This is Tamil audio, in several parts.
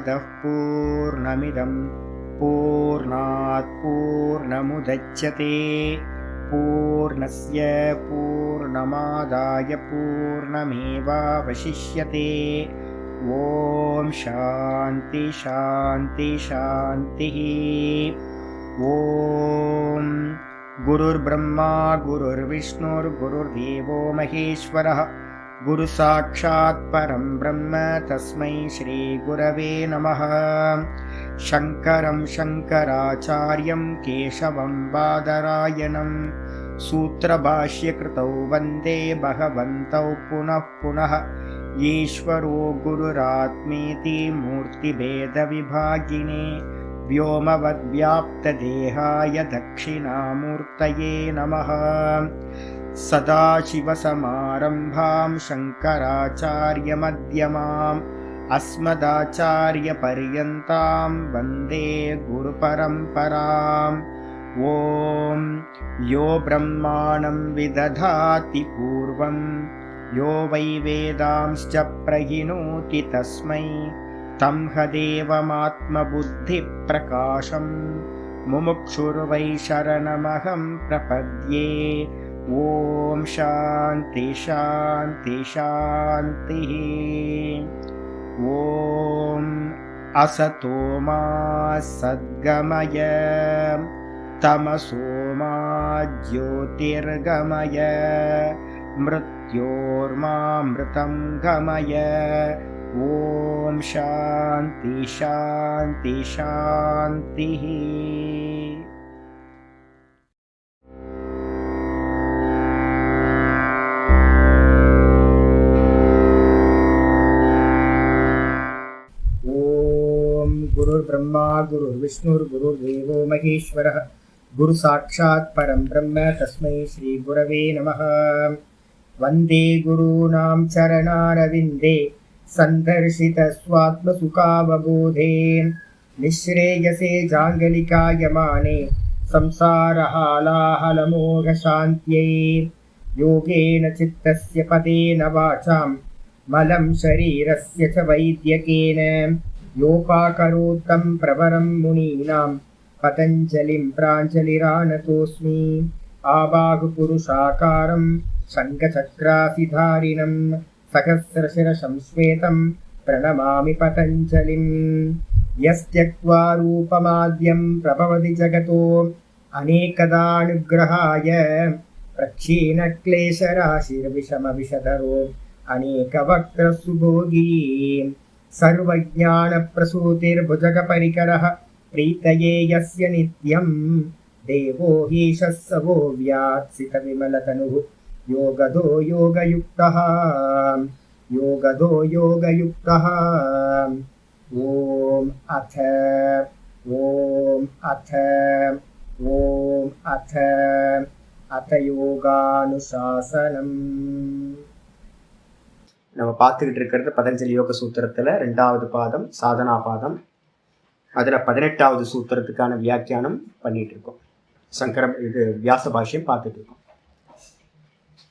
पूर्णमदः पूर्णमिदं पूर्णात् पूर्णमुदच्यते पूर्णस्य पूर्णमादाय पूर्णमेवावशिष्यते। ॐ शान्ति शान्ति शान्तिः। ॐ गुरुर्ब्रह्मा गुरुर्विष्णुर्गुरुर्देवो महेश्वरः गुरुसाक्षात् परं ब्रह्म तस्मै श्रीगुरवे नमः। शङ्करं शङ्कराचार्यं केशवं बादरायणं सूत्रभाष्यकृतौ वन्दे भगवन्तौ पुनः पुनः। ईश्वरो गुरुरात्मेति मूर्तिभेदविभागिने व्योमवद्व्याप्तदेहाय दक्षिणामूर्तये नमः। सदाशिवसमारम्भां शङ्कराचार्यमध्यमाम् अस्मदाचार्यपर्यन्तां वन्दे गुरुपरम्पराम्। ॐ यो ब्रह्माणं विदधाति पूर्वं यो वै वेदांश्च प्रहिणोति तस्मै तं हदेवमात्मबुद्धिप्रकाशं मुमुक्षुर्वै शरणमहं प्रपद्ये। ॐ शान्ति शान्ति शान्तिः। ॐ असतो मा सद्गमय तमसो मा ज्योतिर्गमय मृत्योर्मामृतं गमय। ॐ शान्ति शान्ति शान्तिः। गुरुर्ब्रह्मा गुरुर्विष्णुर्गुरुर्देवो महेश्वरः गुरुसाक्षात् परं ब्रह्म तस्मै श्रीगुरवे नमः। वन्दे गुरूणां चरणारविन्दे सन्दर्शितस्वात्मसुखावबोधे निःश्रेयसे जाङ्गलिकायमाने संसारहालाहलमोघशान्त्यै। योगेन चित्तस्य पदेन वाचां मलं शरीरस्य च वैद्यकेन योपाकरोत्तं प्रवरं मुनीनां पतञ्जलिं प्राञ्जलिरानतोऽस्मि। आबाहुपुरुषाकारं शङ्खचक्रासिधारिणं सहस्रशिरसं श्वेतं प्रणमामि पतञ्जलिं। यस्त्यक्त्वा रूपमाद्यं प्रभवति जगतो अनेकदानुग्रहाय प्रक्षीणक्लेशराशिर्विषमविषधरो अनेकवक्त्रसुभोगी सर्वज्ञानप्रसूतिर्भुजगपरिकरः प्रीतये यस्य नित्यं देवो हीशः स वो व्यात्सितविमलतनुः योगदो योगयुक्तः योगदो योगयुक्तः। ॐ अथ யோகானுசாசனம். நம்ம பார்த்துக்கிட்டு இருக்கிறது பதஞ்சலி யோக சூத்திரத்தில் 2வது பாதம் சாதனா பாதம். அதில் 18வது சூத்திரத்துக்கான வியாக்கியானம் பண்ணிட்டு இருக்கோம். வியாச பாஷ்யம் பார்த்துட்டு இருக்கோம்.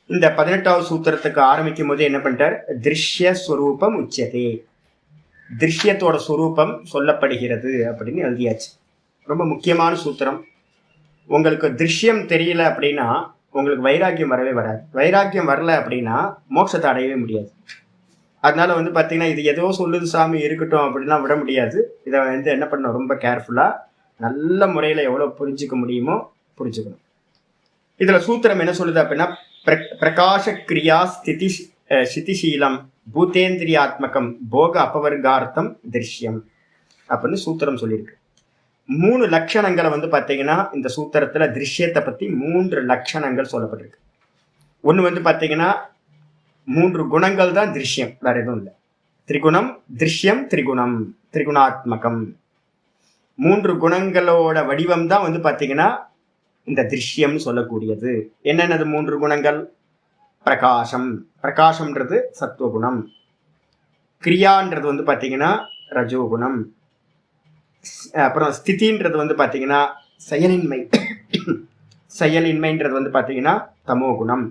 இந்த 18வது சூத்திரத்துக்கு ஆரம்பிக்கும் போது என்ன பண்ணிட்டார்? திருஷ்ய ஸ்வரூபம் உச்சதே, திருஷ்யத்தோட ஸ்வரூபம் சொல்லப்படுகிறது அப்படின்னு எழுதியாச்சு. ரொம்ப முக்கியமான சூத்திரம். உங்களுக்கு திருஷ்யம் தெரியல அப்படின்னா உங்களுக்கு வைராக்கியம் வரவே வராது. வைராக்கியம் வரல அப்படின்னா மோட்சத்தை அடையவே முடியாது. அதனால பார்த்தீங்கன்னா இது ஏதோ சொல்லுது சாமி இருக்கட்டும் அப்படின்லாம் விட முடியாது. இதை என்ன பண்ணணும், ரொம்ப கேர்ஃபுல்லாக நல்ல முறையில் எவ்வளோ புரிஞ்சுக்க முடியுமோ புரிஞ்சுக்கணும். இதில் சூத்திரம் என்ன சொல்லுது அப்படின்னா, பிரகாஷ கிரியா ஸ்திதிசீலம் பூதேந்திரியாத்மகம் போக அபவர்கார்த்தம் திருஷ்யம் அப்படின்னு சூத்திரம் சொல்லியிருக்கு. 3 லட்சணங்களை பார்த்தீங்கன்னா இந்த சூத்திரத்துல திருஷ்யத்தை பத்தி 3 லட்சணங்கள் சொல்லப்பட்டிருக்கு. ஒன்று பார்த்தீங்கன்னா 3 குணங்கள் தான் திருஷ்யம், வேற எதுவும் இல்லை. திரிகுணம் திருஷ்யம், திரிகுணம் திரிகுணாத்மகம். 3 குணங்களோட வடிவம் தான் பார்த்தீங்கன்னா இந்த திருஷ்யம்னு சொல்லக்கூடியது. என்னென்னது 3 குணங்கள்? பிரகாசம், பிரகாசம்ன்றது சத்துவகுணம். கிரியான்றது பார்த்தீங்கன்னா ரஜோகுணம். அப்புறம் ஸ்திதின்றது பார்த்தீங்கன்னா செயலின்மை, செயலின்மைன்றது பார்த்தீங்கன்னா தமோகுணம்.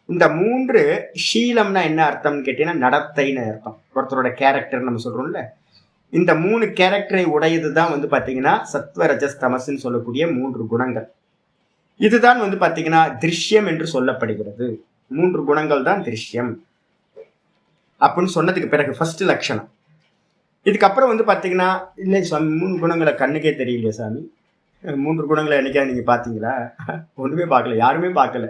இந்த 3 ஷீலம்னா என்ன அர்த்தம்னு கேட்டீங்கன்னா நடத்தைன்னு அர்த்தம். ஒருத்தரோட கேரக்டர் நம்ம சொல்றோம்ல, இந்த 3 கேரக்டரை உடையதுதான் வந்து பாத்தீங்கன்னா சத்வ ரஜஸ் தமஸ்ன்னு சொல்லக்கூடிய 3 குணங்கள். இதுதான் வந்து பாத்தீங்கன்னா திருஷ்யம் என்று சொல்லப்படுகிறது. 3 குணங்கள் தான் திருஷ்யம் அப்படின்னு சொன்னதுக்கு பிறகு ஃபர்ஸ்ட் லட்சணம். இதுக்கப்புறம் வந்து பாத்தீங்கன்னா இல்லை சாமி 3 குணங்களை கண்ணுக்கே தெரியலையே சாமி, 3 குணங்களை என்னைக்கா நீங்க பாத்தீங்களா? ஒண்ணுமே பார்க்கல, யாருமே பார்க்கல.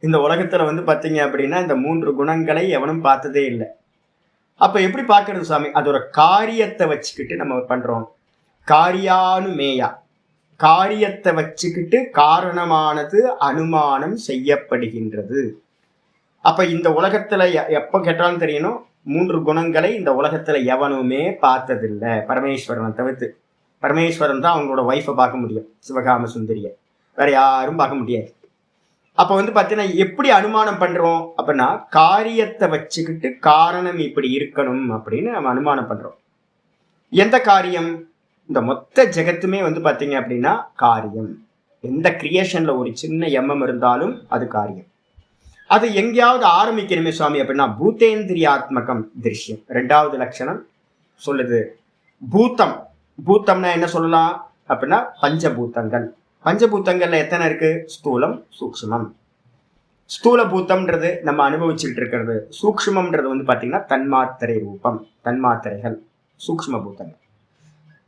இந்த உலகத்துல வந்து பாத்தீங்க அப்படின்னா இந்த 3 குணங்களை எவனும் பார்த்ததே இல்லை. அப்ப எப்படி பார்க்கறது சாமி? அதோட காரியத்தை வச்சுக்கிட்டு நம்ம பண்றோம். காரியானுமேயா, காரியத்தை வச்சுக்கிட்டு காரணமானது அனுமானம் செய்யப்படுகின்றது. அப்ப இந்த உலகத்துல எப்ப கேட்டாலும் தெரியணும், 3 குணங்களை இந்த உலகத்துல எவனுமே பார்த்ததில்லை பரமேஸ்வரனை தவிர்த்து. பரமேஸ்வரன் தான் அவங்களோட ஒய்ஃபை பார்க்க முடியும், சிவகாம சுந்தரிய, வேற யாரும் பார்க்க முடியாது. அப்ப வந்து பாத்தீங்கன்னா எப்படி அனுமானம் பண்றோம் அப்படின்னா காரியத்தை வச்சுக்கிட்டு காரணம் இப்படி இருக்கணும் அப்படின்னு நம்ம அனுமானம் பண்றோம். எந்த காரியம்? இந்த மொத்த ஜெகத்துமே வந்து பாத்தீங்க அப்படின்னா காரியம். எந்த கிரியேஷன்ல ஒரு சின்ன எண்ணம் இருந்தாலும் அது காரியம். அது எங்கேயாவது ஆரம்பிக்கணுமே சுவாமி அப்படின்னா பூத்தேந்திரியாத்மகம் திருஷ்யம். 2வது லட்சணம் சொல்லுது பூத்தம். பூத்தம்னா என்ன சொல்லலாம் அப்படின்னா பஞ்சபூத்தங்கள். பஞ்சபூத்தங்கள்ல எத்தனை இருக்கு? ஸ்தூலம், சூக்ஷ்மம். ஸ்தூல பூத்தம்ன்றது நம்ம அனுபவிச்சுட்டு இருக்கிறது. சூக்ஷ்மம்ன்றது வந்து பாத்தீங்கன்னா தன்மாத்திரை ரூபம், தன்மாத்திரைகள், சூக்ஷ்ம பூத்தங்கள்.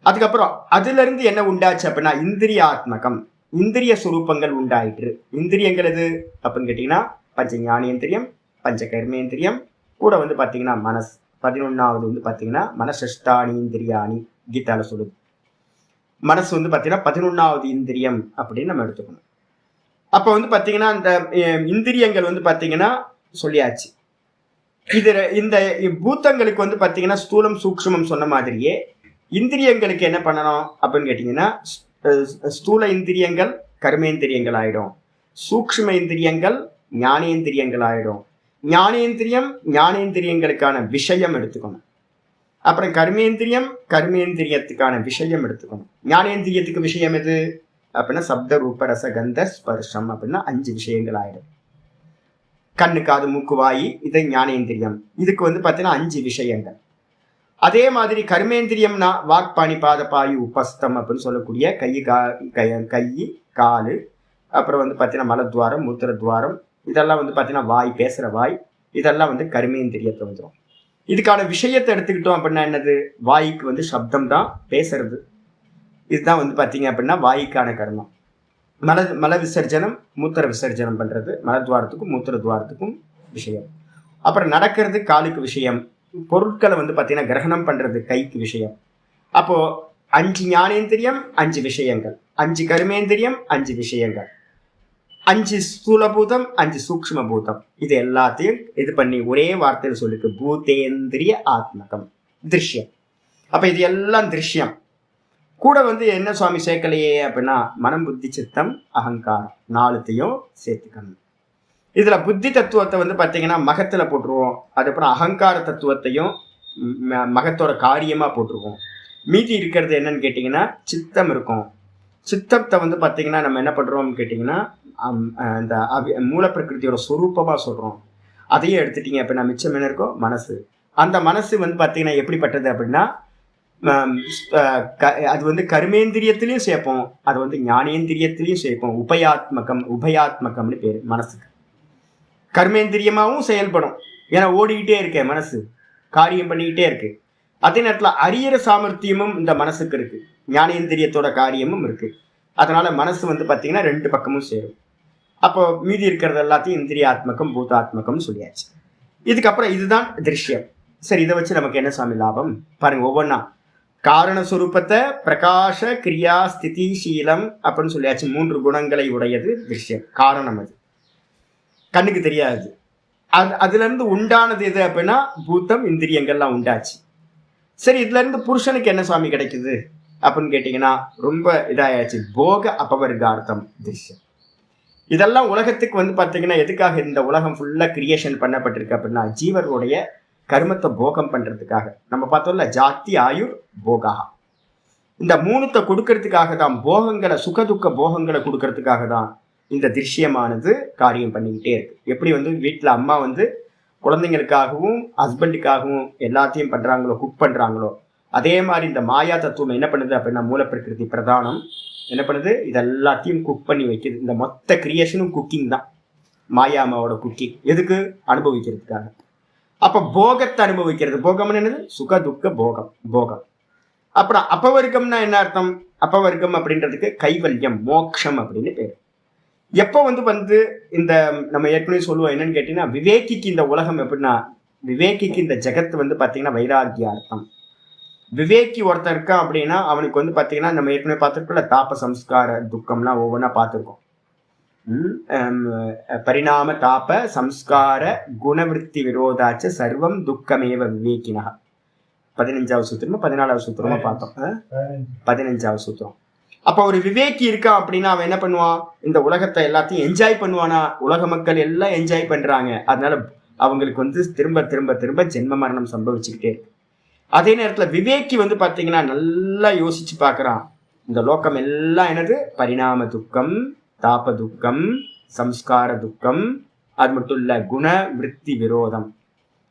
அதுக்கப்புறம் அதுல இருந்து என்ன உண்டாச்சு அப்படின்னா இந்திரியாத்மகம், இந்திரிய சுரூபங்கள் உண்டாயிற்று. இந்திரியங்கள் எது அப்படின்னு கேட்டீங்கன்னா பஞ்ச ஞானேந்திரியம், பஞ்ச கர்மேந்திரியம், கூட வந்து பாத்தீங்கன்னா மனஸ். 11வது வந்து பாத்தீங்கன்னா மனசஷ்டானி இந்திரியாணி கீதால சொல்லுது. மனசு வந்து பாத்தீங்கன்னா 11வது இந்திரியம் அப்படின்னு நம்ம எடுத்துக்கணும். அப்ப வந்து பாத்தீங்கன்னா இந்த இந்திரியங்கள் வந்து பாத்தீங்கன்னா சொல்லியாச்சு. இது இந்த பூத்தங்களுக்கு வந்து பாத்தீங்கன்னா ஸ்தூலம் சூக்ஷ்மம் சொன்ன மாதிரியே இந்திரியங்களுக்கு என்ன பண்ணணும் அப்படின்னு கேட்டீங்கன்னா ஸ்தூல இந்திரியங்கள் கர்மேந்திரியங்கள் ஆயிடும், சூக்ஷ்ம இந்திரியங்கள் ஞானேந்திரியங்கள் ஆயிடும். ஞானேந்திரியம் ஞானேந்திரியங்களுக்கான விஷயம் எடுத்துக்கணும். அப்புறம் கர்மேந்திரியம் கர்மேந்திரியத்துக்கான விஷயம் எடுத்துக்கணும். ஞானேந்திரியத்துக்கு விஷயம் எது அப்படின்னா சப்த ரூப ரச கந்த ஸ்பர்ஷம் அப்படின்னா 5 விஷயங்கள் ஆயிடும். கண்ணு காது மூக்கு வாயி இது ஞானேந்திரியம். இதுக்கு வந்து பாத்தீங்கன்னா 5 விஷயங்கள். அதே மாதிரி கர்மேந்திரியம்னா வாக் பாணி பாத பாயு உபஸ்தம் அப்படின்னு சொல்லக்கூடிய கை காலு, அப்புறம் வந்து பாத்தீங்கன்னா மலத்வாரம் மூத்திரத்வாரம், இதெல்லாம் வந்து பாத்தீங்கன்னா வாய், பேசுற வாய், இதெல்லாம் வந்து கர்மேந்திரியத்தை வந்துடும். இதுக்கான விஷயத்தை எடுத்துக்கிட்டோம் அப்படின்னா என்னது? வாய்க்கு வந்து சப்தம் தான், பேசுறது. இதுதான் வந்து பாத்தீங்க அப்படின்னா வாய்க்கான கர்மம். மல விசர்ஜனம், மூத்திர விசர்ஜனம் பண்றது மலத்வாரத்துக்கும் மூத்திரத்வாரத்துக்கும் விஷயம். அப்புறம் நடக்கிறது காலுக்கு விஷயம். பொருட்களை வந்து பாத்தீங்கன்னா கிரகணம் பண்றது கைக்கு விஷயம். அப்போ 5 ஞானேந்திரியம் 5 விஷயங்கள், 5 கர்மேந்திரியம் 5 விஷயங்கள், 5 ஸ்தூலபூதம் 5 சூக்ஷ்ம பூதம். இது எல்லாத்தையும் இது பண்ணி ஒரே வார்த்தையில் சொல்லிருக்கு பூத்தேந்திரிய ஆத்மகம் திருஷ்யம். அப்ப இது எல்லாம் திருஷ்யம். கூட வந்து என்ன சுவாமி சேர்க்கலையே அப்படின்னா மனம் புத்தி சித்தம் அகங்காரம் 4த்தையும் சேர்த்துக்கணும். இதுல புத்தி தத்துவத்தை வந்து பாத்தீங்கன்னா மகத்துல போட்டுருவோம். அதுக்கப்புறம் அகங்கார தத்துவத்தையும் மகத்தோட காரியமா போட்டுருவோம். மீதி இருக்கிறது என்னன்னு கேட்டீங்கன்னா சித்தம் இருக்கும். சித்தத்தை வந்து பாத்தீங்கன்னா நம்ம என்ன பண்றோம்னு கேட்டீங்கன்னா அந்த மூல பிரகிருதியோட சொரூபமா சொல்றோம். அதையே எடுத்துட்டீங்க அப்படின்னா மிச்சம் என்ன இருக்கோ மனசு. அந்த மனசு வந்து பாத்தீங்கன்னா எப்படிப்பட்டது அப்படின்னா அது வந்து கர்மேந்திரியத்திலையும் சேர்ப்போம், அது வந்து ஞானேந்திரியத்திலையும் சேர்ப்போம். உபயாத்மகம்னு பேரு மனசுக்கு. கர்மேந்திரியமாவும் செயல்படும், ஏன்னா ஓடிக்கிட்டே இருக்கே மனசு, காரியம் பண்ணிக்கிட்டே இருக்கு. அதே நேரத்துல அறியற சாமர்த்தியமும் இந்த மனசுக்கு இருக்கு, ஞானேந்திரியத்தோட காரியமும் இருக்கு. அதனால மனசு வந்து பாத்தீங்கன்னா 2 பக்கமும் சேரும். அப்போ மீதி இருக்கிறது எல்லாத்தையும் இந்திரியாத்மகம் பூதாத்மகம் சொல்லியாச்சு. இதுக்கப்புறம் இதுதான் திருஷ்யம். சரி, இதை வச்சு நமக்கு என்ன சாமி லாபம் பாருங்க. ஒவ்வொன்றா காரணஸ்வரூபத்தை பிரகாச கிரியா ஸ்திதி சீலம் அப்படின்னு சொல்லியாச்சு. 3 குணங்களை உடையது திருஷ்யம். காரணம் அது கண்ணுக்கு தெரியாது. அதுல இருந்து உண்டானது எது அப்படின்னா பூத்தம் இந்திரியங்கள்லாம் உண்டாச்சு. சரி, இதுல இருந்து புருஷனுக்கு என்ன சுவாமி கிடைக்குது அப்படின்னு கேட்டீங்கன்னா ரொம்ப இதாயாச்சு. போக அபவர்கார்த்தம் திருஷ்யம். இதெல்லாம் உலகத்துக்கு வந்து பாத்தீங்கன்னா எதுக்காக இந்த உலகம் ஃபுல்லா கிரியேஷன் பண்ணப்பட்டிருக்கு அப்படின்னா ஜீவர்களுடைய கர்மத்தை போகம் பண்றதுக்காக. நம்ம பார்த்தோம்ல ஜாத்தி ஆயுர் போகா, இந்த 3த்தை கொடுக்கறதுக்காக தான், போகங்களை சுகதுக்க போகங்களை கொடுக்கறதுக்காக தான் இந்த திருஷ்யமானது காரியம் பண்ணிக்கிட்டே இருக்கு. எப்படி வந்து வீட்டுல அம்மா வந்து குழந்தைங்களுக்காகவும் ஹஸ்பண்டுக்காகவும் எல்லாத்தையும் பண்றாங்களோ, குக் பண்றாங்களோ, அதே மாதிரி இந்த மாயா தத்துவம் என்ன பண்ணுது அப்படின்னா மூலப்பிரகிருதி பிரதானம் என்ன பண்ணுது, இதெல்லாத்தையும் குக் பண்ணி வைக்குது. இந்த மொத்த கிரியேஷனும் குக்கிங் தான், மாயாமாவோட குக்கிங். எதுக்கு? அனுபவிக்கிறதுக்காக. அப்ப போகத்தை அனுபவிக்கிறது. போகம்னு என்னது? சுக துக்க போகம். போகம். அப்புறம் அப்பவர்க்கம்னா என்ன அர்த்தம்? அப்பவர்க்கம் அப்படின்றதுக்கு கைவல்யம், மோக்ஷம் அப்படின்னு பேர். எப்போ வந்து இந்த நம்ம ஏற்கனவே சொல்லுவோம் என்னன்னு கேட்டீங்கன்னா, விவேகிக்கு இந்த உலகம் எப்படின்னா, விவேகிக்கு இந்த ஜெகத் வந்து பார்த்தீங்கன்னா வைராகிய அர்த்தம். விவேக்கி ஒருத்தர் இருக்கான் அப்படின்னா அவனுக்கு வந்து பார்த்தீங்கன்னா நம்ம ஏற்கனவே பார்த்துருக்கோம்ல, தாப சம்ஸ்கார துக்கம்லாம் ஒவ்வொன்றா பார்த்துருக்கோம். பரிணாம தாப சம்ஸ்கார குணவிருத்தி விரோதாச்ச சர்வம் துக்கமேவ விவேகினா. 15வது சூத்திரமா 14வது சூத்திரமா பார்த்தோம். 15வது சூத்திரம். அப்ப ஒரு விவேக்கி இருக்கான் அப்படின்னா அவன் என்ன பண்ணுவான்? இந்த உலகத்தை எல்லாத்தையும் என்ஜாய் பண்ணுவானா? உலக மக்கள் எல்லாம் என்ஜாய் பண்றாங்க, அதனால அவங்களுக்கு வந்து திரும்ப திரும்ப திரும்ப ஜென்ம மரணம் சம்பவிச்சுக்கிட்டே இருக்கு. அதே நேரத்துல விவேக்கி வந்து பாத்தீங்கன்னா நல்லா யோசிச்சு பாக்குறான், இந்த லோகம் எல்லாம் என்னது? பரிணாம துக்கம், தாப துக்கம், சம்ஸ்கார துக்கம், அது மட்டும் இல்ல குண விருத்தி விரோதம்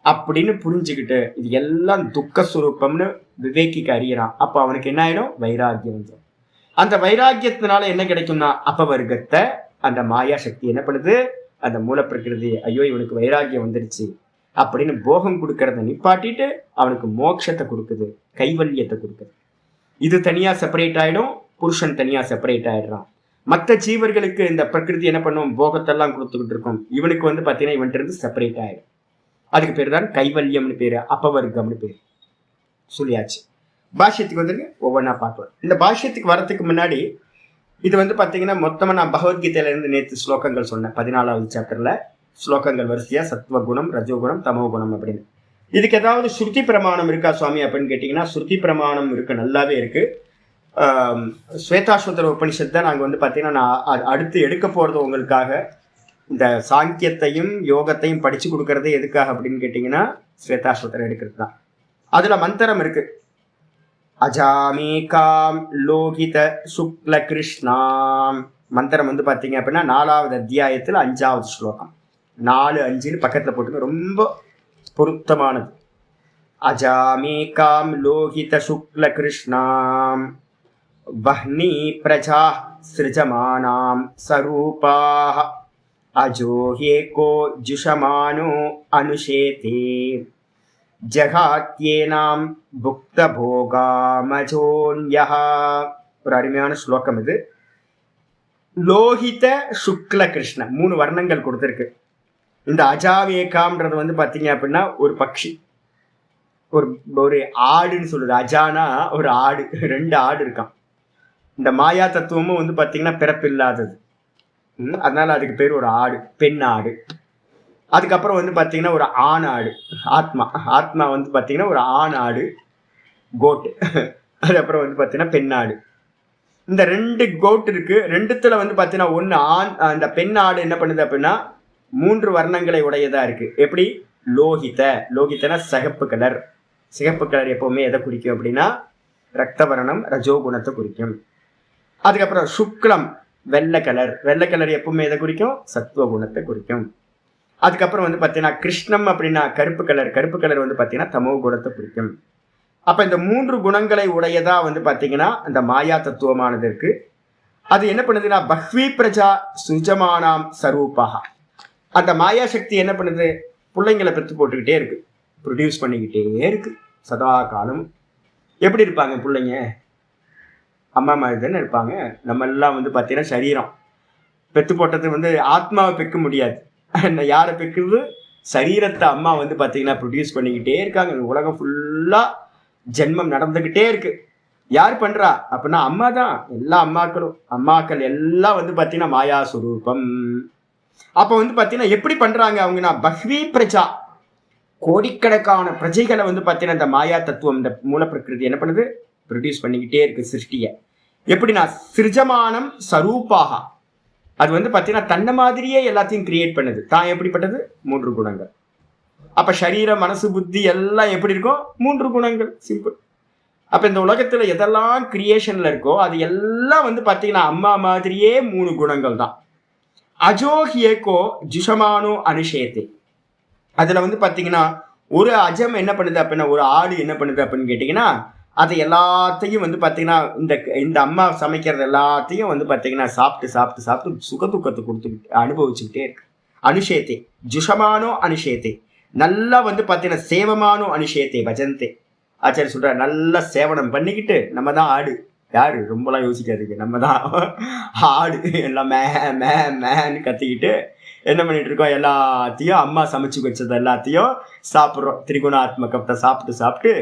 அப்படின்னு புரிஞ்சுக்கிட்டு இது எல்லாம் துக்க சுரூபம்னு விவேக்கிக்கு அறியறான். அப்ப அவனுக்கு என்ன ஆயிடும்? வைராகியம் வந்துடும். அந்த வைராகியத்தினால என்ன கிடைக்கும்னா அப்பவர்க்கத்தை அந்த மாயா சக்தி என்ன பண்ணுது? அந்த மூலப்பிரகிருதி, ஐயோ இவனுக்கு வைராகியம் வந்துருச்சு அப்படின்னு போகம் கொடுக்கறத நிப்பாட்டிட்டு அவனுக்கு மோட்சத்தை கொடுக்குது, கைவல்யத்தை கொடுக்குது. இது தனியா செப்பரேட் ஆயிடும், புருஷன் தனியா செப்பரேட் ஆயிடுறான். மற்ற ஜீவர்களுக்கு இந்த பிரகிருதி என்ன பண்ணும்? போகத்தெல்லாம் கொடுத்துக்கிட்டு இருக்கும். இவனுக்கு வந்து பார்த்தீங்கன்னா இவன்ட்டு இருந்து செப்பரேட் ஆயிடும். அதுக்கு பேர் தான் கைவல்யம்னு பேரு, அப்பவர்க்கம்னு பேர் சொல்லியாச்சு. பாஷ்யத்துக்கு வந்துருங்க, ஒவ்வொன்றா பார்க்கலாம். இந்த பாஷ்யத்துக்கு வரத்துக்கு முன்னாடி இது வந்து பார்த்தீங்கன்னா மொத்தமாக நான் பகவத்கீதையில இருந்து நேற்று ஸ்லோகங்கள் சொன்னேன். 14வது சாப்டர்ல ஸ்லோகங்கள் வரிசையா சத்வகுணம், ரஜோகுணம், தமோகுணம் அப்படின்னு. இதுக்கு ஏதாவது ஸ்ருதி பிரமாணம் இருக்கா சுவாமி அப்படின்னு கேட்டிங்கன்னா ஸ்ருதி பிரமாணம் இருக்கு, நல்லாவே இருக்கு. ஸ்வேதாஸ்வதர உபனிஷத் தான் நாங்கள் வந்து பார்த்தீங்கன்னா நான் அடுத்து எடுக்க போகிறது உங்களுக்காக. இந்த சாங்கியத்தையும் யோகத்தையும் படித்து கொடுக்கறதே எதுக்காக அப்படின்னு கேட்டிங்கன்னா ஸ்வேதாஸ்வதரம் எடுக்கிறது தான். அதில் மந்திரம் இருக்கு, அஜாமேகாம் லோகித சுக்ல கிருஷ்ணாம். மந்திரம் வந்து பார்த்தீங்க அப்படின்னா 4வது அத்தியாயத்தில் 5வது ஸ்லோகம். 4, 5 பக்கத்தில் போட்டுங்க, ரொம்ப பொருத்தமானது. அஜாமேகாம் லோகித சுக்ல கிருஷ்ணாம் வஹ்னி பிரஜா சிருஜமானாம் சரூபாஹ அஜோஹேகோ ஜுஷமானோ அனுஷேதே ஜகாத்யேனாம் புக்த போகாமஜோன்யஹ. ஒரு அருமையான ஸ்லோகம் இது. லோகித சுக்ல கிருஷ்ண 3 வர்ணங்கள் கொடுத்துருக்கு. இந்த அஜாவேகாம்ன்றது வந்து பார்த்தீங்க அப்படின்னா ஒரு பக்ஷி, ஒரு ஆடுன்னு சொல்லுது. அஜானா ஒரு ஆடு, 2 ஆடு இருக்கான். இந்த மாயா தத்துவமும் வந்து பார்த்தீங்கன்னா பிறப்பில்லாதது, அதனால அதுக்கு பேர் ஒரு ஆடு, பெண் ஆடு. அதுக்கப்புறம் வந்து பார்த்தீங்கன்னா ஒரு ஆண் ஆடு, ஆத்மா வந்து பார்த்தீங்கன்னா ஒரு ஆண் ஆடு, கோட்டு. அதுக்கப்புறம் வந்து பார்த்தீங்கன்னா பெண் ஆடு. இந்த 2 கோட் இருக்கு. 2த்துல வந்து பார்த்தீங்கன்னா ஒன்று ஆண். அந்த பெண் ஆடு என்ன பண்ணுது அப்படின்னா 3 வர்ணங்களை உடையதா இருக்கு. எப்படி? லோகித்தனா சிகப்பு கலர். சிகப்பு கலர் எப்பவுமே எதை குறிக்கும் அப்படின்னா ரக்தவர்ணம், ரஜோகுணத்தை குறிக்கும். அதுக்கப்புறம் சுக்லம் வெள்ளை கலர். வெள்ளை கலர் எப்பவுமே எதை குறிக்கும்? சத்துவகுணத்தை குறிக்கும். அதுக்கப்புறம் வந்து பார்த்தீங்கன்னா கிருஷ்ணம் அப்படின்னா கருப்பு கலர். கருப்பு கலர் வந்து பார்த்தீங்கன்னா தமோ குணத்தை குறிக்கும். அப்போ இந்த 3 குணங்களை உடையதா வந்து பார்த்தீங்கன்னா அந்த மாயா தத்துவமானது இருக்கு. அது என்ன பண்ணுதுன்னா பஹ்வி பிரஜா சுஜமானாம் சரூபாக. அந்த மாயா சக்தி என்ன பண்ணுது? பிள்ளைங்களை பெற்று போட்டுக்கிட்டே இருக்கு, ப்ரொடியூஸ் பண்ணிக்கிட்டே இருக்கு சதா காலம். எப்படி இருப்பாங்க பிள்ளைங்க? அம்மா மாதிரி தானே இருப்பாங்க. நம்ம எல்லாம் வந்து பார்த்தீங்கன்னா சரீரம் பெற்று போட்டது வந்து ஆத்மாவை பெக்க முடியாது. யாரை பெக்குது? சரீரத்தை அம்மா வந்து பார்த்தீங்கன்னா ப்ரொடியூஸ் பண்ணிக்கிட்டே இருக்காங்க. உலகம் ஃபுல்லா ஜென்மம் நடந்துகிட்டே இருக்கு. யார் பண்றா அப்படின்னா அம்மா தான். எல்லா அம்மாக்கள் எல்லாம் வந்து பார்த்தீங்கன்னா மாயா சுரூபம். அப்போ வந்து பார்த்தீங்கன்னா எப்படி பண்றாங்க அவங்கன்னா பஹ்வி பிரஜா, கோடிக்கணக்கான பிரஜைகளை வந்து பார்த்தீங்கன்னா இந்த மாயா தத்துவம், இந்த மூலப்பிரகிருதி என்ன பண்ணுது? ப்ரொடியூஸ் பண்ணிக்கிட்டே இருக்கு சிருஷ்டிய. எப்படின்னா சிருஜமானம் சரூபாக, அது வந்து பார்த்தீங்கன்னா தன்னை மாதிரியே எல்லாத்தையும் கிரியேட் பண்ணுது. தான் எப்படிப்பட்டது? 3 குணங்கள். அப்ப சரீரம், மனசு, புத்தி எல்லாம் எப்படி இருக்கும்? 3 குணங்கள். சிம்பிள். அப்ப இந்த உலகத்துல எதெல்லாம் கிரியேஷன்ல இருக்கோ அது எல்லாம் வந்து பார்த்தீங்கன்னா அம்மா மாதிரியே 3 குணங்கள் தான். அஜோஹியேகோ ஜுஷமானோ அனுஷேத்தே. அதுல வந்து பார்த்தீங்கன்னா ஒரு அஜம் என்ன பண்ணுது அப்படின்னா, ஒரு ஆடு என்ன பண்ணுது அப்படின்னு கேட்டீங்கன்னா அதை எல்லாத்தையும் வந்து பார்த்தீங்கன்னா இந்த அம்மா சமைக்கிறது எல்லாத்தையும் வந்து பார்த்தீங்கன்னா சாப்பிட்டு சுக துக்கத்தை கொடுத்துக்கிட்டு அனுபவிச்சுக்கிட்டே இருக்கு. அனுஷேத்தே ஜுஷமானோ அனுஷேத்தே, நல்லா வந்து பார்த்தீங்கன்னா சேவமானோ அனுஷேத்தே பஜந்தே. ஆச்சாரிய சொல்ற, நல்லா சேவனம் பண்ணிக்கிட்டு நம்ம தான் ஆடு. யாரு ரொம்பலாம் யோசிக்காதீங்க, நம்ம தான் ஆடு. எல்லாம் மேன்னு கத்திக்கிட்டு என்ன பண்ணிட்டு இருக்கோம், எல்லாத்தையும் அம்மா சமைச்சு வச்சது எல்லாத்தையும் சாப்பிட்றோம். திரிகுணாத்மகத்தை சாப்பிட்டு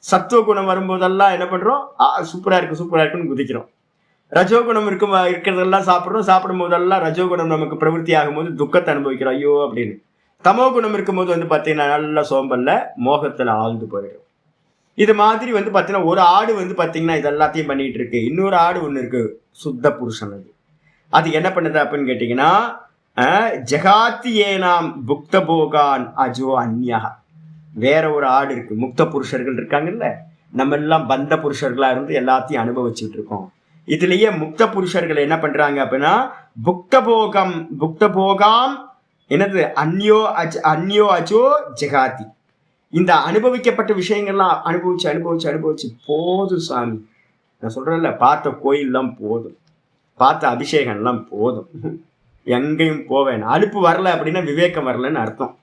சத்துவ குணம் வரும்போதெல்லாம் என்ன பண்றோம், சூப்பரா இருக்குன்னு குதிக்கிறோம். ரஜோகுணம் இருக்கிறதெல்லாம் சாப்பிடும் போதெல்லாம் ரஜோகுணம் நமக்கு பிரவருத்தி ஆகும் போது துக்கத்தை அனுபவிக்கிறோம், ஐயோ அப்படின்னு. தமோ குணம் இருக்கும்போது வந்து பார்த்தீங்கன்னா நல்ல சோம்பல்ல மோகத்துல ஆழ்ந்து போயிடும். இது மாதிரி வந்து பார்த்தீங்கன்னா ஒரு ஆடு வந்து பார்த்தீங்கன்னா இது எல்லாத்தையும் பண்ணிட்டு இருக்கு. இன்னொரு ஆடு ஒன்று இருக்கு, சுத்த புருஷன். அது என்ன பண்ணுது அப்படின்னு கேட்டீங்கன்னா, ஜெகாத்தி ஏனாம் புக்த போகான் அஜோ அந்யா. வேற ஒரு ஆடு இருக்கு, முக்த புருஷர்கள் இருக்காங்கல்ல, நம்ம எல்லாம் பந்த புருஷர்களா இருந்து எல்லாத்தையும் அனுபவிச்சுட்டு இருக்கோம். இதுலயே முக்த புருஷர்கள் என்ன பண்றாங்க அப்படின்னா, புக்த போகாம் என்னது அந்யோ அஜோ ஜெகாதி. இந்த அனுபவிக்கப்பட்ட விஷயங்கள்லாம் அனுபவிச்சு போதும் சாமி. நான் சொல்றேன்ல, பார்த்த கோயில்லாம் போதும், பார்த்த அபிஷேகம்லாம் போதும், எங்கேயும் போவேன். அலுப்பு வரல அப்படின்னா விவேகம் வரலன்னு அர்த்தம்.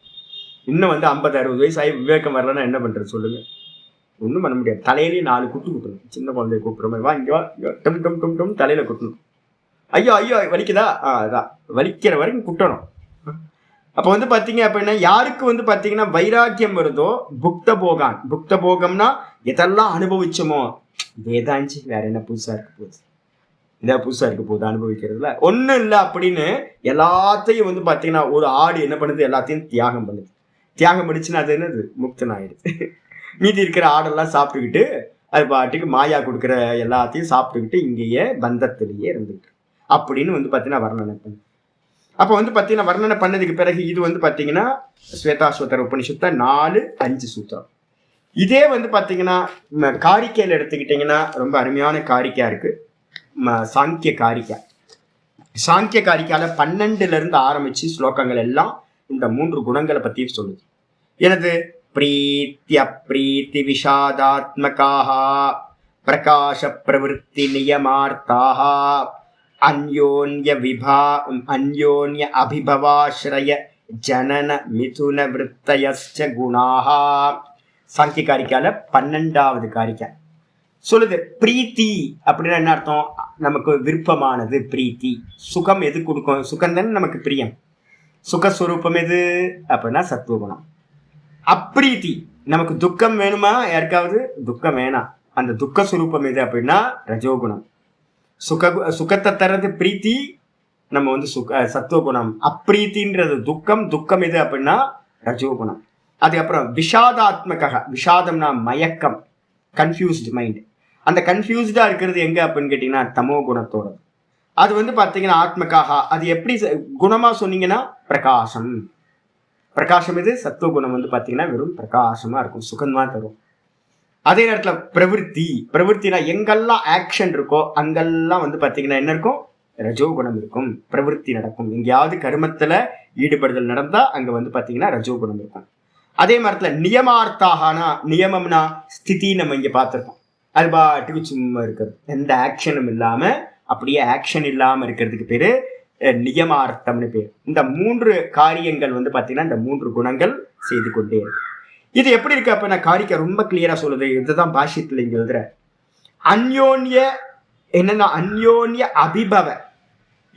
இன்னும் வந்து 50-60 வயசு ஆகி விவேகம் வரலன்னா என்ன பண்றது சொல்லுங்க? ஒன்றும் பண்ண முடியாது. தலையிலேயே 4 குட்டு குட்டணும். சின்ன குழந்தைய கூப்பிட்ற மாதிரி, வா இங்கே வா, டம் டம் டம் டம் தலையில குட்டணும். ஐயோ வலிக்குதா, அதான் வலிக்கிற வரைக்கும் குட்டணும். அப்போ வந்து பார்த்தீங்க அப்படின்னா யாருக்கு வந்து பார்த்தீங்கன்னா வைராக்கியம் வருதோ, புக்த போகம்னா எதெல்லாம் அனுபவிச்சோமோ இதேதான்ச்சு, வேற என்ன புதுசா இருக்க போகுது அனுபவிக்கிறதுல ஒன்றும் இல்லை அப்படின்னு எல்லாத்தையும் வந்து பார்த்தீங்கன்னா ஒரு ஆடு என்ன பண்ணுது, எல்லாத்தையும் தியாகம் பண்ணிச்சுன்னா அது என்னது, முக்தன் ஆயிடுது. மீதி இருக்கிற ஆடெல்லாம் சாப்பிட்டுக்கிட்டு அது பாட்டுக்கு மாயா கொடுக்குற எல்லாத்தையும் சாப்பிட்டுக்கிட்டு இங்கேயே பந்தத்திலேயே இருந்துட்டு அப்படின்னு வந்து பார்த்தீங்கன்னா வர்ணனை பண்ணு. அப்போ வந்து பார்த்தீங்கன்னா வர்ணனை பண்ணதுக்கு பிறகு இது வந்து பார்த்தீங்கன்னா ஸ்வேதாஸ்வதர உபனிஷத்தை 4-5 சூத்திரம். இதே வந்து பார்த்தீங்கன்னா காரிக்கையில் எடுத்துக்கிட்டிங்கன்னா ரொம்ப அருமையான காரிக்கையா இருக்கு, சாங்கிய காரிக்கை. சாங்கிய காரிக்கால 12லிருந்து ஆரம்பிச்சு ஸ்லோகங்கள் எல்லாம் இந்த 3 குணங்களை பற்றி சொல்லுது. எனது பிரீத்தி விஷாதாத்மகாஹ பிரகாஷ பிரவருத்தி நியமார்த்தாஹ அந்யோன்ய அபிபவாஸ்ரய ஜனன மிதுன விருத்தயஸ்ச குணாஹ. சாங்கிய காரிக்கால 12வது காரிக்கை சொல்லுது. பிரீத்தி அப்படின்னா என்ன அர்த்தம், நமக்கு விருப்பமானது பிரீத்தி. சுகம் எது கொடுக்கும், சுகம் தானே நமக்கு பிரியம். சுகஸ்வரூபம் எது அப்படின்னா சத்துவகுணம். அப்ரீத்தி, நமக்கு துக்கம் வேணுமா, யாருக்காவது துக்கம் வேணாம், அந்த துக்க சுரூபம் எது அப்படின்னா ரஜோகுணம். சுகத்தை தர்றது பிரீத்தி, நம்ம வந்து சத்துவகுணம். அப்ரீத்தின்றது துக்கம் எது அப்படின்னா ரஜோகுணம். அதுக்கப்புறம் விஷாதாத்மக, விஷாதம்னா மயக்கம், கன்ஃபியூஸ்டு மைண்ட். அந்த கன்ஃபியூஸ்டா இருக்கிறது எங்க அப்படின்னு கேட்டீங்கன்னா தமோ குணத்தோட. அது வந்து பார்த்தீங்கன்னா ஆத்மகாக, அது எப்படி குணமா சொன்னீங்கன்னா பிரகாசம் இது சத்துவகுணம் வந்து பார்த்தீங்கன்னா வெறும் பிரகாசமா இருக்கும், சுகமா தரும். அதே நேரத்தில் பிரவருத்தினா எங்கெல்லாம் ஆக்ஷன் இருக்கோ அங்கெல்லாம் வந்து பார்த்தீங்கன்னா என்ன இருக்கும், ரஜோகுணம் இருக்கும், பிரவருத்தி நடக்கும். எங்கேயாவது கர்மத்துல ஈடுபடுதல் நடந்தா அங்க வந்து பார்த்தீங்கன்னா ரஜோகுணம் இருக்கும். அதே மாதிரில நியமார்த்தாகனா, நியமம்னா ஸ்திதி நம்ம இங்க பார்த்துருக்கோம், அது பாட்டுக்கு சும்மா இருக்கிறது, எந்த ஆக்ஷனும் இல்லாம அப்படியே ஆக்ஷன் இல்லாம இருக்கிறதுக்கு பேரு நியமார்த்தம்னு பேர். இந்த 3 காரியங்கள் வந்து பார்த்தீங்கன்னா இந்த 3 குணங்கள் செய்து கொண்டே இருக்கு. இது எப்படி இருக்கு அப்படின்னா காரிக்கை ரொம்ப கிளியரா சொல்லுது. இதுதான் பாஷ்யத்துல இங்க எழுதுற. அந்யோன்ய அபிபவ,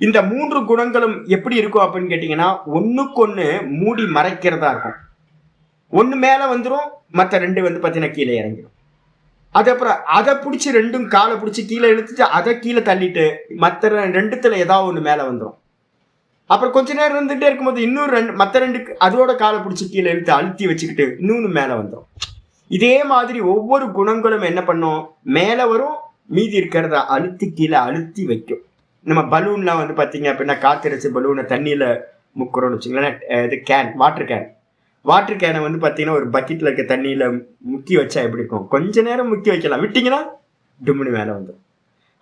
இந்த 3 குணங்களும் எப்படி இருக்கும் அப்படின்னு கேட்டீங்கன்னா ஒண்ணுக்கொன்னு மூடி மறைக்கிறதா இருக்கும். ஒண்ணு மேல வந்துடும், மற்ற 2 வந்து பார்த்தீங்கன்னா கீழே இறங்கிடும். அதுக்கப்புறம் அதை பிடிச்சி 2ம் காலை பிடிச்சி கீழே இழுத்துட்டு அதை கீழே தள்ளிட்டு மற்ற 2த்துல ஏதாவது ஒன்று மேலே வந்துடும். அப்புறம் கொஞ்ச நேரம் இருந்துகிட்டே இருக்கும்போது இன்னொரு மற்ற 2 அதோட காலை பிடிச்சி கீழே இழுத்து அழுத்தி வச்சுக்கிட்டு இன்னொன்று மேலே வந்துடும். இதே மாதிரி ஒவ்வொரு குணங்களும் என்ன பண்ணும், மேலே வரும், மீதி இருக்கிறத அழுத்தி கீழே அழுத்தி வைக்கும். நம்ம பலூன்லாம் வந்து பார்த்தீங்க அப்படின்னா காத்திரச்சு பலூனை தண்ணியில் முக்கிறோம்னு வச்சுங்களேன். இது வாட்டர் கேனை வந்து பார்த்தீங்கன்னா ஒரு பக்கெட்டில் இருக்க தண்ணியில் முக்கி வச்சா எப்படி இருக்கும், கொஞ்ச நேரம் முக்கி வைக்கலாம், விட்டிங்கன்னா டும்முனு மேலே வந்துடும்.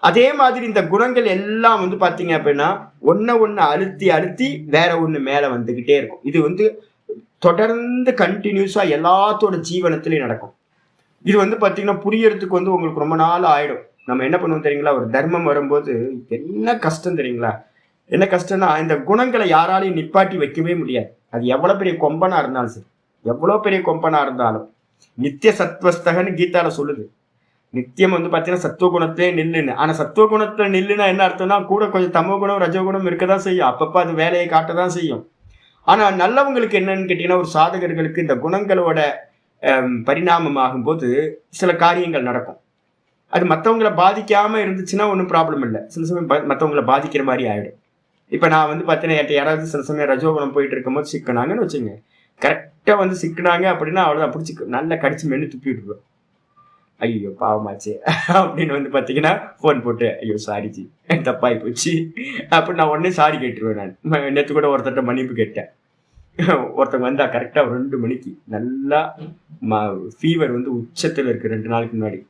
அதே மாதிரி இந்த குணங்கள் எல்லாம் வந்து பார்த்தீங்க அப்படின்னா ஒன்று அழுத்தி வேற ஒன்று மேலே வந்துக்கிட்டே இருக்கும். இது வந்து தொடர்ந்து கண்டினியூஸாக எல்லாத்தோட ஜீவனத்திலையும் நடக்கும். இது வந்து பாத்தீங்கன்னா புரியறதுக்கு வந்து உங்களுக்கு ரொம்ப நாள் ஆயிடும். நம்ம என்ன பண்ணுவோம் தெரியுங்களா, ஒரு தர்மம் வரும்போது என்ன கஷ்டம் தெரியுங்களா, என்ன கஷ்டம்னா இந்த குணங்களை யாராலையும் நிப்பாட்டி வைக்கவே முடியாது. அது எவ்வளவு பெரிய கொம்பனா இருந்தாலும் சரி, எவ்வளவு பெரிய கொம்பனா இருந்தாலும். நித்திய சத்வஸ்தகன்னு கீதால சொல்லுது. நித்தியம் வந்து பாத்தீங்கன்னா சத்துவ குணத்திலே நில்லுன்னு. ஆனா சத்துவ குணத்துல நில்லுன்னா என்ன அர்த்தம்னா கூட கொஞ்சம் தமோ குணம் ரஜோகுணம் இருக்கதான் செய்யும், அப்பப்ப அது வேலையை காட்டதான் செய்யும். ஆனா நல்லவங்களுக்கு என்னன்னு கேட்டீங்கன்னா, ஒரு சாதகர்களுக்கு இந்த குணங்களோட பரிணாமம் போது சில காரியங்கள் நடக்கும். அது மற்றவங்களை பாதிக்காம இருந்துச்சுன்னா ஒன்றும் ப்ராப்ளம் இல்லை. சில சமயம் மற்றவங்களை பாதிக்கிற மாதிரி ஆயிடும். இப்ப நான் வந்து பார்த்தீங்கன்னா யாராவது சில சமயம் ரஜோகுணம் போயிட்டு இருக்கும்போது சிக்கினாங்கன்னு வச்சுங்க, கரெக்டா வந்து சிக்கினாங்க அப்படின்னா அவ்வளவுதான், பிடிச்சி நல்லா கடிச்சு மென்னு துப்பி விட்டுருவோம். ஐயோ பாவமாச்சு அப்படின்னு வந்து பாத்தீங்கன்னா போன் போட்டு ஐயோ சாரி ஜி தப்பாய் போச்சு அப்படின்னு நான் உடனே சாரி கேட்டுருவேன். நான் நேற்று கூட ஒருத்தட்ட மன்னிப்பு கேட்டேன். ஒருத்தவங்க வந்தா கரெக்டா 2 மணிக்கு நல்லா ஃபீவர் வந்து உச்சத்துல இருக்கு. 2 நாளுக்கு முன்னாடி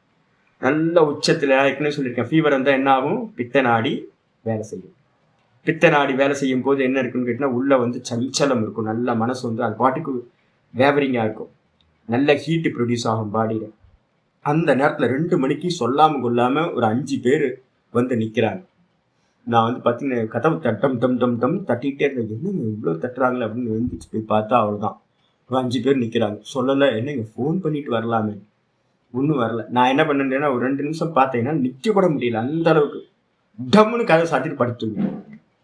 நல்ல உச்சத்துல, ஏற்கனவே சொல்லியிருக்கேன், ஃபீவர் வந்தா என்ன ஆகும், பித்த நாடி வேலை செய்யும். பித்த நாடி வேலை செய்யும் போது என்ன இருக்குன்னு கேட்டீங்கன்னா, உள்ள வந்து சஞ்சலம் இருக்கும், நல்ல மனசு வந்து அது பாட்டுக்கு வேவரிங்கா இருக்கும், நல்ல ஹீட் ப்ரொடியூஸ் ஆகும் பாடியில. அந்த நேரத்துல 2 மணிக்கு சொல்லாம கொள்ளாம ஒரு 5 பேர் வந்து நிக்கிறாங்க. நான் வந்து பார்த்தீங்கன்னா கதவு தட்டம் டம் டம் டம் தட்டிகிட்டே இருந்தேன். என்னங்க இவ்வளோ தட்டுறாங்களே அப்படின்னு எழுந்திரிச்சு போய் பார்த்தா அவ்வளோதான், ஒரு 5 பேர் நிற்கிறாங்க. சொல்லலை, என்னங்க ஃபோன் பண்ணிட்டு வரலாமே, ஒன்றும் வரல. நான் என்ன பண்ணேன்னா ஒரு 2 நிமிஷம் பார்த்தீங்கன்னா நிற்க கூட முடியல, அந்த அளவுக்கு டம்முன்னு கதவை சாத்திட்டு படுத்துங்க.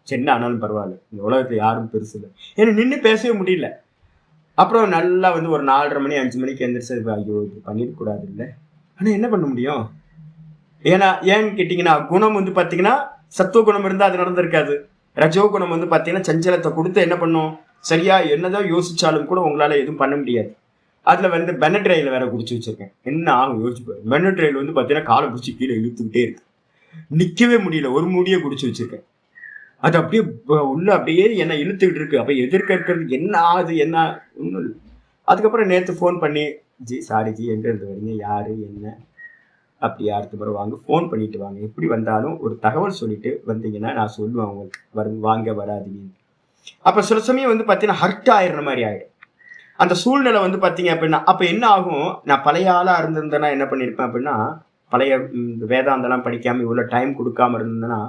சென்னை ஆனாலும் பரவாயில்ல, இந்த உலகத்தில் யாரும் பெருசு இல்லை, ஏன்னா நின்று பேசவே முடியல. அப்புறம் நல்லா வந்து ஒரு 4:30 மணி 5 மணிக்கு எந்திரிச்சு ஐயோ இது பண்ணிடக்கூடாது இல்லை, ஆனால் என்ன பண்ண முடியும். ஏன்னு கேட்டிங்கன்னா, குணம் வந்து பார்த்தீங்கன்னா சத்துவ குணம் இருந்தால் அது நடந்திருக்காது. ரஜோ குணம் வந்து பார்த்தீங்கன்னா சஞ்சலத்தை கொடுத்து என்ன பண்ணும், சரியா என்னதான் யோசிச்சாலும் கூட உங்களால் எதுவும் பண்ண முடியாது. அதில் வந்து பெனட்ரையில் வேற குடிச்சு வச்சிருக்கேன், என்ன ஆகும் யோசிச்சு. பெனட்ரையில் வந்து பார்த்தீங்கன்னா காலை பிடிச்சி கீழே இழுத்துக்கிட்டே இருக்கு, நிற்கவே முடியல, ஒரு மூடியை குடிச்சு வச்சிருக்கேன். அது அப்படியே உள்ள அப்படியே என்ன இழுத்துக்கிட்டு இருக்கு. அப்போ எதிர்க்க இருக்கிறது என்ன ஆகுது, என்ன ஒன்றும் இல்லை. அதுக்கப்புறம் நேற்று ஃபோன் பண்ணி ஜி சாரி ஜி எங்கே இருந்து வரீங்க, யாரு என்ன அப்படி அடுத்த முறை வாங்க, ஃபோன் பண்ணிட்டு வாங்க, எப்படி வந்தாலும் ஒரு தகவல் சொல்லிட்டு வந்தீங்கன்னா நான் சொல்லுவேன் உங்களுக்கு வாங்க வராதீங்க. அப்போ சில சமயம் வந்து பார்த்தீங்கன்னா ஹர்ட் ஆயிடுற மாதிரி ஆயிடும் அந்த சூழ்நிலை வந்து பார்த்தீங்க அப்படின்னா. அப்போ என்ன ஆகும், நான் பழைய ஆளாக இருந்திருந்தேன்னா என்ன பண்ணியிருப்பேன் அப்படின்னா, பழைய வேதாந்தெல்லாம் படிக்காமல் இவ்வளோ டைம் கொடுக்காம இருந்தேன்னா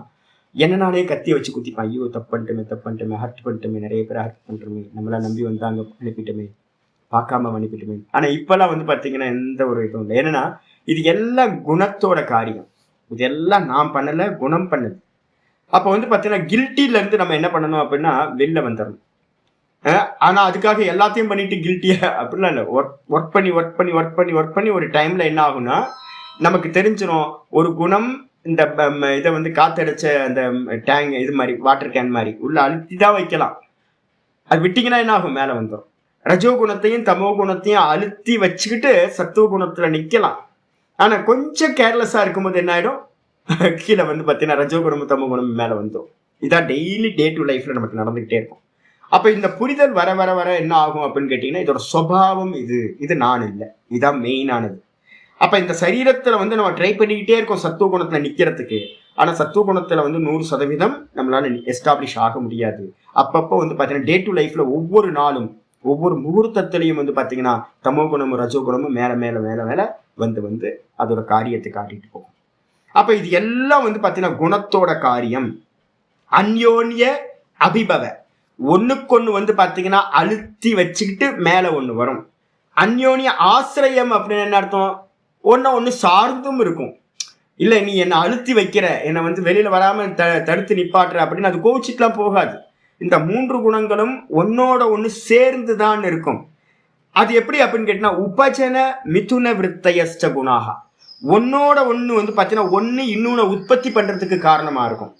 என்ன நானே கத்தியை வச்சு குத்திப்பேன். ஐயோ தப்பு பண்ணிட்டோமே ஹர்ட் பண்ணிட்டோமே, நிறைய பேர் ஹர்ட் பண்ணிட்டோமே, நம்மளாம் நம்பி வந்தாங்க அனுப்பிட்டோமே, பார்க்காம அனுப்பிட்டோமே. ஆனால் இப்போல்லாம் வந்து பார்த்தீங்கன்னா எந்த ஒரு இதுவும் இல்லை. ஏன்னா இது எல்லாம் குணத்தோட காரியம், இதெல்லாம் நான் பண்ணல, குணம் பண்ணுது. அப்போ வந்து பார்த்தீங்கன்னா கில்ட்டில இருந்து நம்ம என்ன பண்ணணும் அப்படின்னா வெளில வந்துடணும். ஆனா அதுக்காக எல்லாத்தையும் பண்ணிட்டு கில்ட்டியா அப்படிலாம் இல்லை. ஒர்க் பண்ணி ஒரு டைம்ல என்ன ஆகும்னா நமக்கு தெரிஞ்சிடும், ஒரு குணம் இந்த இதை வந்து காத்தடைச்ச அந்த டேங்க் இது மாதிரி வாட்டர் கேன் மாதிரி உள்ள அழுத்தி தான் வைக்கலாம். அது விட்டீங்கன்னா என்ன ஆகும், மேலே வந்துடும். ரஜோ குணத்தையும் தமோ குணத்தையும் அழுத்தி வச்சுக்கிட்டு சத்துவ குணத்துல நிக்கலாம். ஆனா கொஞ்சம் கேர்லெஸ்ஸா இருக்கும்போது என்ன ஆயிடும், கீழே வந்து பார்த்தீங்கன்னா ரஜோ குணமும் தமோ குணமும் மேலே வந்துடும். இதான் டெய்லி டே டு லைஃப்ல நமக்கு நடந்துகிட்டே இருக்கும். அப்ப இந்த புரிதல் வர வர வர என்ன ஆகும் அப்படின்னு கேட்டீங்கன்னா, இதோட சுபாவம் இது நான் இல்லை, இதுதான் மெயினானது. அப்ப இந்த சரீரத்துல வந்து நம்ம ட்ரை பண்ணிக்கிட்டே இருக்கோம் சத்துவ குணத்துல நிக்கிறதுக்கு. ஆனா சத்துவ குணத்துல வந்து 100% நம்மளால எஸ்டாப்ளிஷ் ஆக முடியாது. அப்பப்போ வந்து பாத்தீங்கன்னா டே டு லைஃப்ல ஒவ்வொரு நாளும் ஒவ்வொரு முகூர்த்தத்திலையும் வந்து பாத்தீங்கன்னா தமோ குணமும் ரஜோ குணமும் மேல மேல மேல மேல வந்து அதோட காரியத்தை காட்டிட்டு போகும். அப்ப இது எல்லாம் வந்து பாத்தீங்கன்னா குணத்தோட காரியம். அந்யோன்ய அபிபவ, ஒண்ணுக்கொன்னு வந்து பாத்தீங்கன்னா அழுத்தி வச்சுக்கிட்டு மேல ஒண்ணு வரும். அந்யோன்ய ஆசிரியம் அப்படின்னு என்ன அர்த்தம், ஒன்னு சார்ந்தும் இருக்கும். இல்ல நீ என்னை அழுத்தி வைக்கிற, என்னை வந்து வெளியில வராம தடுத்து நிப்பாட்டுற அப்படின்னு அது கோவிச்சுட்டுலாம் போகாது. இந்த 3 குணங்களும் ஒன்னோட ஒண்ணு சேர்ந்துதான் இருக்கும். அது எப்படி அப்படின்னு கேட்டீங்கன்னா, உபஜன மிதுன விருத்தயஸ்ட குணாக, ஒன்னோட ஒண்ணு வந்து பாத்தீங்கன்னா ஒன்னு இன்னொன்னு உற்பத்தி பண்றதுக்கு காரணமா இருக்கும்.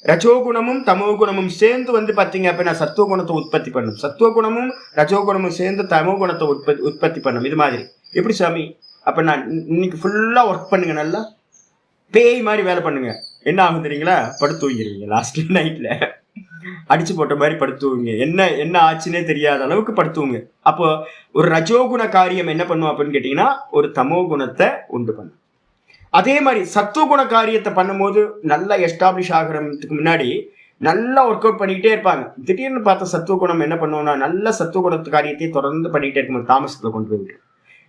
ரஜோகுணமும் தமோ குணமும் சேர்ந்து வந்து பாத்தீங்க அப்படின்னா சத்துவ குணத்தை உற்பத்தி பண்ணும், சத்துவ குணமும் ரஜோகுணமும் சேர்ந்து தமோ குணத்தை உற்பத்தி பண்ணும். இது மாதிரி எப்படி சாமி, அப்ப நான் இன்னைக்கு ஃபுல்லா ஒர்க் பண்ணுங்க, நல்லா பேய் மாதிரி வேலை பண்ணுங்க, என்ன ஆகும் தெரியுங்களா, படுத்து தூங்கிடுவீங்க. லாஸ்ட் நைட்ல அடிச்சு போட்ட மாதிரி படுத்துவீங்க, என்ன ஆச்சுன்னே தெரியாத அளவுக்கு படுத்துவீங்க. அப்போ ஒரு ரஜோகுண காரியம் என்ன பண்ணும் அப்படின்னு கேட்டீங்கன்னா ஒரு தமோ குணத்தை உண்டு பண்ணும். அதே மாதிரி சத்துவ குண காரியத்தை பண்ணும்போது நல்லா எஸ்டாப்ளிஷ் ஆகிறதுக்கு முன்னாடி நல்லா ஒர்க் அவுட் பண்ணிக்கிட்டே இருப்பாங்க. திடீர்னு பார்த்த சத்துவ குணம் என்ன பண்ணுவோம்னா நல்ல சத்துவ குணத்து காரியத்தை தொடர்ந்து பண்ணிக்கிட்டே இருக்கும்போது தாமசத்துல கொண்டு போயிட்டு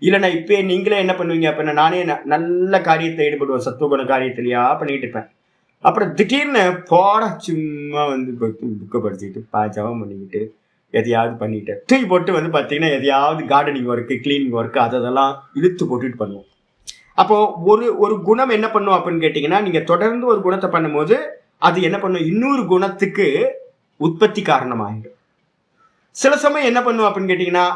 இல்லைன்னா இப்போ நீங்களே என்ன பண்ணுவீங்க அப்படின்னா, நானே நல்ல காரியத்தை ஈடுபடுவேன், சத்துவகுண காரியத்திலையா பண்ணிட்டு இருப்பேன். அப்புறம் திடீர்னு போட சும்மா வந்து புக்கை படிச்சுக்கிட்டு ஜபம் பண்ணிக்கிட்டு எதையாவது பண்ணிட்டு தூக்கி போட்டு வந்து பார்த்தீங்கன்னா எதையாவது கார்டனிங் ஒர்க்கு, கிளீனிங் ஒர்க்கு அதெல்லாம் இழுத்து போட்டுட்டு பண்ணுவோம். அப்போ ஒரு குணம் என்ன பண்ணும் அப்படின்னு கேட்டீங்கன்னா, நீங்க தொடர்ந்து ஒரு குணத்தை பண்ணும்போது அது என்ன பண்ணும், இன்னொரு குணத்துக்கு உற்பத்தி காரணமாகிடும். சில சமயம் என்ன பண்ணும் அப்படின்னு கேட்டீங்கன்னா,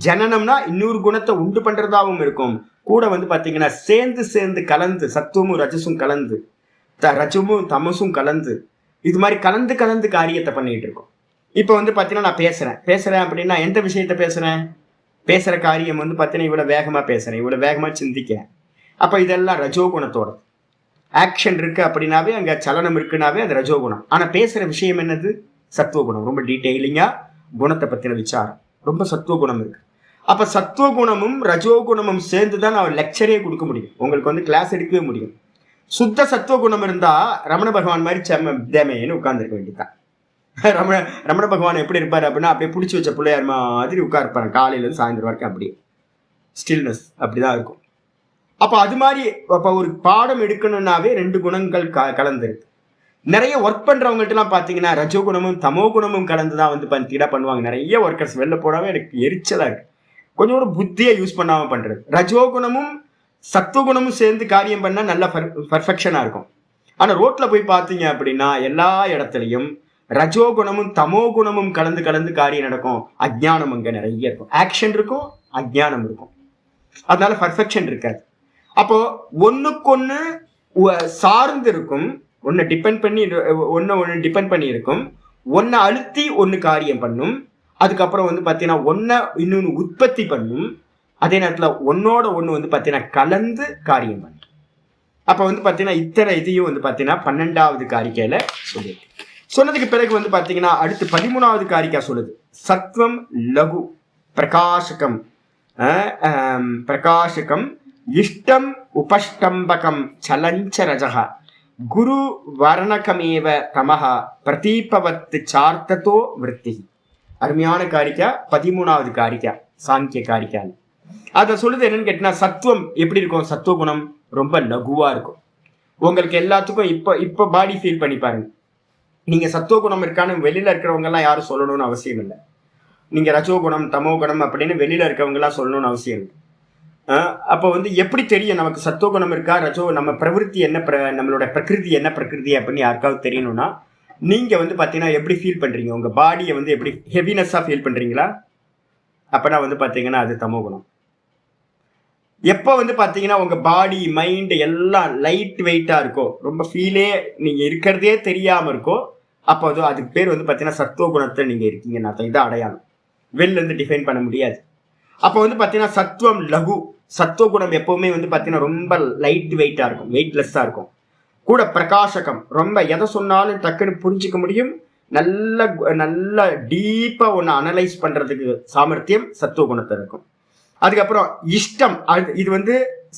ஜனனம்னா இன்னொரு குணத்தை உண்டு பண்றதாவும் இருக்கும், கூட வந்து பாத்தீங்கன்னா சேர்ந்து சேர்ந்து கலந்து சத்துவமும் ரஜசும் கலந்து ரஜமும் தமசும் கலந்து இது மாதிரி கலந்து கலந்து காரியத்தை பண்ணிட்டு இருக்கோம். இப்போ வந்து பாத்தீங்கன்னா நான் பேசுறேன் அப்படின்னா எந்த விஷயத்த பேசுற காரியம் வந்து பாத்தீங்கன்னா இவ்வளவு வேகமா பேசுறேன், இவ்வளவு வேகமா சிந்திக்கிறேன். அப்ப இதெல்லாம் ரஜோகுணத்தோட ஆக்ஷன் இருக்கு அப்படின்னாவே, அங்க சலனம் இருக்குனாவே அது ரஜோகுணம். ஆனா பேசுற விஷயம் என்னது, சத்துவகுணம். ரொம்ப டீட்டெயிலிங்கா குணத்தை பத்தின விசாரம், ரொம்ப சத்துவகுணம் இருக்கு. அப்ப சத்துவகுணமும் ரஜோகுணமும் சேர்ந்துதான் நான் லெக்சரே கொடுக்க முடியும், உங்களுக்கு வந்து கிளாஸ் எடுக்கவே முடியும். சுத்த சத்துவகுணம் இருந்தா ரமண பகவான் மாதிரி தேமையன்னு உட்கார்ந்துருக்க வேண்டியதான். ரமண பகவான் எப்படி இருப்பாரு அப்படின்னா, அப்படியே பிடிச்சி வச்ச பிள்ளையார் மாதிரி உட்கார்ப்பாரு, காலையில இருந்து சாயந்தரம் வரைக்கும் அப்படியே ஸ்டில்னஸ் அப்படிதான் இருக்கும். அப்ப அது மாதிரி அப்ப ஒரு பாடம் எடுக்கணும்னாவே ரெண்டு குணங்கள் கலந்துருக்கு. நிறைய ஒர்க் பண்றவங்கள்ட்ட எல்லாம் பாத்தீங்கன்னா ரஜோகுணமும் தமோ குணமும் கலந்துதான் வந்து பார்த்தீங்கன்னா பண்ணுவாங்க. நிறைய ஒர்க்கர்ஸ் வெளில போடாம எனக்கு எரிச்சலா இருக்கு, கொஞ்சம் ஒரு புத்தியை யூஸ் பண்ணாம பண்றது. ரஜோகுணமும் சத்துவகுணமும் சேர்ந்து காரியம் பண்ணா நல்லா பர்ஃபெக்ஷனா இருக்கும். ஆனா ரோட்ல போய் பார்த்தீங்க அப்படின்னா எல்லா இடத்துலையும் ரஜோகுணமும் தமோ குணமும் கலந்து கலந்து காரியம் நடக்கும். அஜ்ஞானம் அங்க நிறைய இருக்கும், ஆக்ஷன் இருக்கும், அஜ்ஞானம் இருக்கும், அதனால பர்ஃபெக்ஷன் இருக்காது. அப்போ ஒண்ணுக்கொன்னு சார்ந்து இருக்கும், ஒன்னு டிபெண்ட் பண்ணி இருக்கும், ஒன்ன அழுத்தி ஒன்னு காரியம் பண்ணும், அதுக்கப்புறம் வந்து பாத்தீங்கன்னா ஒன்ன இன்னொன்னு உற்பத்தி பண்ணும், அதே நேரத்துல ஒன்னோட ஒண்ணு வந்து பாத்தீங்கன்னா கலந்து காரியம் பண்ணும். அப்ப வந்து பாத்தீங்கன்னா இத்தனை இதையும் வந்து பாத்தீங்கன்னா 12வது காரிக்கையில சொல்லியிருக்கு. சொன்னதுக்கு பிறகு வந்து பாத்தீங்கன்னா அடுத்து 13வது காரிக்கா சொல்லுது, சத்வம் லகு பிரகாசகம் இஷ்டம் உபஷ்டம்பகம் சலஞ்ச ரஜக குரு வர்ணகமேவ தமஹ பிரதீபவத்து சார்த்ததோ விருத்தி. அருமையான காரிக்கா, 13வது காரிக்கா, சாங்கிய காரிக்கா. அத சொல்லுது என்னன்னு கேட்டீங்கன்னா, சத்துவம் எப்படி இருக்கும், சத்துவ குணம் ரொம்ப லகுவா இருக்கும். உங்களுக்கு எல்லாத்துக்கும் இப்ப பாடி ஃபீல் பண்ணி பாருங்க, நீங்க சத்துவ குணம் இருக்கான்னு வெளியில இருக்கிறவங்க எல்லாம் யாரும் சொல்லணும்னு அவசியம் இல்லை. நீங்க ரஜோகுணம் தமோ குணம் அப்படின்னு வெளியில இருக்கவங்க எல்லாம் சொல்லணும்னு அவசியம் இல்லை. அப்போ வந்து எப்படி தெரியும் நமக்கு சத்துவகுணம் இருக்கா ரஜோ, நம்ம பிரவருத்தி என்ன, நம்மளோட பிரகிருதி என்ன பிரகிருதி அப்படின்னு யாருக்காவது தெரியணும்னா, நீங்க வந்து பாத்தீங்கன்னா எப்படி ஃபீல் பண்றீங்க, உங்க பாடியை வந்து எப்படி ஹெவினஸா ஃபீல் பண்றீங்களா, அப்பனா வந்து பாத்தீங்கன்னா அது தமோ குணம். எப்போ வந்து பாத்தீங்கன்னா உங்க பாடி மைண்ட் எல்லாம் லைட் வெயிட்டா இருக்கோ, ரொம்ப ஃபீலே நீங்க இருக்கிறதே தெரியாம இருக்கோ, அப்போ அதுக்கு பேர் வந்து பாத்தீங்கன்னா சத்துவ குணத்தை நீங்க இருக்கீங்கன்னு அர்த்தம். இதான் அடையாளம், வெளில இருந்து டிஃபைன் பண்ண முடியாது. அப்போ வந்து பாத்தீங்கன்னா சத்துவம் லகு, சத்துவ குணம் எப்பவுமே வந்து பாத்தீங்கன்னா ரொம்ப லைட் வெயிட்டா இருக்கும், வெயிட்லெஸ்ஸா இருக்கும். கூட பிரகாசகம், ரொம்ப எதை சொன்னாலும் டக்குன்னு புரிஞ்சுக்க முடியும், நல்ல நல்ல டீப்பா ஒன்னு அனலைஸ் பண்றதுக்கு சாமர்த்தியம் சத்துவ குணத்தை இருக்கும். அதுக்கப்புறம் இஷ்டம், இது வந்து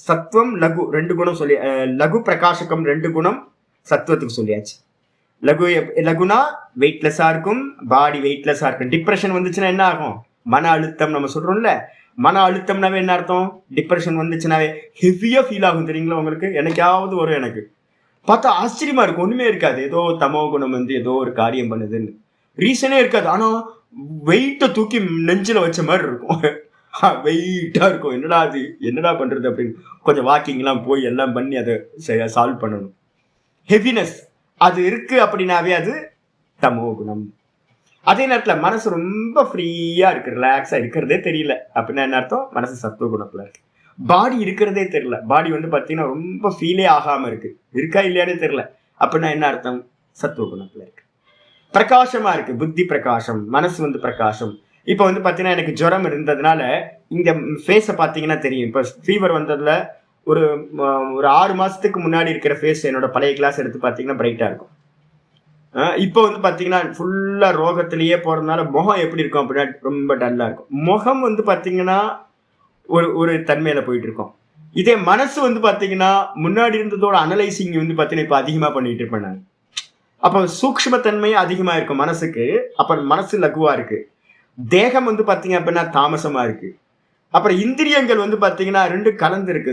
சத்துவம் லகு ரெண்டு குணம் சொல்லி, லகு பிரகாசகம் ரெண்டு குணம் சத்துவத்துக்கு சொல்லியாச்சு. லகுனா வெயிட்லெஸ்ஸா இருக்கும், பாடி வெயிட்லெஸ்ஸா இருக்கும். டிப்ரெஷன் வந்துச்சுன்னா என்ன ஆகும், மன அழுத்தம் நம்ம சொல்றோம்ல, மன அழுத்தம்னாவே என்ன அர்த்தம், டிப்ரெஷன் வந்துச்சுனாவே ஹெவியா ஃபீல் ஆகும் தெரியுங்களா உங்களுக்கு. எனக்காவது ஒரு எனக்கு பார்த்தா ஆச்சரியமா இருக்கும், ஒண்ணுமே இருக்காது, ஏதோ தமோ குணம் வந்து ஏதோ ஒரு காரியம் பண்ணுதுன்னு ரீசனே இருக்காது, ஆனா வெயிட்டை தூக்கி நெஞ்சில வச்ச மாதிரி இருக்கும், வெயிட்டா இருக்கும். என்னடா பண்றது அப்படின்னு கொஞ்சம் வாக்கிங் எல்லாம் போய் எல்லாம் பண்ணி அதை சால்வ் பண்ணணும். ஹெவினஸ் அது இருக்கு அப்படின்னாவே அது தமோ குணம். அதே நேரத்துல மனசு ரொம்ப ஃப்ரீயா இருக்கு, ரிலாக்ஸா இருக்கிறதே தெரியல அப்படின்னா என்ன அர்த்தம், மனசு சத்துவ குணத்துல இருக்கு. பாடி இருக்கிறதே தெரியல, பாடி வந்து பாத்தீங்கன்னா ரொம்ப ஃபீலே ஆகாம இருக்கு, இருக்கா இல்லையானே தெரியல அப்படின்னா என்ன அர்த்தம், சத்துவ குணத்துல இருக்கு. பிரகாசமா இருக்கு, புத்தி பிரகாசம், மனசு வந்து பிரகாசம். இப்ப வந்து பாத்தீங்கன்னா எனக்கு ஜுரம் இருந்ததுனால இங்க ஃபேஸை பாத்தீங்கன்னா தெரியும், இப்ப ஃபீவர் வந்ததுல ஒரு 6 மாசத்துக்கு முன்னாடி இருக்கிற ஃபேஸ் என்னோட பழைய கிளாஸ் எடுத்து பாத்தீங்கன்னா பிரைட்டா இருக்கும். இப்போ வந்து பாத்தீங்கன்னா ஃபுல்லா ரோகத்திலேயே போறதுனால முகம் எப்படி இருக்கும் அப்படின்னா ரொம்ப டல்லா இருக்கும். முகம் வந்து பாத்தீங்கன்னா ஒரு தன்மையில போயிட்டு இருக்கும். இதே மனசு வந்து பாத்தீங்கன்னா முன்னாடி இருந்ததோட அனலைசிங் வந்து பாத்தீங்கன்னா இப்ப அதிகமா பண்ணிட்டு இருப்பேன் நான். அப்ப சூக்ஷ்மத்தன்மை அதிகமா இருக்கும் மனசுக்கு, அப்ப மனசு லகுவா இருக்கு. தேகம் வந்து பாத்தீங்க அப்படின்னா தாமசமா இருக்கு, அப்புறம் இந்திரியங்கள் வந்து பாத்தீங்கன்னா ரெண்டு கலந்து இருக்கு.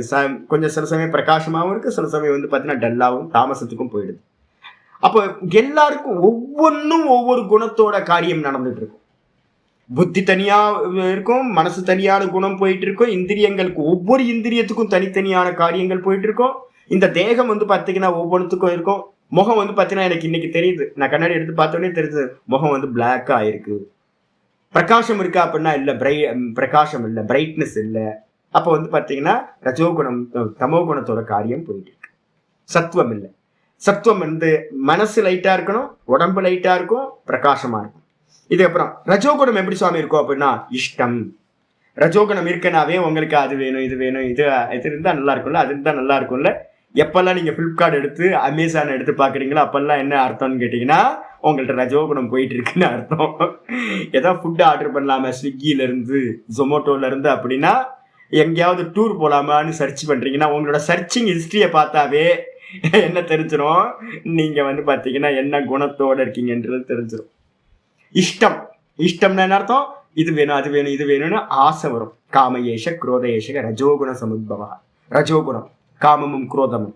கொஞ்சம் சில சமயம் பிரகாசமாவும் இருக்கு, சில சமயம் வந்து பாத்தீங்கன்னா டல்லாவும் தாமசத்துக்கும் போயிடுது. அப்போ எல்லாருக்கும் ஒவ்வொன்றும் ஒவ்வொரு குணத்தோட காரியம் நடந்துட்டு இருக்கும். புத்தி தனியா இருக்கும், மனசு தனியான குணம் போயிட்டு இருக்கும், இந்திரியங்களுக்கு ஒவ்வொரு இந்திரியத்துக்கும் தனித்தனியான காரியங்கள் போயிட்டு இருக்கும். இந்த தேகம் வந்து பாத்தீங்கன்னா ஒவ்வொன்றுத்துக்கும் இருக்கும். முகம் வந்து பாத்தீங்கன்னா எனக்கு இன்னைக்கு தெரியுது, நான் கண்ணாடி எடுத்து பார்த்தோன்னே தெரியுது முகம் வந்து பிளாக்கா ஆயிருக்கு. பிரகாசம் இருக்கா அப்படின்னா இல்ல, பிரகாசம் இல்ல, பிரைட்னஸ் இல்ல. அப்ப வந்து பாத்தீங்கன்னா ரஜோகுணம் தமோ குணத்தோட காரியம் போயிட்டு இருக்கு. சத்துவம் இல்லை. சத்துவம் வந்து மனசு லைட்டா இருக்கணும், உடம்பு லைட்டா இருக்கும், பிரகாசமா இருக்கும். இது அப்புறம் ரஜோகுணம் எப்படி சுவாமி இருக்கும் அப்படின்னா இஷ்டம். ரஜோகுணம் இருக்கனாவே உங்களுக்கு அது வேணும், இது வேணும், இது இருந்தா நல்லா இருக்கும்ல, அது இருந்தா நல்லா இருக்கும்ல. எப்பெல்லாம் நீங்க பிளிப்கார்ட் எடுத்து அமேசான் எடுத்து பாக்குறீங்களோ அப்பெல்லாம் என்ன அர்த்தம்னு கேட்டீங்கன்னா உங்கள்ட்ட ரஜோகுணம் போயிட்டு இருக்குன்னு அர்த்தம். ஏதாவது ஃபுட் ஆர்டர் பண்ணலாமா ஸ்விக்கில இருந்து ஜொமேட்டோல இருந்து அப்படின்னா, எங்கேயாவது டூர் போலாமான்னு சர்ச் பண்றீங்கன்னா உங்களோட சர்ச்சிங் ஹிஸ்டரியை பார்த்தாவே என்ன தெரிஞ்சிடும், நீங்க வந்து பாத்தீங்கன்னா என்ன குணத்தோட இருக்கீங்கன்றது தெரிஞ்சிடும். இஷ்டம், இஷ்டம்னா என்ன அர்த்தம், இது வேணும் அது வேணும் இது வேணும்னு ஆசை வரும். காமயேஷ குரோதயேஷ ரஜோகுண சமுத்பவா. ரஜோகுணம் காமமும் குரோதமும்.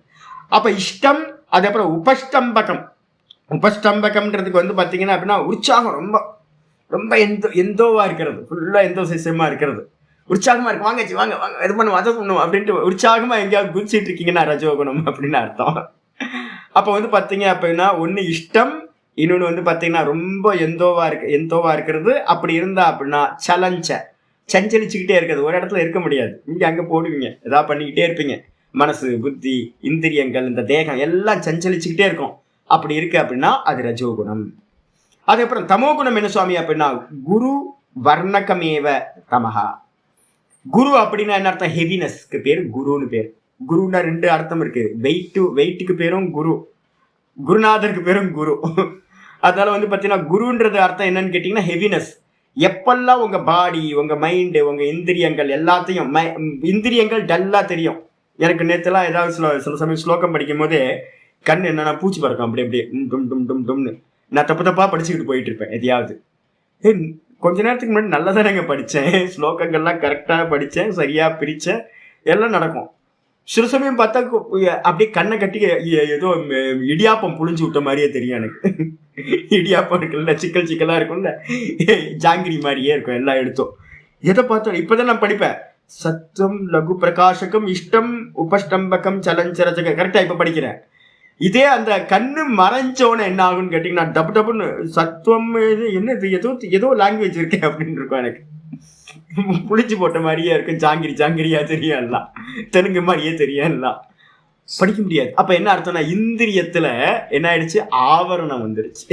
அப்ப இஷ்டம். அது அப்புறம் உபஸ்தம்பகம். உபஸ்தம்பகம்ன்றதுக்கு வந்து பாத்தீங்கன்னா அப்படின்னா உற்சாகம், ரொம்ப ரொம்ப எந்தோவா இருக்கிறது, ஃபுல்லா எந்தோ சிஸ்டமா இருக்கிறது, உற்சாகமா இருக்கு, வாங்கச்சு வாங்க வாங்க இது பண்ணுவோம் அதை பண்ணுவோம் அப்படின்ட்டு உற்சாகமா எங்கேயாவது குதிச்சிட்டு இருக்கீங்கன்னா ரஜோகுணம் அப்படின்னு அர்த்தம். அப்ப வந்து பாத்தீங்க அப்படின்னா ஒண்ணு இஷ்டம், இன்னொன்னு வந்து பாத்தீங்கன்னா ரொம்ப எந்தோவா இருக்கிறது. அப்படி இருந்தா அப்படின்னா சஞ்சலிச்சுக்கிட்டே இருக்கிறது, ஒரு இடத்துல இருக்க முடியாது, இங்க அங்க போடுவீங்க, ஏதாவது பண்ணிக்கிட்டே இருப்பீங்க. மனசு புத்தி இந்திரியங்கள் இந்த தேகம் எல்லாம் சஞ்சலிச்சுக்கிட்டே இருக்கும். அப்படி இருக்கு அப்படின்னா அது ரஜோகுணம். அதுக்கப்புறம் தமோ குணம் என்ன சுவாமி அப்படின்னா குரு வர்ணகமேவ தமஹா. குரு அப்படின்னா என்ன அர்த்தம், ஹெவினஸ்க்கு பேர் குருன்னு பேர். குருன்னா ரெண்டு அர்த்தம் இருக்கு. வெயிட்டுக்கு பேரும் குரு, குருநாதருக்கு பேரும் குரு. அதனால வந்து பாத்தீங்கன்னா குருன்றது அர்த்தம் என்னன்னு கேட்டீங்கன்னா ஹெவினஸ். எப்பெல்லாம் உங்க பாடி உங்க மைண்டு உங்க இந்திரியங்கள் எல்லாத்தையும், இந்திரியங்கள் டல்லா தெரியும். எனக்கு நேற்றுலாம் ஏதாவது சில சமயம் ஸ்லோகம் படிக்கும் போதே கண் என்னன்னா பூச்சி பறக்கும், அப்படி அப்படியே டும் டும் டும் டும்னு. நான் தப்பா படிச்சுக்கிட்டு போயிட்டு இருப்பேன் எதையாவது. கொஞ்ச நேரத்துக்கு முன்னாடி நல்லா தானேங்க படித்தேன், ஸ்லோகங்கள்லாம் கரெக்டாக படித்தேன், சரியாக பிரித்தேன், எல்லாம் நடக்கும். சில சமயம் பார்த்தா அப்படியே கண்ணை கட்டி ஏதோ இடியாப்பம் புழிஞ்சு விட்ட மாதிரியே தெரியும் எனக்கு. இடியாப்பம் இருக்குல்ல, சிக்கலாக இருக்கும்ல, ஜாங்கிரி மாதிரியே இருக்கும் எல்லா எடுத்தோம். எதை பார்த்தோம் இப்போதான் நான் படிப்பேன். சத்துவம் லகு பிரகாசகம் இஷ்டம் உபஸ்தம்பகம் சலஞ்சரஜக கரெக்டாக இப்போ படிக்கிறேன். இதே அந்த கண்ணு மறைஞ்சோன்னு என்ன ஆகுன்னு கேட்டீங்கன்னா டப்புன்னு சத்துவம் என்ன இது ஏதோ லாங்குவேஜ் இருக்கேன் அப்படின்னு இருக்கும். எனக்கு புளிச்சு போட்ட மாதிரியே இருக்கும், ஜாங்கிரியா தெரியும், எல்லாம் தெலுங்கு மாதிரியே தெரியும், எல்லாம் படிக்க முடியாது. அப்ப என்ன அர்த்தம்னா இந்திரியத்துல என்ன ஆயிடுச்சு, ஆவரணம் வந்துருச்சு.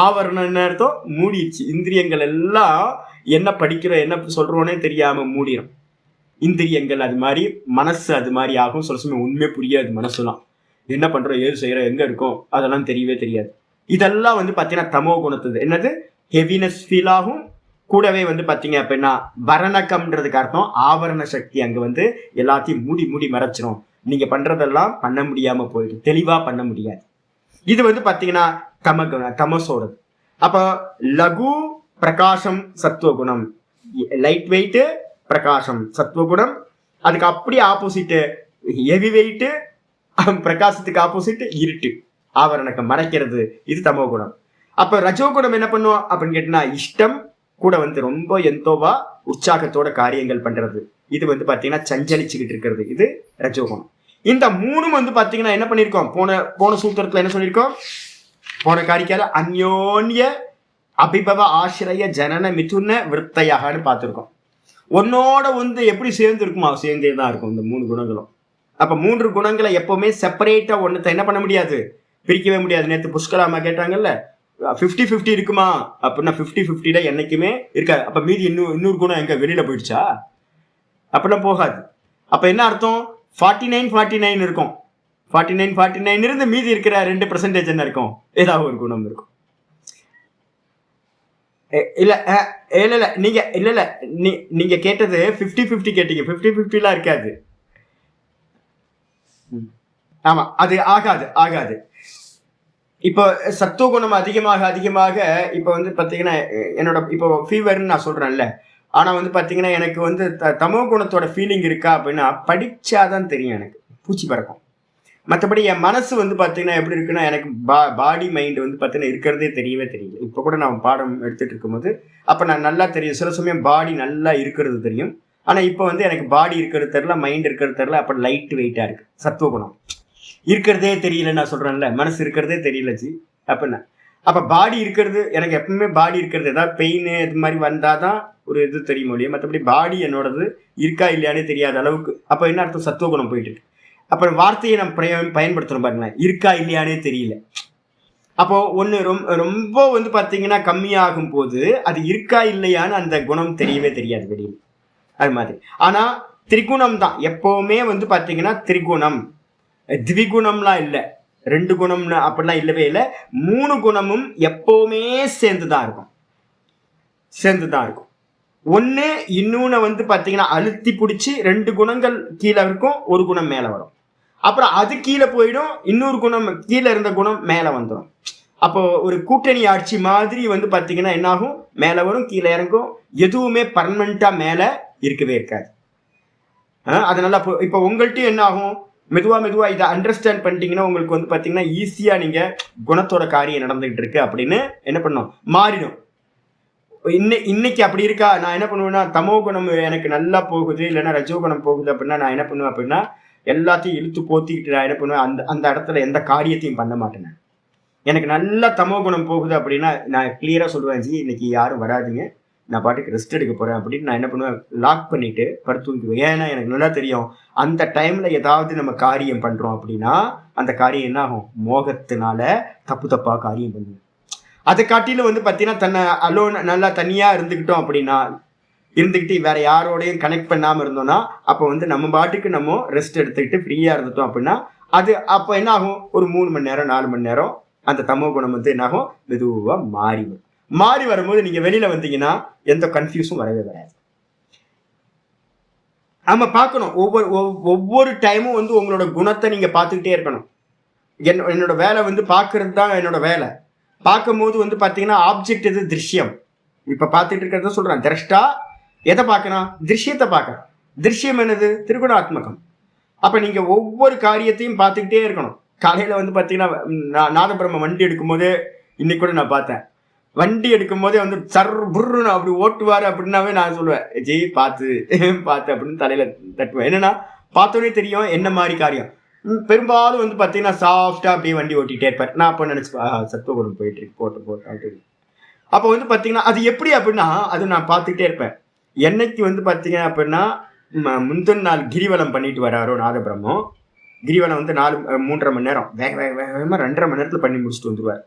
ஆவரணம் என்ன அர்த்தம், மூடிடுச்சு. இந்திரியங்கள் எல்லாம் என்ன படிக்கிறோம் என்ன சொல்றோன்னே தெரியாம மூடிடும். இந்திரியங்கள் அது மாதிரி, மனசு அது மாதிரி ஆகும். சில சமயம் உண்மையே புரியாது, மனசுலாம் என்ன பண்றோம் ஏது செய்யறோம் எங்க இருக்கோம் அதெல்லாம் தெரியவே தெரியாது. இதெல்லாம் வந்து பாத்தீங்கன்னா தமோ குணத்துது. என்னது, ஹெவினஸ் ஃபீல் ஆகும். கூடவே வந்து பாத்தீங்க அப்படின்னா வரணக்கம்ன்றதுக்கு அர்த்தம் ஆவரண சக்தி அங்க வந்து எல்லாத்தையும் மூடி மறைச்சிரும். நீங்க பண்றதெல்லாம் பண்ண முடியாம போயிடும், தெளிவா பண்ண முடியாது. இது வந்து பாத்தீங்கன்னா தமசோடது. அப்ப லகு பிரகாசம் சத்துவகுணம், லைட் வெயிட் பிரகாசம் சத்துவகுணம். அதுக்கு அப்படியே ஆப்போசிட் ஹெவி வெயிட், பிரகாசத்துக்கு ஆப்போசிட் இருட்டு, ஆவரணக்கம் மறைக்கிறது, இது தமோ குணம். அப்ப ரஜோகுணம் என்ன பண்ணுவோம் அப்படின்னு கேட்டீங்கன்னா இஷ்டம், கூட வந்து ரொம்ப எந்தோவா உற்சாகத்தோட காரியங்கள் பண்றது, இது வந்து பாத்தீங்கன்னா சஞ்சலிச்சுக்கிட்டு இருக்கிறது, இது ரஜோகுணம். இந்த மூணும் வந்து பாத்தீங்கன்னா என்ன பண்ணிருக்கோம், போன சூத்திரத்துல என்ன சொல்லியிருக்கோம், போன காரிக்கால அந்யோன்ய அபிபவ ஆசிரிய ஜனன மிதுன விருத்தையாகனு பார்த்துருக்கோம். ஒன்னோட வந்து எப்படி சேர்ந்து இருக்குமா, சேர்ந்தே தான் இருக்கும் இந்த மூணு குணங்களும். அப்ப மூன்று குணங்களை எப்பவுமே செப்பரேட்டா ஒன்னத்தை என்ன பண்ண முடியாது, பிரிக்கவே முடியாது. நேற்று புஷ்கலாமா கேட்டாங்கல்ல 50-50 இருக்குமா அப்படின்னா 50-50 என்னைக்குமே இருக்காது. அப்ப மீதி இன்னொரு குணம் எங்க வெளியில போயிடுச்சா, அப்படிலாம் போகாது. அப்ப என்ன அர்த்தம், 49-49 இருக்கும். 49-49 இருந்து மீதி இருக்கிற 2% என்ன இருக்கும், ஏதாவது ஒரு குணம் இருக்கும். இல்ல நீங்க கேட்டது 50-50 கேட்டீங்க, 50-50 இருக்காது. ஆமா, அது ஆகாது. இப்போ சத்துவ குணம் அதிகமாக இப்ப வந்து பாத்தீங்கன்னா என்னோட இப்போ ஃபீவர்னு நான் சொல்றேன்ல, ஆனால் வந்து பார்த்தீங்கன்னா எனக்கு வந்து தமோ குணத்தோட ஃபீலிங் இருக்கா அப்படின்னா படிச்சாதான் தெரியும். எனக்கு பூச்சி பறக்கும். மற்றபடி என் மனசு வந்து பார்த்தீங்கன்னா எப்படி இருக்குன்னா, எனக்கு பாடி மைண்ட் வந்து பார்த்தீங்கன்னா இருக்கிறதே தெரியவே தெரியல. இப்போ கூட நான் பாடம் எடுத்துகிட்டு இருக்கும்போது அப்போ நான் நல்லா தெரியும். சில சமயம் பாடி நல்லா இருக்கிறது தெரியும். ஆனால் இப்போ வந்து எனக்கு பாடி இருக்கிறது தெரியல, மைண்ட் இருக்கிறது தெரியல. அப்போ லைட் வெயிட்டாக இருக்குது. சத்துவகுணம் இருக்கிறதே தெரியல. நான் சொல்கிறேன்ல, மனசு இருக்கிறதே தெரியல ஜி அப்படின்னா. அப்போ பாடி இருக்கிறது எனக்கு எப்பவுமே பாடி இருக்கிறது ஏதாவது பெயின் இது மாதிரி வந்தால் தான் ஒரு இது தெரியும் இல்லையா. மற்றபடி பாடி என்னோடது இருக்கா இல்லையானே தெரியாத அளவுக்கு. அப்போ என்ன அர்த்தம்? சத்துவகுணம் போயிட்டு இருக்கு. அப்புறம் வார்த்தையை நம்ம பயன்படுத்துகிறோம் பாருங்களேன், இருக்கா இல்லையானே தெரியல. அப்போ ஒன்று ரொம்ப வந்து பார்த்தீங்கன்னா கம்மியாகும் போது அது இருக்கா இல்லையான்னு அந்த குணம் தெரியவே தெரியாது வெளியில். அது மாதிரி. ஆனால் திரிகுணம் தான் எப்போவுமே வந்து பார்த்தீங்கன்னா திரிகுணம், திவிகுணம்லாம் இல்லை, 2 குணம்னு அப்படிலாம் இல்லவே இல்லை. 3 குணமும் எப்போவுமே சேர்ந்து தான் இருக்கும். ஒன்று இன்னொன்று வந்து பார்த்தீங்கன்னா அழுத்தி பிடிச்சி 2 குணங்கள் கீழே இருக்கும், 1 குணம் மேலே வரும். அப்புறம் அது கீழே போயிடும், இன்னொரு குணம் கீழே இருந்த குணம் மேலே வந்துடும். அப்போ ஒரு கூட்டணி ஆட்சி மாதிரி வந்து பார்த்தீங்கன்னா என்னாகும், மேலே வரும் கீழே இறங்கும். எதுவுமே பர்மனெண்ட்டாக மேலே இருக்கவே இருக்காது. அதனால இப்போ உங்கள்கிட்ட என்ன ஆகும், மெதுவாக இதை அண்டர்ஸ்டாண்ட் பண்ணிட்டீங்கன்னா உங்களுக்கு வந்து பார்த்தீங்கன்னா ஈஸியாக நீங்கள் குணத்தோட காரியம் நடந்துகிட்டு இருக்கு அப்படின்னு என்ன பண்ணணும், மாறிடும். இன்னைக்கு அப்படி இருக்கா, நான் என்ன பண்ணுவேன்னா தமோ குணம் எனக்கு நல்லா போகுது இல்லைன்னா ரஜோ குணம் போகுது அப்படின்னா நான் என்ன பண்ணுவேன் அப்படின்னா எல்லாத்தையும் இழுத்து போத்திக்கிட்டு நான் என்ன பண்ணுவேன், அந்த இடத்துல எந்த காரியத்தையும் பண்ண மாட்டேன். எனக்கு நல்லா தமோ குணம் போகுது அப்படின்னா நான் கிளியராக சொல்லுவேன், ஜி இன்னைக்கு யாரும் வராதிங்க, நான் பாட்டுக்கு ரெஸ்ட் எடுக்க போகிறேன் அப்படின்னு நான் என்ன பண்ணுவேன், லாக் பண்ணிவிட்டு படுத்துக்குவேன். ஏன்னா எனக்கு நல்லா தெரியும் அந்த டைமில் ஏதாவது நம்ம காரியம் பண்ணுறோம் அப்படின்னா அந்த காரியம் என்ன ஆகும், மோகத்தினால தப்பாக காரியம் பண்ணுவேன். அதை காட்டிலும் வந்து பார்த்தீங்கன்னா தன்னை அலோன் நல்லா தனியாக இருந்துக்கிட்டோம் அப்படின்னா, இருந்துக்கிட்டு வேற யாரோடையும் கனெக்ட் பண்ணாமல் இருந்தோம்னா அப்போ வந்து நம்ம பாட்டுக்கு நம்ம ரெஸ்ட் எடுத்துக்கிட்டு ஃப்ரீயாக இருந்துட்டோம் அப்படின்னா அது அப்போ என்ன ஆகும், ஒரு 3 மணி நேரம் 4 மணி நேரம் அந்த தமோ குணம் வந்து என்ன ஆகும், மெதுவாக மாறி வரும்போது நீங்கள் வெளியில் வந்தீங்கன்னா எந்த கன்ஃபியூஸும் வரவே வராது. நம்ம பார்க்கணும், ஒவ்வொரு டைமும் வந்து உங்களோட குணத்தை நீங்கள் பார்த்துக்கிட்டே இருக்கணும். என்னோட வேலை வந்து பார்க்கறது தான் என்னோட வேலை. பார்க்கும்போது வந்து பார்த்தீங்கன்னா ஆப்ஜெக்ட் எது, திருஷ்யம். இப்போ பார்த்துட்டு இருக்கிறத சொல்கிறேன், திரஷ்டா எதை பார்க்கணும், திருஷ்யத்தை பார்க்கணும். திருஷ்யம் என்னது, திரிகுணாத்மகம். அப்போ நீங்கள் ஒவ்வொரு காரியத்தையும் பார்த்துக்கிட்டே இருக்கணும். காலையில் வந்து பார்த்தீங்கன்னா நாதபிரம்ம வண்டி எடுக்கும்போது இன்னைக்கு கூட நான் பார்த்தேன், வண்டி எடுக்கும் போதே வந்து புர்ருன்னு அப்படி ஓட்டுவார் அப்படின்னாவே நான் சொல்லுவேன், ஜெய் பார்த்து அப்படின்னு தலையில் தட்டுவேன். என்னன்னா பார்த்தோன்னே தெரியும் என்ன மாதிரி காரியம். பெரும்பாலும் வந்து பார்த்தீங்கன்னா சாஃப்டாக அப்படியே வண்டி ஓட்டிகிட்டே இருப்பார். நான் அப்போ நினச்சி சத்துவகுணம் போயிட்டு இருக்கு, போட்டு அப்படின்னு. அப்போ வந்து பார்த்தீங்கன்னா அது எப்படி அப்படின்னா அது நான் பார்த்துக்கிட்டே இருப்பேன். என்னைக்கு வந்து பார்த்தீங்க அப்படின்னா முந்தின நாள் கிரிவலம் பண்ணிட்டு வராரோ நாதபிரம்மம், கிரிவலம் வந்து 3.5 மணி நேரம் வேகமாக 2.5 மணி நேரத்தில் பண்ணி முடிச்சுட்டு வந்துடுவார்.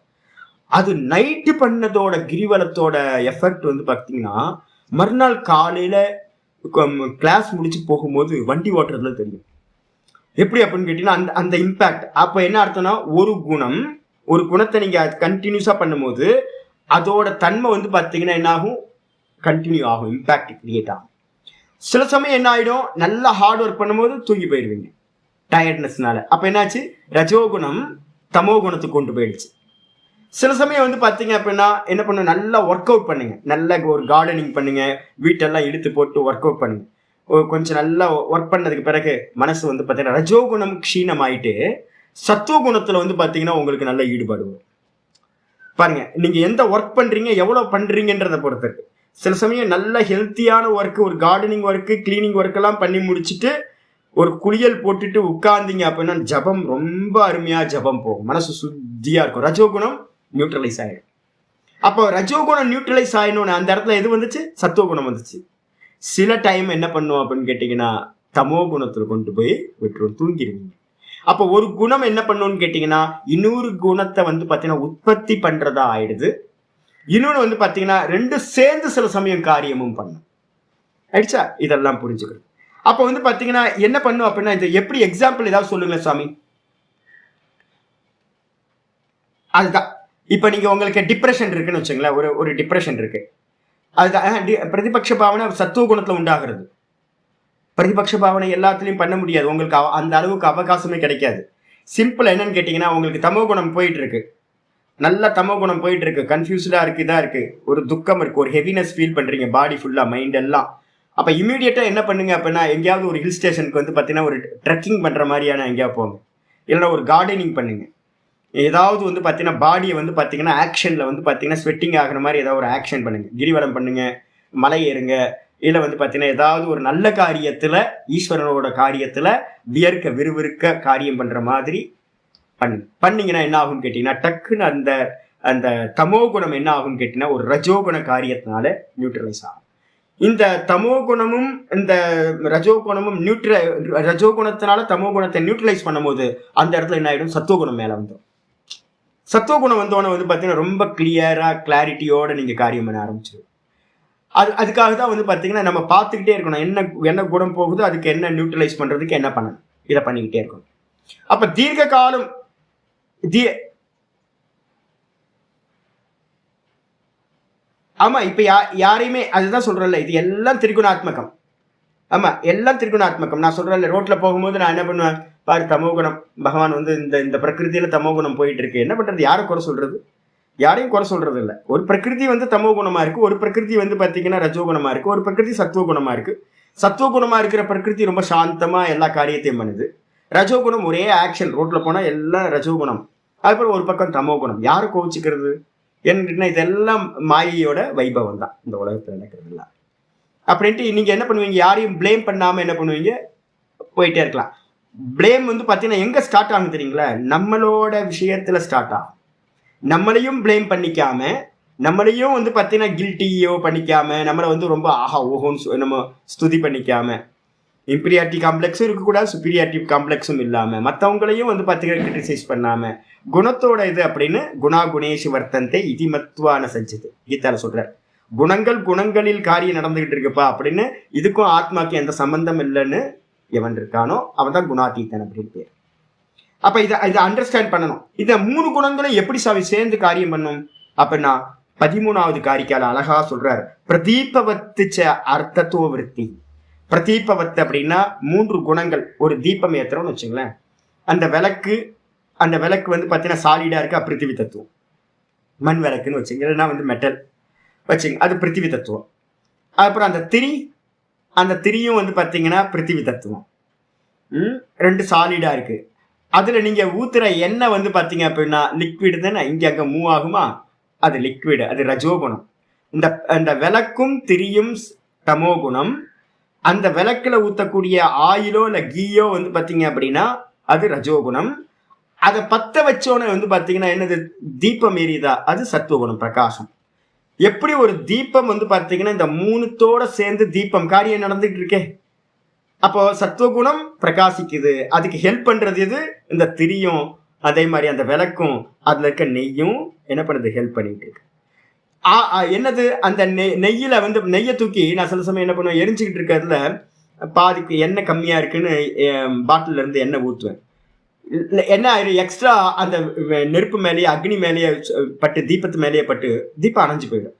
அது நைட்டு பண்ணதோட கிரிவலத்தோட எஃபெக்ட் வந்து பார்த்தீங்கன்னா மறுநாள் காலையில் கிளாஸ் முடிச்சு போகும்போது வண்டி ஓட்டுறதுல தெரியும். எப்படி அப்படின்னு கேட்டீங்கன்னா அந்த இம்பேக்ட். அப்போ என்ன அர்த்தம்னா ஒரு குணத்தை நீங்கள் கண்டினியூஸாக பண்ணும்போது அதோட தன்மை வந்து பார்த்தீங்கன்னா என்ன ஆகும், கண்டினியூ ஆகும், இம்பேக்ட் கிரியேட் ஆகும். சில சமயம் என்ன ஆகிடும், நல்லா ஹார்ட் ஒர்க் பண்ணும்போது தூங்கி போயிடுவீங்க டயர்ட்னஸ்னால. அப்போ என்னாச்சு, ரஜோகுணம் தமோ குணத்துக்கு கொண்டு போயிடுச்சு. சில சமயம் வந்து பார்த்தீங்க அப்படின்னா என்ன பண்ண, நல்லா ஒர்க் அவுட் பண்ணுங்க, நல்லா ஒரு கார்டனிங் பண்ணுங்க, வீட்டெல்லாம் இழுத்து போட்டு ஒர்க் அவுட் பண்ணுங்க. கொஞ்சம் நல்லா ஒர்க் பண்ணதுக்கு பிறகு மனசு வந்து பார்த்தீங்கன்னா ரஜோகுணம் க்ஷீணம் ஆயிட்டு சத்துவ குணத்தில் வந்து பார்த்தீங்கன்னா உங்களுக்கு நல்ல ஈடுபாடு வரும். பாருங்க, நீங்க எந்த ஒர்க் பண்றீங்க, எவ்வளவு பண்றீங்கன்றதை பொறுத்து. சில சமயம் நல்ல ஹெல்த்தியான ஒர்க், ஒரு கார்டனிங் ஒர்க்கு, கிளீனிங் ஒர்க் எல்லாம் பண்ணி முடிச்சுட்டு ஒரு குளியல் போட்டுட்டு உட்கார்ந்தீங்க அப்படின்னா ஜபம் ரொம்ப அருமையா ஜபம் போகும், மனசு சுத்தியா இருக்கும். ரஜோகுணம் நியூட்ரலைஸ் ஆயிடும். அப்போ ரஜோகுணம் நியூட்ரலைஸ் ஆயிடணும்னு அந்த இடத்துல எது வந்துச்சு, சத்துவகுணம் வந்துச்சு. சில டைம் என்ன பண்ணுவோம் அப்படின்னு கேட்டீங்கன்னா தமோ குணத்துல கொண்டு போய் விட்டுரும், தூங்கிடுவீங்க. அப்போ ஒரு குணம் என்ன பண்ணுன்னு கேட்டீங்கன்னா இன்னொரு குணத்தை வந்து பார்த்தீங்கன்னா உற்பத்தி பண்றதா ஆயிடுது. இன்னொன்று வந்து பார்த்தீங்கன்னா 2 சேர்ந்து சில சமயம் காரியமும் பண்ணும். ஆயிடுச்சா, இதெல்லாம் புரிஞ்சுக்கணும். அப்போ வந்து பார்த்தீங்கன்னா என்ன பண்ணும் அப்படின்னா, இது எப்படி எக்ஸாம்பிள் ஏதாவது சொல்லுங்களேன் சுவாமி. அதுதான் இப்போ நீங்க உங்களுக்கு டிப்ரெஷன் இருக்குன்னு வச்சுங்களேன், ஒரு டிப்ரெஷன் இருக்கு, அதுதான் பிரதிபக்ஷ பாவனை சத்துவ குணத்துல உண்டாகிறது. பிரதிபக்ஷ பாவனை எல்லாத்துலையும் பண்ண முடியாது, உங்களுக்கு அந்த அளவுக்கு அவகாசமே கிடைக்காது. சிம்பிள் என்னன்னு கேட்டீங்கன்னா உங்களுக்கு தமோ குணம் போயிட்டு இருக்கு, நல்ல தமோ குணம் போயிட்டு இருக்கு, கன்ஃபியூஸ்டா இருக்கு, இதா இருக்கு, ஒரு துக்கம் இருக்கு, ஒரு ஹெவினஸ் ஃபீல் பண்றீங்க பாடி ஃபுல்லா, மைண்ட் எல்லாம். அப்ப இமீடியட்டா என்ன பண்ணுங்க அப்படின்னா, எங்கேயாவது ஒரு ஹில் ஸ்டேஷனுக்கு வந்து பாத்தீங்கன்னா ஒரு ட்ரெக்கிங் பண்ற மாதிரியான எங்கேயாவது போங்க, இல்லைன்னா ஒரு கார்டனிங் பண்ணுங்க. ஏதாவது வந்து பாத்தீங்கன்னா பாடியை வந்து பாத்தீங்கன்னா ஆக்ஷன்ல வந்து பாத்தீங்கன்னா ஸ்வெட்டிங் ஆகிற மாதிரி ஏதாவது ஒரு ஆக்ஷன் பண்ணுங்க, கிரிவலம் பண்ணுங்க, மலை ஏறுங்க, இல்ல வந்து பாத்தீங்கன்னா ஏதாவது ஒரு நல்ல காரியத்துல, ஈஸ்வரனோட காரியத்துல வியர்க்க விறுவிறுக்க காரியம் பண்ற மாதிரி பண்ணீங்கன்னா என்ன ஆகும் கேட்டீங்கன்னா, டக்குன்னு அந்த அந்த தமோ குணம் என்ன ஆகும் கேட்டீங்கன்னா ஒரு ரஜோகுண காரியத்தினால நியூட்ரலைஸ் ஆகும். இந்த தமோ குணமும் இந்த ரஜோகுணமும் ரஜோகுணத்தினால தமோ குணத்தை நியூட்ரலைஸ் பண்ணும்போது அந்த இடத்துல என்ன ஆயிடும், சத்துவகுணம் மேல வந்துடும். சத்துவகுணம் வந்தோடனே வந்து பாத்தீங்கன்னா ரொம்ப கிளியரா கிளாரிட்டியோட நீங்க காரியம் பண்ண ஆரம்பிச்சிடும். அதுக்காக தான் வந்து பாத்தீங்கன்னா நம்ம பார்த்துக்கிட்டே இருக்கணும், என்ன குணம் போகுது, அதுக்கு என்ன நியூட்ரலைஸ் பண்றதுக்கு என்ன பண்ணணும், இதை பண்ணிக்கிட்டே இருக்கணும். அப்ப தீர்க்க காலம் ஆமா, இப்ப யாரையுமே அதுதான் சொல்றேன்ல, இது எல்லாம் திரிகுணாத்மகம். ஆமா, எல்லாம் திரிகுணாத்மகம். நான் சொல்றேன்ல, ரோட்ல போகும்போது நான் என்ன பண்ணுவேன், பாரு தமோகுணம், பகவான் வந்து இந்த பிரகிருதியில தமோகுணம் போயிட்டு இருக்கு, என்ன பண்றது, யாரும் குறை சொல்றது, யாரையும் குறை சொல்றது இல்லை. ஒரு பிரகிருதி வந்து தமோ குணமா இருக்கு, ஒரு பிரகிருதி வந்து பாத்தீங்கன்னா ரஜோகுணமா இருக்கு, ஒரு பிரகிருதி சத்துவ குணமா இருக்கு. சத்துவ குணமா இருக்கிற பிரகிருதி ரொம்ப சாந்தமா எல்லா காரியத்தையும் பண்ணுது. ரஜோகுணம் ஒரே ஆக்ஷன், ரோட்ல போனா எல்லாம் ரஜோகுணம். அதுக்கப்புறம் ஒரு பக்கம் தமோ குணம். யாரும் கோவிச்சுக்கிறது என்ன, இதெல்லாம் மாயையோட வைபவம் தான் இந்த உலகத்துல நடக்கிறது எல்லாம். அப்படின்ட்டு நீங்க என்ன பண்ணுவீங்க, யாரையும் பிளேம் பண்ணாம என்ன பண்ணுவீங்க, போயிட்டே இருக்கலாம். பிளேம் வந்து பாத்தீங்கன்னா எங்க ஸ்டார்ட் ஆகும் தெரியுங்களா, நம்மளோட விஷயத்துல ஸ்டார்ட் ஆகும். நம்மளையும் பிளேம் பண்ணிக்காம, நம்மளையும் வந்து பாத்தீங்கன்னா கில்ட்டியோ பண்ணிக்காம, நம்மளை வந்து ரொம்ப ஆஹா ஓஹோன்னு நம்ம ஸ்துதி பண்ணிக்காம, இம்பீரியாரிட்டி காம்ப்ளெக்ஸும் இருக்கக்கூடாது, சுப்பீரியாரிட்டி காம்ப்ளெக்ஸும் இல்லாம, மற்றவங்களையும் வந்து பாத்தீங்கன்னா கிரிட்டிசைஸ் பண்ணாம, குணத்தோட இது அப்படின்னு குணா குணேஷு வர்த்தந்தை இதிமத்வான சஞ்சது கீதால சொல்றார். குணங்களில் காரியம் நடந்துகிட்டு இருக்குப்பா அப்படின்னு, இதுக்கும் ஆத்மாக்கு எந்த சம்பந்தம் இல்லைன்னு எவன் இருக்கானோ அவன் தான் குணாதீத்தன் அப்படின்னு பேர். அப்ப இதை அண்டர்ஸ்டாண்ட் பண்ணணும். இந்த 3 குணங்களும் எப்படி சேர்ந்து காரியம் பண்ணும் அப்படின்னா 13வது காரிக்கால அழகா சொல்றாரு, பிரதீபவத்துச்ச அர்த்தத்துவ விருத்தி. பிரதீபவத்து அப்படின்னா 3 குணங்கள். ஒரு தீபம் ஏத்துறோம்னு வச்சுங்களேன், அந்த விளக்கு வந்து பாத்தீங்கன்னா சாலிடா இருக்கு, பிருத்திவி தத்துவம். மண் விளக்குன்னு வச்சுங்க, இல்லைன்னா வந்து மெட்டல் வச்சுங்க, அது பிருத்திவி தத்துவம். அப்புறம் அந்த திரியும் வந்து பாத்தீங்கன்னா பிருத்திவி தத்துவம். 2 சாலிடா இருக்கு. அதுல நீங்க ஊத்துற எண்ணெய் வந்து பாத்தீங்க அப்படின்னா லிக்விட் தானே, இங்க அங்க மூவ் ஆகுமா, அது லிக்விட், அது ரஜோகுணம். இந்த விளக்கும் திரியும் தமோகுணம். அந்த விளக்குல ஊத்தக்கூடிய ஆயிலோ இல்ல கீயோ வந்து பாத்தீங்க அப்படின்னா அது ரஜோகுணம். அதை பத்த வச்சோன்னு வந்து பாத்தீங்கன்னா என்னது, தீபம் எரியுதா, அது சத்துவகுணம், பிரகாசம். எப்படி ஒரு தீபம் வந்து பாத்தீங்கன்னா இந்த 3தோட சேர்ந்து தீபம் காரியம் நடந்துட்டு இருக்கே, அப்போ சத்துவகுணம் பிரகாசிக்குது. அதுக்கு ஹெல்ப் பண்றது எது, இந்த திரியும், அதே மாதிரி அந்த விளக்கும், அதுல இருக்க நெய்யும் என்ன பண்ணுது, ஹெல்ப் பண்ணிட்டு இருக்கு. என்னது, அந்த நெய்யில வந்து நெய்யை தூக்கி நான் சில சமயம் என்ன பண்ணுவேன், எரிஞ்சுக்கிட்டு இருக்கிறதுல பாதிக்கு எண்ணெய் கம்மியா இருக்குன்னு பாட்டில இருந்து எண்ணெய் ஊற்றுவேன். என்ன ஆயிரும், எக்ஸ்ட்ரா அந்த நெருப்பு மேலேயே அக்னி மேலேயே பட்டு, தீபத்து மேலேயே பட்டு தீபம் அணைஞ்சு போயிடும்.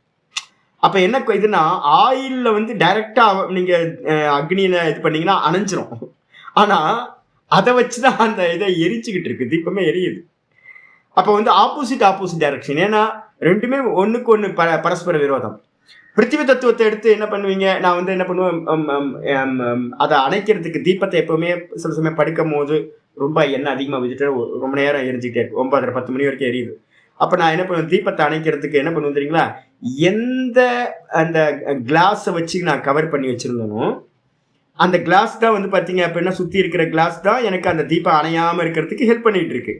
அப்ப என்ன இதுனா, ஆயில்ல வந்து டைரக்டா நீங்க அக்னியில இது பண்ணீங்கன்னா அணைஞ்சிரும். ஆனா அதை வச்சுதான் அந்த இதை எரிச்சுக்கிட்டு இருக்கு, தீபமே எரியுது. அப்ப வந்து ஆப்போசிட் டைரக்ஷன். ஏன்னா ரெண்டுமே ஒண்ணுக்கு ஒண்ணு பரஸ்பர விரோதம். பிருத்திவி தத்துவத்தை எடுத்து என்ன பண்ணுவீங்க, நான் வந்து என்ன பண்ணுவேன், அதை அணைக்கிறதுக்கு தீபத்தை எப்பவுமே சில சமயம் படுக்கும் போது ரொம்ப எண்ணெய் அதிகமாக விதிட்டு ரொம்ப நேரம் எரிஞ்சுக்கிட்டே இருக்கும், 9:30-10 மணி வரைக்கும் எரியுது. அப்போ நான் என்ன பண்ணுவேன், தீபத்தை அணைக்கிறதுக்கு என்ன பண்ணுவேன் தெரியுங்களா, எந்த அந்த கிளாஸை வச்சு நான் கவர் பண்ணி வச்சிருந்தேனோ அந்த கிளாஸ் தான் வந்து பார்த்தீங்க அப்படின்னா சுற்றி இருக்கிற கிளாஸ் தான் எனக்கு அந்த தீபம் அணையாமல் இருக்கிறதுக்கு ஹெல்ப் பண்ணிட்டு இருக்கு.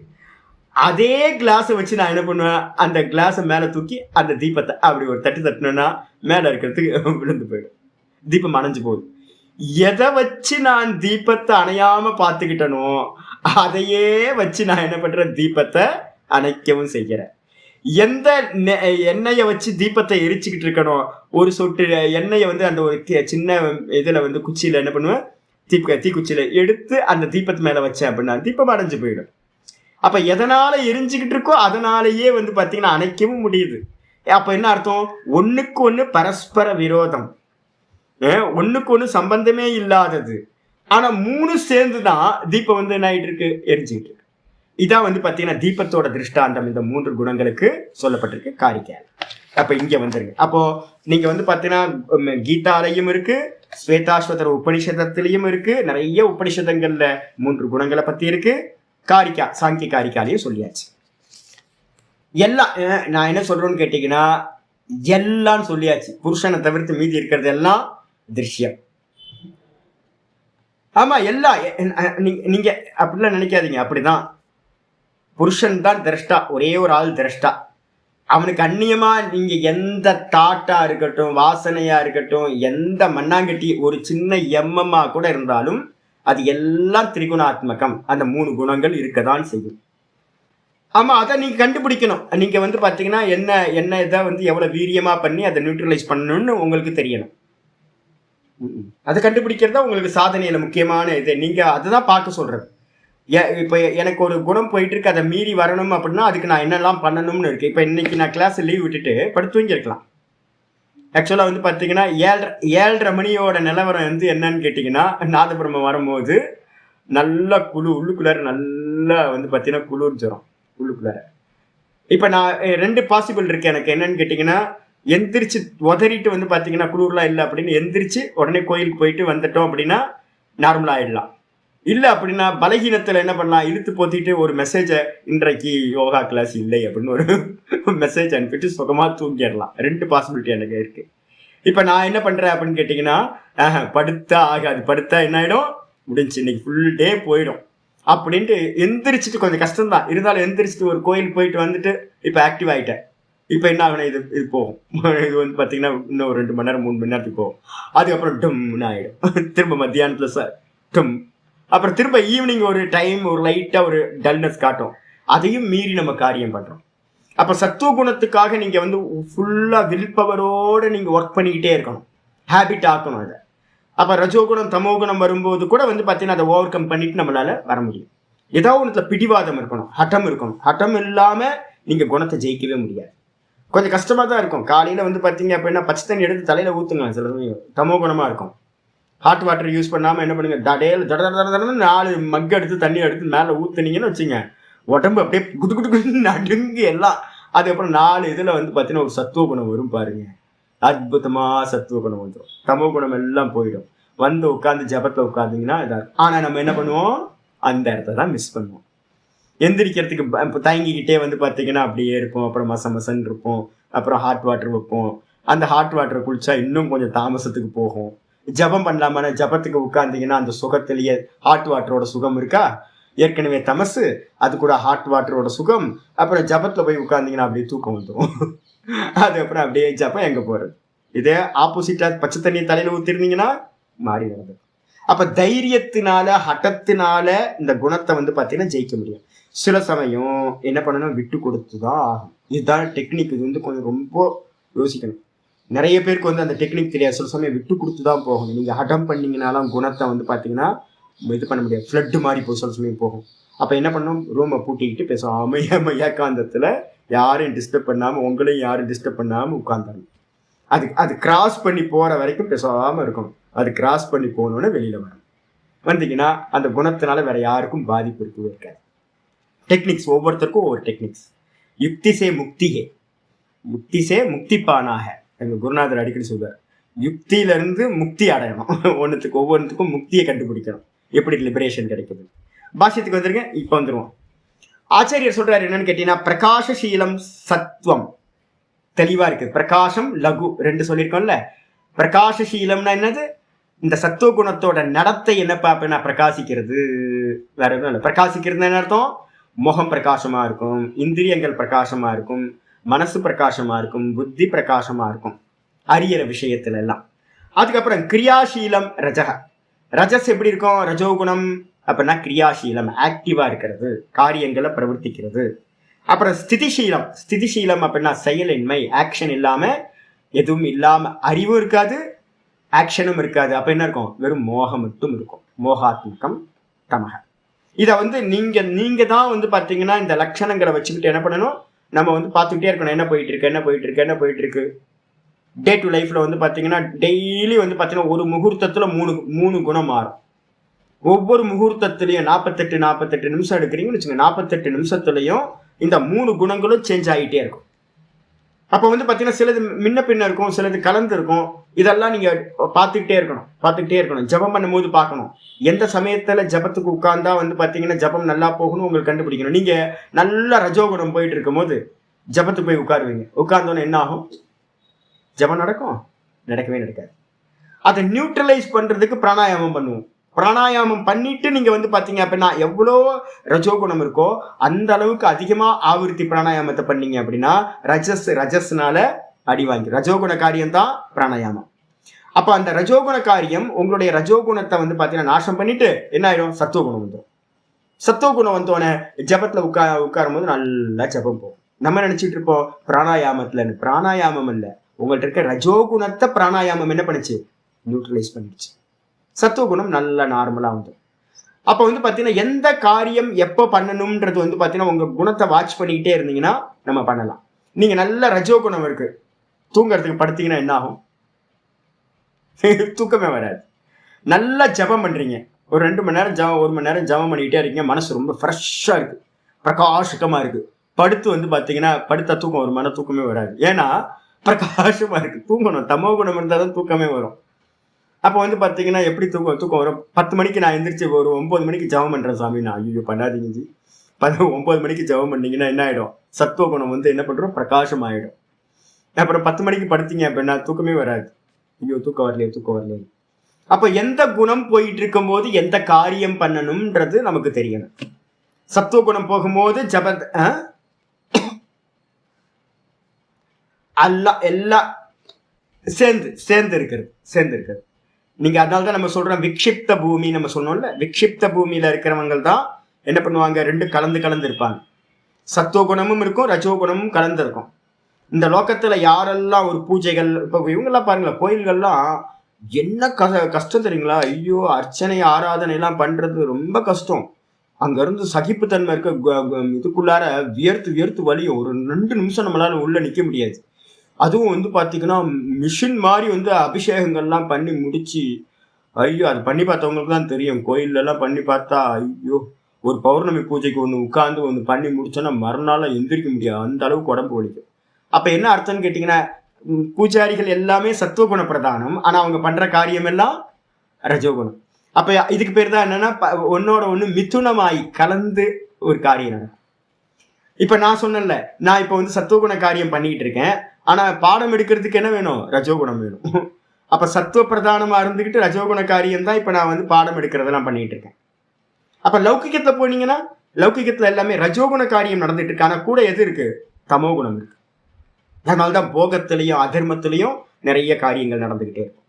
அதே கிளாஸை வச்சு நான் என்ன பண்ணுவேன், அந்த கிளாஸை மேலே தூக்கி அந்த தீபத்தை அப்படி ஒரு தட்டினேன்னா மேலே இருக்கிறதுக்கு விழுந்து போயிடும், தீபம் அணைஞ்சு போகுது. எதை வச்சு நான் தீபத்தை அணையாம பார்த்துக்கிட்டனோ அதையே வச்சு நான் என்ன பண்றேன், தீபத்தை அணைக்கவும் செய்கிறேன். எந்த எண்ணெயை வச்சு தீபத்தை எரிச்சுக்கிட்டு இருக்கணும், ஒரு சொட்டு எண்ணெயை வந்து அந்த ஒரு சின்ன இதுல வந்து குச்சியில என்ன பண்ணுவேன், தீக்குச்சியில எடுத்து அந்த தீபத்து மேல வச்சேன் அப்படின்னா தீபம் அடைஞ்சு போயிடும். அப்ப எதனால எரிஞ்சுக்கிட்டு இருக்கோ அதனாலேயே வந்து பாத்தீங்கன்னா அணைக்கவும் முடியுது. அப்ப என்ன அர்த்தம், ஒண்ணுக்கு ஒண்ணு பரஸ்பர விரோதம், ஒண்ணுக்கு ஒண்ணு சம்பந்தமே இல்லாதது. ஆனா 3 சேர்ந்துதான் தீபம் வந்து என்ன ஆயிட்டு இருக்கு, எரிஞ்சுக்கிட்டு இருக்கு. இதான் வந்து பார்த்தீங்கன்னா தீபத்தோட திருஷ்டாந்தம் இந்த 3 குணங்களுக்கு சொல்லப்பட்டிருக்கு காரிக்கையால். அப்போ இங்கே வந்துருங்க. அப்போ நீங்க வந்து பார்த்தீங்கன்னா கீதாலையும் இருக்கு, ஸ்வேதாஸ்வதர உபனிஷதத்திலையும் இருக்கு, நிறைய உபனிஷதங்கள்ல 3 குணங்களை பத்தி இருக்கு. காரிக்கா சாங்கிய காரிக்காலையும் சொல்லியாச்சு. எல்லாம் நான் என்ன சொல்றேன்னு கேட்டீங்கன்னா எல்லாம் சொல்லியாச்சு. புருஷனை தவிர்த்து மீதி இருக்கிறது எல்லாம் திருஷ்யம். ஆமா, எல்லாம் நீங்க அப்படிலாம் நினைக்காதீங்க. அப்படிதான், புருஷன் தான் திரஷ்டா, ஒரே ஒரு ஆள் திரஷ்டா. அவனுக்கு அந்நியமா நீங்க எந்த தாட்டா இருக்கட்டும், வாசனையா இருக்கட்டும், எந்த மண்ணாங்கட்டி ஒரு சின்ன எம்மமா கூட இருந்தாலும் அது எல்லாம் திரிகுணாத்மகம். அந்த 3 குணங்கள் இருக்கதான் செய்யும். ஆமா, அதை நீங்க கண்டுபிடிக்கணும். நீங்க வந்து பாத்தீங்கன்னா என்ன இதை வந்து எவ்வளவு வீரியமா பண்ணி அதை நியூட்ரலைஸ் பண்ணணும்னு உங்களுக்கு தெரியணும். அதை கண்டுபிடிக்கிறதா உங்களுக்கு சாதனையில முக்கியமான இது. நீங்க அதுதான் பார்க்க சொல்றது. இப்போ எனக்கு ஒரு குணம் போயிட்டு இருக்கு, அதை மீறி வரணும் அப்படின்னா அதுக்கு நான் என்னெல்லாம் பண்ணணும்னு இருக்கு. இப்போ இன்னைக்கு நான் கிளாஸ் லீவ் விட்டுட்டு படுத்து தூங்கிருக்கலாம். ஆக்சுவலாக வந்து பார்த்தீங்கன்னா 7:30 மணியோட நிலவரம் வந்து என்னன்னு கேட்டிங்கன்னா, நாதபிரம்மம் வரும்போது நல்லா உள்ளுக்குள்ளார நல்லா வந்து பார்த்தீங்கன்னா குளிர் ஜுரம் உள்ளுக்குள்ளார. இப்போ நான் 2 பாசிபிள் இருக்கு எனக்கு. என்னன்னு கேட்டிங்கன்னா, எந்திரிச்சு உதறிட்டு வந்து பார்த்தீங்கன்னா குளிர்லாம் இல்லை அப்படின்னு எந்திரிச்சு உடனே கோயிலுக்கு போயிட்டு வந்துட்டோம் அப்படின்னா நார்மலாக ஆயிடலாம். இல்லை அப்படின்னா பலகீனத்தில் என்ன பண்ணலாம், இழுத்து போத்திட்டு ஒரு மெசேஜை இன்றைக்கு யோகா கிளாஸ் இல்லை அப்படின்னு ஒரு மெசேஜ் அனுப்பிட்டு சுகமாக தூங்கிடலாம். 2 பாசிபிலிட்டி எனக்கு இருக்கு. இப்போ நான் என்ன பண்ணுறேன் அப்படின்னு கேட்டிங்கன்னா, படுத்தா ஆகாது, படுத்தா என்ன ஆகிடும், முடிஞ்சு இன்னைக்கு ஃபுல் டே போயிடும் அப்படின்ட்டு எந்திரிச்சிட்டு கொஞ்சம் கஷ்டம்தான் இருந்தாலும் எந்திரிச்சிட்டு ஒரு கோயில் போயிட்டு வந்துட்டு இப்போ ஆக்டிவ் ஆகிட்டேன். இப்போ என்ன ஆகணும், இது போகும். இது வந்து பார்த்தீங்கன்னா இன்னும் ஒரு 2 மணி நேரம் 3 மணி நேரத்துக்கு போகும். அதுக்கப்புறம் டம்னு ஆகிடும். திரும்ப மத்தியானத்தில் சார் டம், அப்புறம் திரும்ப ஈவினிங் ஒரு டைம் ஒரு லைட்டாக ஒரு டல்னஸ் காட்டும். அதையும் மீறி நம்ம காரியம் பண்ணுறோம். அப்போ சத்துவ குணத்துக்காக நீங்கள் வந்து ஃபுல்லாக வில் பவரோடு நீங்கள் ஒர்க் பண்ணிக்கிட்டே இருக்கணும், ஹேபிட் ஆக்கணும் அதை. அப்போ ரஜோகுணம் தமோகுணம் வரும்போது கூட வந்து பார்த்தீங்கன்னா அதை ஓவர் கம் பண்ணிட்டு நம்மளால வர முடியும். ஏதாவது ஒன்றுல பிடிவாதம் இருக்கணும், ஹட்டம் இருக்கணும். ஹட்டம் இல்லாமல் நீங்கள் குணத்தை ஜெயிக்கவே முடியாது. கொஞ்சம் கஷ்டமாக தான் இருக்கும். காலையில் வந்து பார்த்தீங்க அப்படின்னா பச்சை தண்ணி எடுத்து தலையில் ஊற்றுங்க, சில சமயம் தமோ குணமாக இருக்கும். ஹாட் வாட்டர் யூஸ் பண்ணாமல் என்ன பண்ணுங்க, தடையில் 4 மக் எடுத்து தண்ணி எடுத்து மேலே ஊற்றுனீங்கன்னு வச்சுங்க, உடம்பு அப்படியே குடு குடு குடு நடுங்கு எல்லாம். அதுக்கப்புறம் 4 இதில் வந்து பார்த்தீங்கன்னா ஒரு சத்துவ குணம் வரும் பாருங்க, அற்புதமாக சத்துவ குணம் வந்துடும். தமோ குணம் எல்லாம் போயிடும். வந்து உட்காந்து ஜபத்தில் உட்காந்திங்கன்னா இதாக இருக்கும். ஆனால் நம்ம என்ன பண்ணுவோம், அந்த இடத்த தான் மிஸ் பண்ணுவோம். எந்திரிக்கிறதுக்கு தயங்கிக்கிட்டே வந்து பார்த்தீங்கன்னா அப்படியே இருப்போம். அப்புறம் மசன்னு இருப்போம். அப்புறம் ஹாட் வாட்டர் வைப்போம். அந்த ஹாட் வாட்டரை குளிச்சா இன்னும் கொஞ்சம் தாமசத்துக்கு போகும். ஜபம் பண்ணலாமான ஜபத்துக்கு உட்கார்ந்தீங்கன்னா அந்த சுகத்திலேயே ஹாட் வாட்டரோட சுகம் இருக்கா, ஏற்கனவே தமசு, அது கூட ஹாட் வாட்டரோட சுகம். அப்புறம் ஜபத்தில் போய் உட்கார்ந்தீங்கன்னா அப்படியே தூக்கம் வந்துடும். அதுக்கப்புறம் அப்படியே ஜபம் எங்கே போகிறது. இதே ஆப்போசிட்டாக பச்சை தண்ணி தலையில் ஊற்றிருந்தீங்கன்னா மாறி வருது. அப்போ தைரியத்தினால ஹட்டத்தினால இந்த குணத்தை வந்து பார்த்தீங்கன்னா ஜெயிக்க முடியும். சில சமயம் என்ன பண்ணணும், விட்டு கொடுத்து தான் ஆகும். இதுதான் டெக்னிக். இது வந்து கொஞ்சம் ரொம்ப யோசிக்கணும். நிறைய பேருக்கு வந்து அந்த டெக்னிக் தெரியாது. சில சமயம் விட்டு கொடுத்து தான் போகணும். நீங்கள் ஹடம் பண்ணிங்கனாலும் குணத்தை வந்து பார்த்தீங்கன்னா இது பண்ண முடியாது. ஃப்ளட்டு மாதிரி போய் சில சமயம் போகும். அப்போ என்ன பண்ணணும், ரூமை பூட்டிக்கிட்டு பேசுவோம். ஏகாந்தத்தில் யாரையும் டிஸ்டர்ப் பண்ணாமல், உங்களையும் யாரும் டிஸ்டர்ப் பண்ணாமல் உட்காந்துடணும். அது கிராஸ் பண்ணி போகிற வரைக்கும் பேசாமல் இருக்கணும். அது கிராஸ் பண்ணி போகணுன்னு வெளியில் வரணும். வந்தீங்கன்னா அந்த குணத்தினால வேற யாருக்கும் பாதிப்பு இருக்கவே இருக்காது. டெக்னிக்ஸ் ஒவ்வொருத்தருக்கும் ஒவ்வொரு டெக்னிக்ஸ். யுக்தி சே முக்தி ஹே, முக்தி சே முக்தி பானாக எங்கள் குருநாதர் அடிக்கடி சொல்வார். யுக்தியிலிருந்து முக்தி அடையணும். ஒவ்வொன்றுத்துக்கும் முக்தியை கண்டுபிடிக்கணும், எப்படி லிபரேஷன் கிடைக்குது. பாஷ்யத்துக்கு வந்துருக்கேன். இப்போ வந்துருவோம். ஆச்சாரியர் சொல்றாரு என்னன்னு கேட்டீங்கன்னா, பிரகாசசீலம் சத்வம் தெளிவா இருக்கு. பிரகாசம் லகு 2 சொல்லியிருக்கோம்ல. பிரகாசசீலம்னா என்னது, இந்த சத்துவ குணத்தோட நடத்தை என்ன பார்ப்பேன்னா பிரகாசிக்கிறது, வேற எதுவும் இல்லை. பிரகாசிக்கிறது என்ன அர்த்தம், முகம் பிரகாசமா இருக்கும், இந்திரியங்கள் பிரகாசமா இருக்கும், மனசு பிரகாசமா இருக்கும், புத்தி பிரகாசமா இருக்கும் அறியற விஷயத்துல எல்லாம். அதுக்கப்புறம் கிரியாசீலம் ரஜக. ரஜஸ் எப்படி இருக்கும், ரஜோகுணம் அப்படின்னா கிரியாசீலம், ஆக்டிவா இருக்கிறது, காரியங்களை பிரவர்த்திக்கிறது. அப்புறம் ஸ்திதிசீலம். ஸ்திதிசீலம் அப்படின்னா செயலின்மை, ஆக்ஷன் இல்லாம, எதுவும் இல்லாம, அறிவும் இருக்காது ஆக்ஷனும் இருக்காது. அப்ப என்ன இருக்கும், வெறும் மோகம் மட்டும் இருக்கும். மோகாத்மகம் தமக. இதை வந்து நீங்க தான் வந்து பார்த்தீங்கன்னா இந்த லட்சணங்களை வச்சுக்கிட்டு என்ன பண்ணணும், நம்ம வந்து பார்த்துக்கிட்டே இருக்கணும். என்ன போயிட்டு இருக்கு டே டு லைஃப்ல வந்து பார்த்தீங்கன்னா டெய்லி வந்து பார்த்தீங்கன்னா ஒரு முகூர்த்தத்தில் 3 குணம் மாறும். ஒவ்வொரு முகூர்த்தத்திலையும் 48 நிமிஷம் எடுக்கிறீங்கன்னு வச்சுங்க, 48 நிமிஷத்துலையும் இந்த 3 குணங்களும் சேஞ்ச் ஆகிட்டே இருக்கும். அப்போ வந்து பார்த்தீங்கன்னா சிலது முன்ன பின்ன இருக்கும், சிலது கலந்து இருக்கும். இதெல்லாம் நீங்க பார்த்துக்கிட்டே இருக்கணும். ஜபம் பண்ணும்போது பார்க்கணும். எந்த சமயத்துல ஜபத்துக்கு உட்கார்ந்தா வந்து பார்த்தீங்கன்னா ஜபம் நல்லா போகணும் உங்களுக்கு கண்டுபிடிக்கணும். நீங்க நல்ல ரஜோகுணம் போயிட்டு இருக்கும் போது ஜபத்துக்கு போய் உட்காருவீங்க. உட்கார்ந்தோன்னு என்ன ஆகும்? ஜபம் நடக்கும்? நடக்கவே நடக்காது. அதை நியூட்ரலைஸ் பண்றதுக்கு பிராணாயாமம் பண்ணுவோம். பிராணாயாமம் பண்ணிட்டு நீங்க வந்து பாத்தீங்க அப்படின்னா எவ்வளோ ரஜோகுணம் இருக்கோ அந்த அளவுக்கு அதிகமா ஆவர்த்தி பிராணாயாமத்தை பண்ணீங்க அப்படின்னா ரஜஸ்னால அடி வாங்கி. ரஜோகுண காரியம் தான் பிராணாயாமம். அப்ப அந்த ரஜோகுண காரியம் உங்களுடைய ரஜோகுணத்தை வந்து பாத்தீங்கன்னா நாசம் பண்ணிட்டு என்ன ஆயிடும்? சத்துவகுணம் வந்துடும். சத்துவகுணம் வந்தோடனே ஜபத்துல உட்காரும் போது நல்லா ஜபம் போகும். நம்ம நினைச்சிட்டு இருப்போம் பிராணாயாமம் இல்ல, உங்கள்ட்ட இருக்க ரஜோகுணத்தை பிராணாயாமம் என்ன பண்ணுச்சு? நியூட்ரலைஸ் பண்ணிடுச்சு. சத்துவகுணம் நல்லா நார்மலா வந்துடும். அப்ப வந்து பாத்தீங்கன்னா எந்த காரியம் எப்போ பண்ணணும்ன்றது வந்து பாத்தீங்கன்னா உங்க குணத்தை வாட்ச் பண்ணிக்கிட்டே இருந்தீங்கன்னா நம்ம பண்ணலாம். நீங்க நல்ல ரஜோகுணம் இருக்கு, தூங்குறதுக்கு படுத்தீங்கன்னா என்ன ஆகும்? தூக்கமே வராது. நல்லா ஜபம் பண்றீங்க, ஒரு 2 மணி நேரம் ஜபம், 1 மணி நேரம் ஜபம் பண்ணிக்கிட்டே இருக்கீங்க, மனசு ரொம்ப ஃப்ரெஷ்ஷா இருக்கு, பிரகாசகமா இருக்கு. படுத்து வந்து பாத்தீங்கன்னா படுத்தா தூக்கம் வருமான? தூக்கமே வராது. ஏன்னா பிரகாசமா இருக்கு. தூங்கணும், தமோ குணம் இருந்தால் தான் தூக்கமே வரும். அப்போ வந்து பார்த்தீங்கன்னா எப்படி தூக்கம் வரும்? 10 மணிக்கு நான் எந்திரிச்சு ஒரு 9 மணிக்கு ஜபம் பண்ணுறேன் சாமி. நான் ஐயோ பண்ணாதீங்க ஜி. 9 மணிக்கு ஜபம் பண்ணீங்கன்னா என்ன ஆகிடும்? சத்துவ குணம் வந்து என்ன பண்ணுறோம்? பிரகாசம் ஆகிடும். அப்புறம் 10 மணிக்கு படுத்தீங்க அப்படின்னா தூக்கமே வராது. ஐயோ தூக்கம் வரலையே. அப்போ எந்த குணம் போயிட்டு இருக்கும் போது எந்த காரியம் பண்ணணும்ன்றது நமக்கு தெரியணும். சத்துவ குணம் போகும்போது எல்லாம் சேர்ந்து இருக்கிறது. நீங்க அதனால்தான் நம்ம சொல்றோம் விக்ஷிப்த பூமி. நம்ம சொன்னோம்ல, விக்ஷிப்த பூமியில இருக்கிறவங்க தான் என்ன பண்ணுவாங்க? 2 கலந்து இருப்பாங்க. சத்துவகுணமும் இருக்கும், ரஜோகுணமும் கலந்து இருக்கும். இந்த லோகத்துல யாரெல்லாம் ஒரு பூஜைகள், இப்ப இவங்கெல்லாம் பாருங்களேன், கோயில்கள்லாம் என்ன கஷ்டம் தெரியுங்களா? ஐயோ அர்ச்சனை ஆராதனை எல்லாம் பண்றது ரொம்ப கஷ்டம். அங்க இருந்து சகிப்புத்தன்மை இருக்க இதுக்குள்ளார வியர்த்து வலியும். ஒரு 2 நிமிஷம் நம்மளால உள்ள நிக்க முடியாது. அதுவும் வந்து பார்த்தீங்கன்னா மிஷின் மாதிரி வந்து அபிஷேகங்கள்லாம் பண்ணி முடிச்சு, ஐயோ அது பண்ணி பார்த்தவங்களுக்கு தான் தெரியும். கோயிலெல்லாம் பண்ணி பார்த்தா ஐயோ, ஒரு பௌர்ணமி பூஜைக்கு ஒன்று பண்ணி முடிச்சோன்னா மறுநாள் எந்திரிக்க முடியாது, அந்த அளவுக்கு உடம்பு வலிக்கும். அப்போ என்ன அர்த்தம்னு கேட்டிங்கன்னா, பூஜாரிகள் எல்லாமே சத்துவகுண பிரதானம், ஆனால் அவங்க பண்ணுற காரியம் எல்லாம் ரஜோகுணம். அப்போ இதுக்கு பேர் தான் என்னன்னா ஒன்னோட ஒன்று மிதுனமாய் கலந்து ஒரு காரியம் நடக்கும். இப்போ நான் சொன்னேன்ல, நான் இப்போ வந்து சத்துவகுண காரியம் பண்ணிக்கிட்டு இருக்கேன், ஆனால் பாடம் எடுக்கிறதுக்கு என்ன வேணும்? ரஜோகுணம் வேணும். அப்போ சத்துவ பிரதானமாக இருந்துக்கிட்டு ரஜோகுண காரியம் தான் இப்போ நான் வந்து பாடம் எடுக்கிறதெல்லாம் பண்ணிகிட்டு இருக்கேன். அப்போ லௌகிக்கத்தில் போனீங்கன்னா லௌகிக்கத்தில் எல்லாமே ரஜோகுண காரியம் நடந்துட்டு இருக்கு, ஆனால் கூட எது இருக்கு? தமோ குணம் இருக்கு. அதனால்தான் போகத்திலையும் அதர்மத்திலையும் நிறைய காரியங்கள் நடந்துக்கிட்டே இருக்கும்.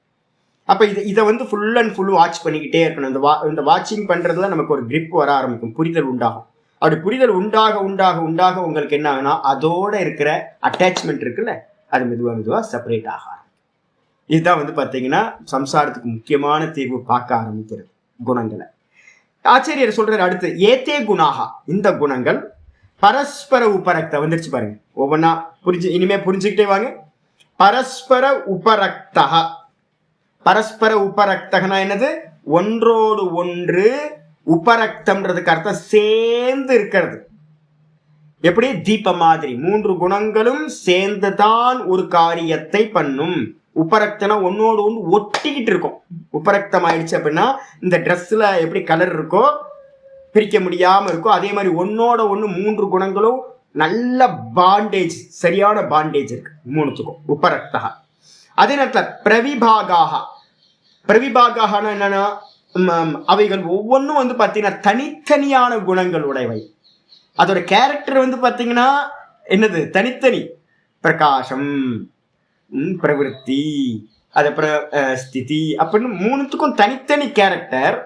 அப்போ இதை வந்து ஃபுல் அண்ட் ஃபுல் வாட்ச் பண்ணிக்கிட்டே இருக்கணும். இந்த வாட்சிங் பண்ணுறதுல நமக்கு ஒரு கிரிப் வர ஆரம்பிக்கும், புரிதல் உண்டாகும். அப்படி புரிதல் உண்டாக உங்களுக்கு என்ன ஆகுனா அதோட இருக்கிற அட்டாச்மெண்ட் இருக்குல்ல, அது மெதுவாக செப்பரேட் ஆக. இதுதான் வந்து பார்த்தீங்கன்னா சம்சாரத்துக்கு முக்கியமான தீர்வு பார்க்க ஆரம்பிக்கிறது குணங்களை. ஆச்சாரியர் சொல்றாரு அடுத்து, ஏத்தே குணாகா, இந்த குணங்கள் பரஸ்பர உபரக்த வந்துருச்சு பாருங்க. ஒவ்வொன்னா இனிமே புரிஞ்சுக்கிட்டே வாங்க. பரஸ்பர உபரக்தகா. பரஸ்பர உபரக்தகனா என்னது? ஒன்றோடு ஒன்று. உபரக்தம்ன்றதுக்கு அர்த்தம் சேர்ந்து இருக்கிறது. எப்படி? தீப மாதிரி 3 குணங்களும் சேர்ந்துதான் ஒரு காரியத்தை பண்ணும். உபரக்தனா ஒன்னோடு ஒன்று ஒட்டிக்கிட்டு இருக்கும். உபரக்தம் ஆயிடுச்சு அப்படின்னா இந்த ட்ரெஸ்ல எப்படி கலர் இருக்கோ, பிரிக்க முடியாம இருக்கோ, அதே மாதிரி ஒன்னோட ஒன்று 3 குணங்களும் நல்ல பாண்டேஜ், சரியான பாண்டேஜ் இருக்கு 3த்துக்கும். உபரக்தகா. அதே நேரத்தில் பிரவிபாகாக. பிரவிபாகான என்னன்னா அவைகள் ஒவ்வொன்றும் வந்து பார்த்தீங்கன்னா தனித்தனியான குணங்கள் உடையவை. அதோட கேரக்டர் வந்து பார்த்தீங்கன்னா என்னது? தனித்தனி. பிரகாசம், பிரவிற்த்தி, அதுக்கப்புறம் ஸ்திதி அப்படின்னு 3த்துக்கும் தனித்தனி கேரக்டர்.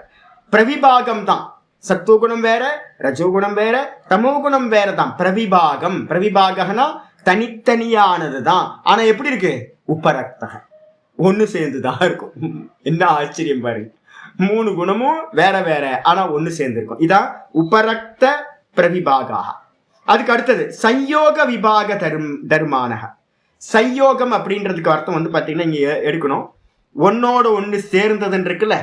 பிரவிபாகம் தான். சத்துவகுணம் வேற, ரஜோகுணம் வேற, தமோகுணம் வேற தான். பிரவிபாகம். பிரவிபாகனா தனித்தனியானது தான். ஆனா எப்படி இருக்கு? உபரக்தக ஒன்று சேர்ந்துதான் இருக்கும். என்ன ஆச்சரியம் பாருங்க, 3 குணமும் வேற வேற ஆனா ஒன்று சேர்ந்திருக்கும். இதான் உபரக்த பிரவிபாகா. அதுக்கு அடுத்தது சயோக விபாக தர்மானக. சயோகம் அப்படின்றதுக்கு அர்த்தம் வந்து பார்த்தீங்கன்னா இங்க எடுக்கணும், ஒன்னோட ஒன்று சேர்ந்ததுன்னு இருக்குல்ல,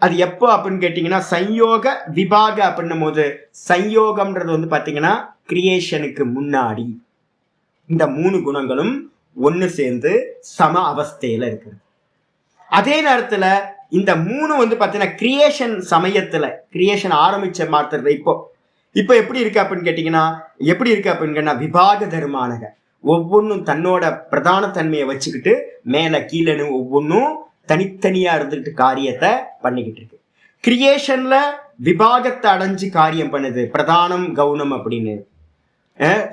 அது எப்போ அப்படின்னு கேட்டீங்கன்னா சம்யோக விபாக அப்படின்னும் போது, சம்யோகம்ன்றது வந்து பாத்தீங்கன்னா கிரியேஷனுக்கு முன்னாடி இந்த 3 குணங்களும் ஒன்னு சேர்ந்து சம அவஸ்தையில இருக்கு. அதே நேரத்துல இந்த 3 வந்து பாத்தீங்கன்னா கிரியேஷன் சமயத்துல, கிரியேஷன் ஆரம்பிச்ச மாத்திரத்துல இப்போ எப்படி இருக்கு அப்படின்னு கேட்டீங்கன்னா, எப்படி இருக்கு அப்படின்னு கேட்டா விபாக தர்மானக ஒவ்வொன்றும் தன்னோட பிரதான தன்மையை வச்சுக்கிட்டு மேல கீழன்னு ஒவ்வொன்றும் தனித்தனியா இருந்துகிட்டு காரியத்தை பண்ணிக்கிட்டு இருக்கு. கிரியேஷன்ல விபாகத்தை அடைஞ்சு காரியம் பண்ணுது, பிரதானம் கவுனம் அப்படின்னு.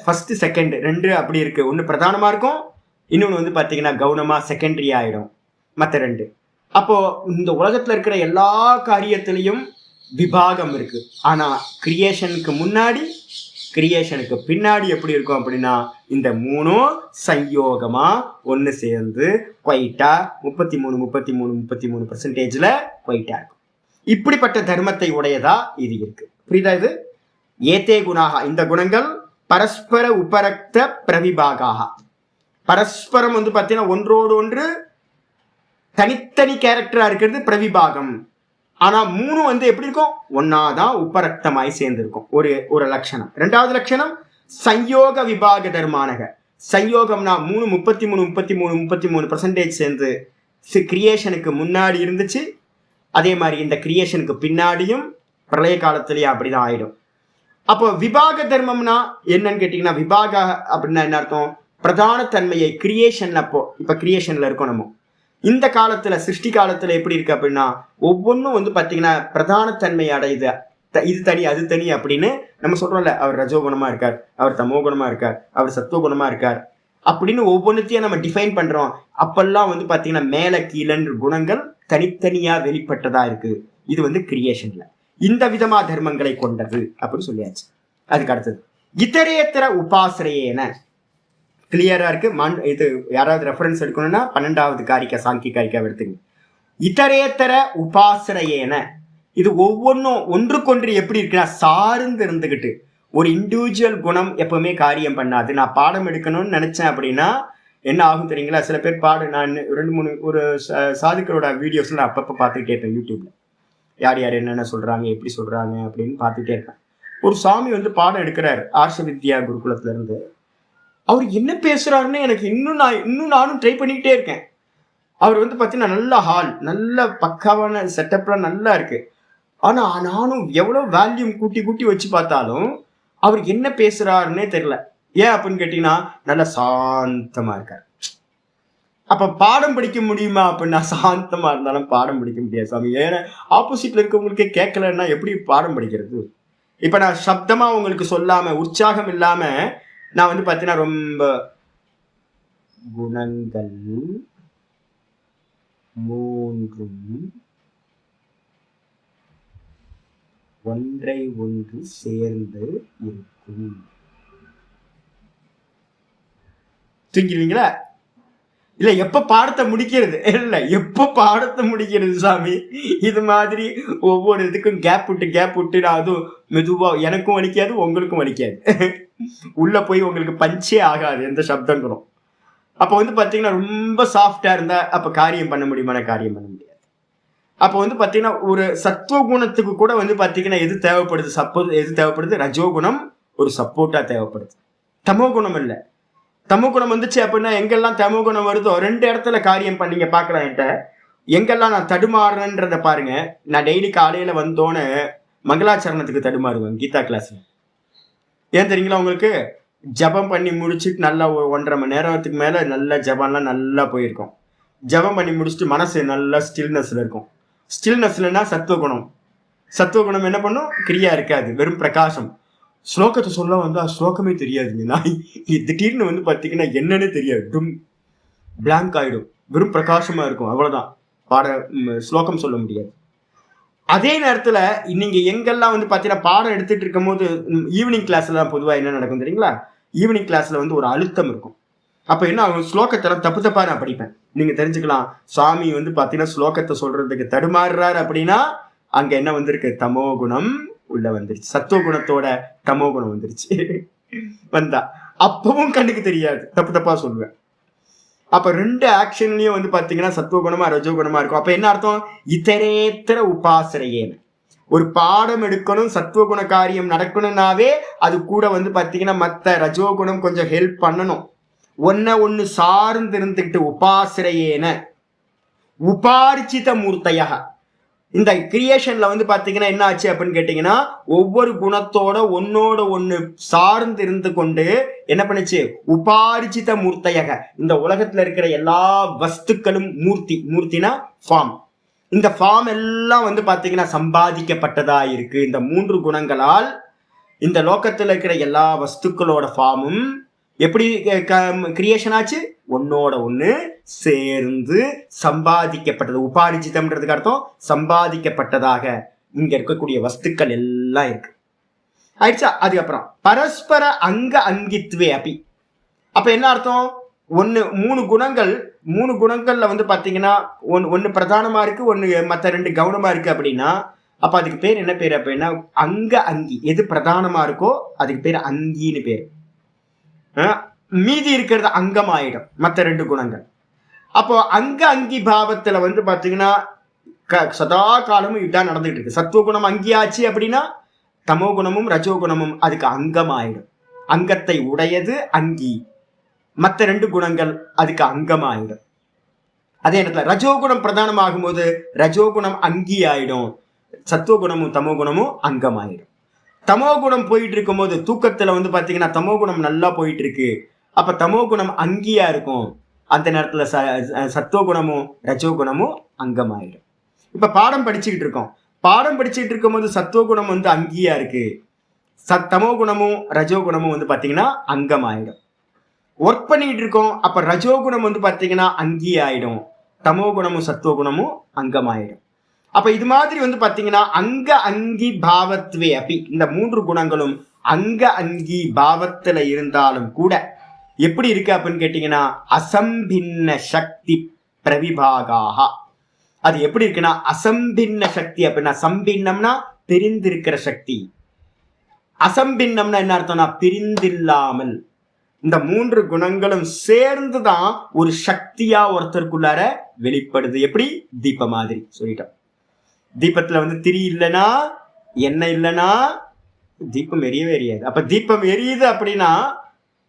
ஃபர்ஸ்ட் செகண்ட் 2 அப்படி இருக்கு. ஒன்னு பிரதானமா இருக்கும், இன்னொன்னு வந்து பாத்தீங்கன்னா கவுனமா செகண்டரி ஆயிடும் மற்ற 2. அப்போ இந்த உலகத்துல இருக்கிற எல்லா காரியத்திலையும் விபாகம் இருக்கு. ஆனா கிரியேஷனுக்கு முன்னாடி கிரியேஷனுக்கு பின்னாடி எப்படி இருக்கும் அப்படின்னா இந்த 3 சம்யோகமா ஒன்னு சேர்ந்து குவைட்டா 33% குவைட்டா இருக்கும். இப்படிப்பட்ட தர்மத்தை உடையதா இது இருக்கு. புரியுதா? இது ஏதே குணாக, இந்த குணங்கள் பரஸ்பர உபரக்த பிரவிபாகாக, பரஸ்பரம் வந்து பார்த்தீங்கன்னா ஒன்றோடு ஒன்று தனித்தனி கேரக்டரா இருக்கிறது பிரவிபாகம். ஆனா 3 வந்து எப்படி இருக்கும்? ஒன்னாதான் உபரக்தமாய் சேர்ந்திருக்கும். ஒரு லட்சணம். 2வது லட்சணம் சம்யோக விபாக தர்மானக. சம்யோகம்னா 33% சேர்ந்து கிரியேஷனுக்கு முன்னாடி இருந்துச்சு. அதே மாதிரி இந்த கிரியேஷனுக்கு பின்னாடியும் பிரளய காலத்திலேயே அப்படிதான் ஆயிடும். அப்போ விபாக தர்மம்னா என்னன்னு கேட்டீங்கன்னா, விபாக அப்படின்னா என்ன அர்த்தம்? பிரதான தன்மையை கிரியேஷன்ல, இப்ப கிரியேஷன்ல இருக்கோம் நம்ம. இந்த காலத்துல சிருஷ்டி காலத்துல எப்படி இருக்கு அப்படின்னா ஒவ்வொன்றும் வந்து பாத்தீங்கன்னா பிரதான தன்மை அடையுது. இது தனி அது தனி அப்படின்னு நம்ம சொல்றோம்ல, அவர் ரஜோகுணமா இருக்கார், அவர் தமோ குணமா இருக்கார், அவர் சத்துவ குணமா இருக்கார் அப்படின்னு ஒவ்வொன்றுத்தையும் நம்ம டிஃபைன் பண்றோம். அப்பெல்லாம் வந்து பாத்தீங்கன்னா மேல கீழன்ற குணங்கள் தனித்தனியா வெளிப்பட்டதா இருக்கு. இது வந்து கிரியேஷன்ல இந்த விதமா தர்மங்களை கொண்டது அப்படின்னு சொல்லியாச்சு. அதுக்கு அடுத்தது இதரேத்தர உபாசிரேன. கிளியரா இருக்கு. இது யாராவது ரெஃபரன்ஸ் எடுக்கணும்னா 12வது காரிக்கா சாங்கி காரிக்கா எடுத்துங்க. இதரேத்தர உபாசிரேன, இது ஒவ்வொன்றும் ஒன்றுக்கொன்று எப்படி இருக்குன்னா சார்ந்து இருந்துகிட்டு. ஒரு இண்டிவிஜுவல் குணம் எப்பவுமே காரியம் பண்ணாது. நான் பாடம் எடுக்கணும்னு நினைச்சேன் அப்படின்னா என்ன ஆகும் தெரியுங்களா? சில பேர் நான் 2-3 ஒரு சாதுக்களோட வீடியோஸ் நான் அப்பப்போ பார்த்துக்கிட்டே இருப்பேன் யூடியூப்ல. யார் யார் என்னென்ன சொல்றாங்க, எப்படி சொல்றாங்க அப்படின்னு பார்த்துட்டே இருப்பேன். ஒரு சாமி வந்து பாடம் எடுக்கிறாரு ஆர்ஷ வித்யா குருகுலத்துல இருந்து. அவர் என்ன பேசுறாருன்னு எனக்கு இன்னும் நானும் ட்ரை பண்ணிக்கிட்டே இருக்கேன். அவர் வந்து பார்த்தீங்கன்னா நல்ல ஹால், நல்ல பக்காவான செட்டப்லாம் நல்லா இருக்கு. ஆனா நானும் எவ்வளவு வேல்யூம் கூட்டி வச்சு பார்த்தாலும் அவர் என்ன பேசுறாருன்னே தெரியல. ஏன் அப்படின்னு கேட்டீங்கன்னா நல்ல சாந்தமா இருக்காரு. அப்ப பாடம் படிக்க முடியுமா அப்படின்னா சாந்தமா இருந்தாலும் பாடம் படிக்க முடியாது சாமி. ஏன்னா ஆப்போசிட்ல இருக்கவங்களுக்கே கேட்கலன்னா எப்படி பாடம் படிக்கிறது? இப்ப நான் சப்தமா உங்களுக்கு சொல்லாம உற்சாகம் இல்லாம நான் வந்து பார்த்தீங்கன்னா ரொம்ப குணங்கள் 3 ஒன்றை ஒன்று சேர்ந்து இருக்கும். தூங்கிடுவீங்களா? இல்ல எப்ப பாடத்தை முடிக்கிறது? இல்ல எப்ப பாடத்தை முடிக்கிறது சாமி? இது மாதிரி ஒவ்வொரு இதுக்கும் கேப் விட்டு நான் அதுவும் மெதுவா எனக்கும் வலிக்காது உங்களுக்கும் வலிக்காது. உள்ள போய் உங்களுக்கு பஞ்சே ஆகாது எந்த சப்தங்களும். அப்ப வந்து பாத்தீங்கன்னா ரொம்ப சாஃப்டா இருந்தா அப்ப காரியம் பண்ண முடியுமான? காரியம் பண்ண முடியாது. அப்ப வந்து பாத்தீங்கன்னா ஒரு சத்துவ குணத்துக்கு கூட வந்து பாத்தீங்கன்னா எது தேவைப்படுது? ரஜோகுணம் ஒரு சப்போர்ட்டா தேவைப்படுது. தமோ குணம் இல்ல. தமோ குணம் வந்துச்சு அப்படின்னா எங்கெல்லாம் தமோ குணம் வருதோ 2 இடத்துல காரியம் பண்ணீங்க பாக்கலாம். என்கிட்ட எங்கெல்லாம் நான் தடுமாறுறேன்றத பாருங்க. நான் டெய்லி காலையில வந்தோன்னு மங்களாச்சரணத்துக்கு தடுமாறுவேன் கீதா கிளாஸ்ல. ஏன் தெரியுங்களா உங்களுக்கு? ஜபம் பண்ணி முடிச்சுட்டு நல்லா 1.5 மணி நேரத்துக்கு மேல நல்ல ஜபம்லாம் நல்லா போயிருக்கும். ஜபம் பண்ணி முடிச்சுட்டு மனசு நல்லா ஸ்டில்னஸ்ல இருக்கும். ஸ்டில்னஸ்லன்னா சத்துவகுணம். சத்துவகுணம் என்ன பண்ணும்? கிரியா இருக்காது, வெறும் பிரகாசம். ஸ்லோகத்தை சொல்ல வந்தா ஸ்லோகமே தெரியாதுங்க. நான் திடீர்னு வந்து பார்த்தீங்கன்னா என்னன்னு தெரியாது, டும் பிளாங்க் ஆயிடும். வெறும் பிரகாசமா இருக்கும், அவ்வளவுதான். ஸ்லோகம் சொல்ல முடியாது. அதே நேரத்துல நீங்க எங்கெல்லாம் வந்து பாத்தீங்கன்னா பாடம் எடுத்துட்டு இருக்கும் போது ஈவினிங் கிளாஸ்ல பொதுவா என்ன நடக்கும் தெரியுங்களா? ஈவினிங் கிளாஸ்ல வந்து ஒரு அழுத்தம் இருக்கும். அப்ப என்ன ஆகும்? ஸ்லோகத்தெல்லாம் தப்பா நான் படிப்பேன். நீங்க தெரிஞ்சுக்கலாம். சுவாமி வந்து பாத்தீங்கன்னா ஸ்லோகத்தை சொல்றதுக்கு தடுமாறுறாரு அப்படின்னா அங்க என்ன வந்திருக்கு? தமோ குணம் உள்ள வந்துருச்சு. சத்துவ குணத்தோட தமோ குணம் வந்துருச்சு. வந்தா அப்பவும் கண்ணுக்கு தெரியாது, தப்பா சொல்லுவேன். அப்ப ரெண்டு ஆக்ஷன்லயும் வந்து பாத்தீங்கன்னா சத்துவகுணமா ரஜோகுணமா இருக்கும். அப்ப என்ன அர்த்தம்? இதரேத்தர உபாசிரியேன்னு. ஒரு பாடம் எடுக்கணும், சத்துவகுண காரியம் நடக்கணும்னாவே அது கூட வந்து பாத்தீங்கன்னா மத்த ரஜோகுணம் கொஞ்சம் ஹெல்ப் பண்ணணும். ஒன்னு சார்ந்து இருந்துகிட்டு உபாசிரியேன உபார்ஜித மூர்த்தையாக. இந்த கிரியேஷன்ல வந்து பாத்தீங்கன்னா என்ன ஆச்சு அப்படின்னு கேட்டீங்கன்னா, ஒவ்வொரு குணத்தோட ஒன்னோட ஒண்ணு சார்ந்து இருந்து கொண்டு என்ன பண்ணுச்சு? உபார்ஜித மூர்த்தையாக. இந்த உலகத்துல இருக்கிற எல்லா வஸ்துக்களும் மூர்த்தினா ஃபார்ம். இந்த ஃபார்ம் எல்லாம் வந்து பாத்தீங்கன்னா சம்பாதிக்கப்பட்டதா இருக்கு. இந்த 3 குணங்களால் இந்த லோகத்துல இருக்கிற எல்லா வஸ்துக்களோட ஃபார்மும் எப்படி கிரியேஷன் ஆச்சு? ஒன்னோட ஒண்ணு சேர்ந்து சம்பாதிக்கப்பட்டது. உபாரிஜிதம்ன்றதுக்கு அர்த்தம் சம்பாதிக்கப்பட்டதாக இங்க இருக்கக்கூடிய வஸ்துக்கள் எல்லாம் இருக்கு. ஆயிடுச்சா? அதுக்கப்புறம் பரஸ்பர அங்க அங்கித்வே அப்பி. அப்ப என்ன அர்த்தம்? 3 குணங்கள்ல வந்து பாத்தீங்கன்னா ஒன்னு பிரதானமா இருக்கு, ஒன்னு மத்த 2 கவுனமா இருக்கு அப்படின்னா அப்ப அதுக்கு பேர் என்ன பேரு அப்படின்னா அங்க அங்கி. எது பிரதானமா இருக்கோ அதுக்கு பேர் அங்கின்னு பேரு. மீதி இருக்கிறது அங்கமாயிடும் மற்ற 2 குணங்கள். அப்போ அங்க அங்கி பாவத்துல வந்து பாத்தீங்கன்னா சதா காலமும் இதுதான் நடந்துட்டு இருக்கு. சத்துவகுணம் அங்கியாச்சு அப்படின்னா தமோ குணமும் ரஜோகுணமும் அதுக்கு அங்கமாயிடும். அங்கத்தை உடையது அங்கி. மற்ற 2 குணங்கள் அதுக்கு அங்கமாயிடும். அதே இடத்துல ரஜோகுணம் பிரதானமாகும் போது ரஜோகுணம் அங்கி ஆயிடும், சத்துவகுணமும் தமோ குணமும் அங்கமாயிடும். தமோ குணம் போயிட்டு இருக்கும் போது தூக்கத்துல வந்து பாத்தீங்கன்னா தமோ குணம் நல்லா போயிட்டு இருக்கு, அப்ப தமோ குணம் அங்கியா இருக்கும். அந்த நேரத்துல சத்துவகுணமும் ரஜோகுணமும் அங்கமாயிடும். இப்ப பாடம் படிச்சுக்கிட்டு இருக்கோம். பாடம் படிச்சுட்டு இருக்கும் போது சத்துவகுணம் வந்து அங்கியா இருக்கு, தமோ குணமும் ரஜோகுணமும் வந்து பாத்தீங்கன்னா அங்கமாயிடும். ஒர்க் பண்ணிட்டு இருக்கோம், அப்ப ரஜோகுணம் வந்து பாத்தீங்கன்னா அங்கி ஆயிடும், தமோ குணமும் சத்துவகுணமும் அங்கமாயிடும். அப்ப இது மாதிரி வந்து பாத்தீங்கன்னா அங்க அங்கி பாவத்வே அப்படி இந்த 3 குணங்களும் அங்க அங்கி பாவத்துல இருந்தாலும் கூட எப்படி இருக்கு அப்படின்னு கேட்டீங்கன்னா அசம்பின்ன சக்தி பிரவிபாகாக. அது எப்படி இருக்குன்னா அசம்பின்ன சக்தி அப்படின்னா, சம்பின்னம்னா பிரிந்திருக்கிற சக்தி, அசம்பின்னம்னா என்ன அர்த்தம்னா பிரிந்தில்லாமல். இந்த 3 குணங்களும் சேர்ந்துதான் ஒரு சக்தியா ஒருத்தருக்குள்ளார வெளிப்படுது. எப்படி? தீப மாதிரி சொல்லிட்டோம். தீபத்துல வந்து திரி இல்லைன்னா எண்ணெய் இல்லைன்னா தீபம் எரியவே எரியாது. அப்ப தீபம் எரியுது அப்படின்னா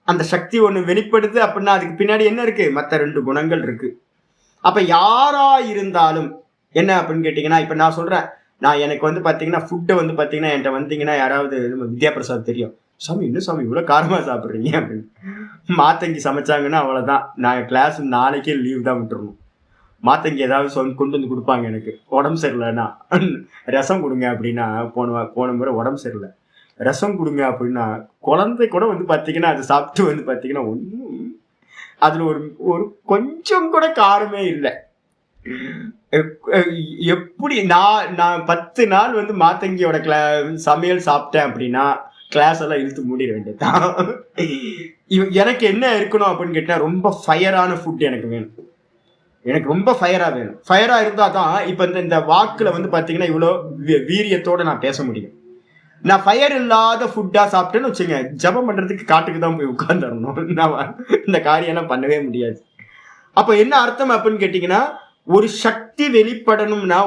அந்த சக்தி ஒண்ணு வெளிப்படுது அப்படின்னா அதுக்கு பின்னாடி என்ன இருக்கு? மற்ற 2 குணங்கள் இருக்கு. அப்ப யாரா இருந்தாலும் என்ன அப்படின்னு கேட்டீங்கன்னா, இப்ப நான் சொல்றேன், நான் எனக்கு வந்து பாத்தீங்கன்னா ஃபுட்டை வந்து பாத்தீங்கன்னா என்கிட்ட வந்தீங்கன்னா யாராவது வித்யா பிரசாத் தெரியும், சாமி இன்னும் சாமி இவ்வளவு காரமா சாப்பிடுறீங்க அப்படின்னு. மாத்தங்கி சமைச்சாங்கன்னா அவ்வளவுதான், நான் கிளாஸ் நாளைக்கே லீவ் தான் விட்டுறணும். மாத்தங்கி ஏதாவது கொண்டு வந்து கொடுப்பாங்க. எனக்கு உடம்பு சரியில்லைன்னா ரசம் கொடுங்க அப்படின்னா, போன முறை உடம்பு சரியில்லை ரசம் கொடுங்க அப்படின்னா குழந்தை கூட வந்து பாத்தீங்கன்னா அது சாப்பிட்டு வந்து பாத்தீங்கன்னா ஒன்றும் அதுல ஒரு கொஞ்சம் கூட காரமே இல்லை. எப்படி நான் 10 நாள் வந்து மாத்தங்கியோட சமையல் சாப்பிட்டேன் அப்படின்னா கிளாஸ் எல்லாம் இழுத்து மூடிட வேண்டியதுதான். எனக்கு என்ன இருக்கணும் அப்படின்னு கேட்டா ரொம்ப ஃபயரான ஃபுட் எனக்கு வேணும். எனக்கு ரொம்ப ஃபயரா வேணும். ஃபயரா இருந்தா தான் இப்ப இந்த வாக்குல வந்து பாத்தீங்கன்னா இவ்வளவு வீரியத்தோட நான் பேச முடியும். நான் ஃபயர் இல்லாத ஃபுட்டா சாப்பிட்டேன்னு வச்சுங்க, ஜபம் பண்றதுக்கு காட்டுக்கு தான் போய் உட்கார்ந்துடணும். நான் இந்த காரியம் எல்லாம் பண்ணவே முடியாது. அப்ப என்ன அர்த்தம் அப்படின்னு கேட்டீங்கன்னா, ஒரு சக்தி வெளிப்படணும்னா,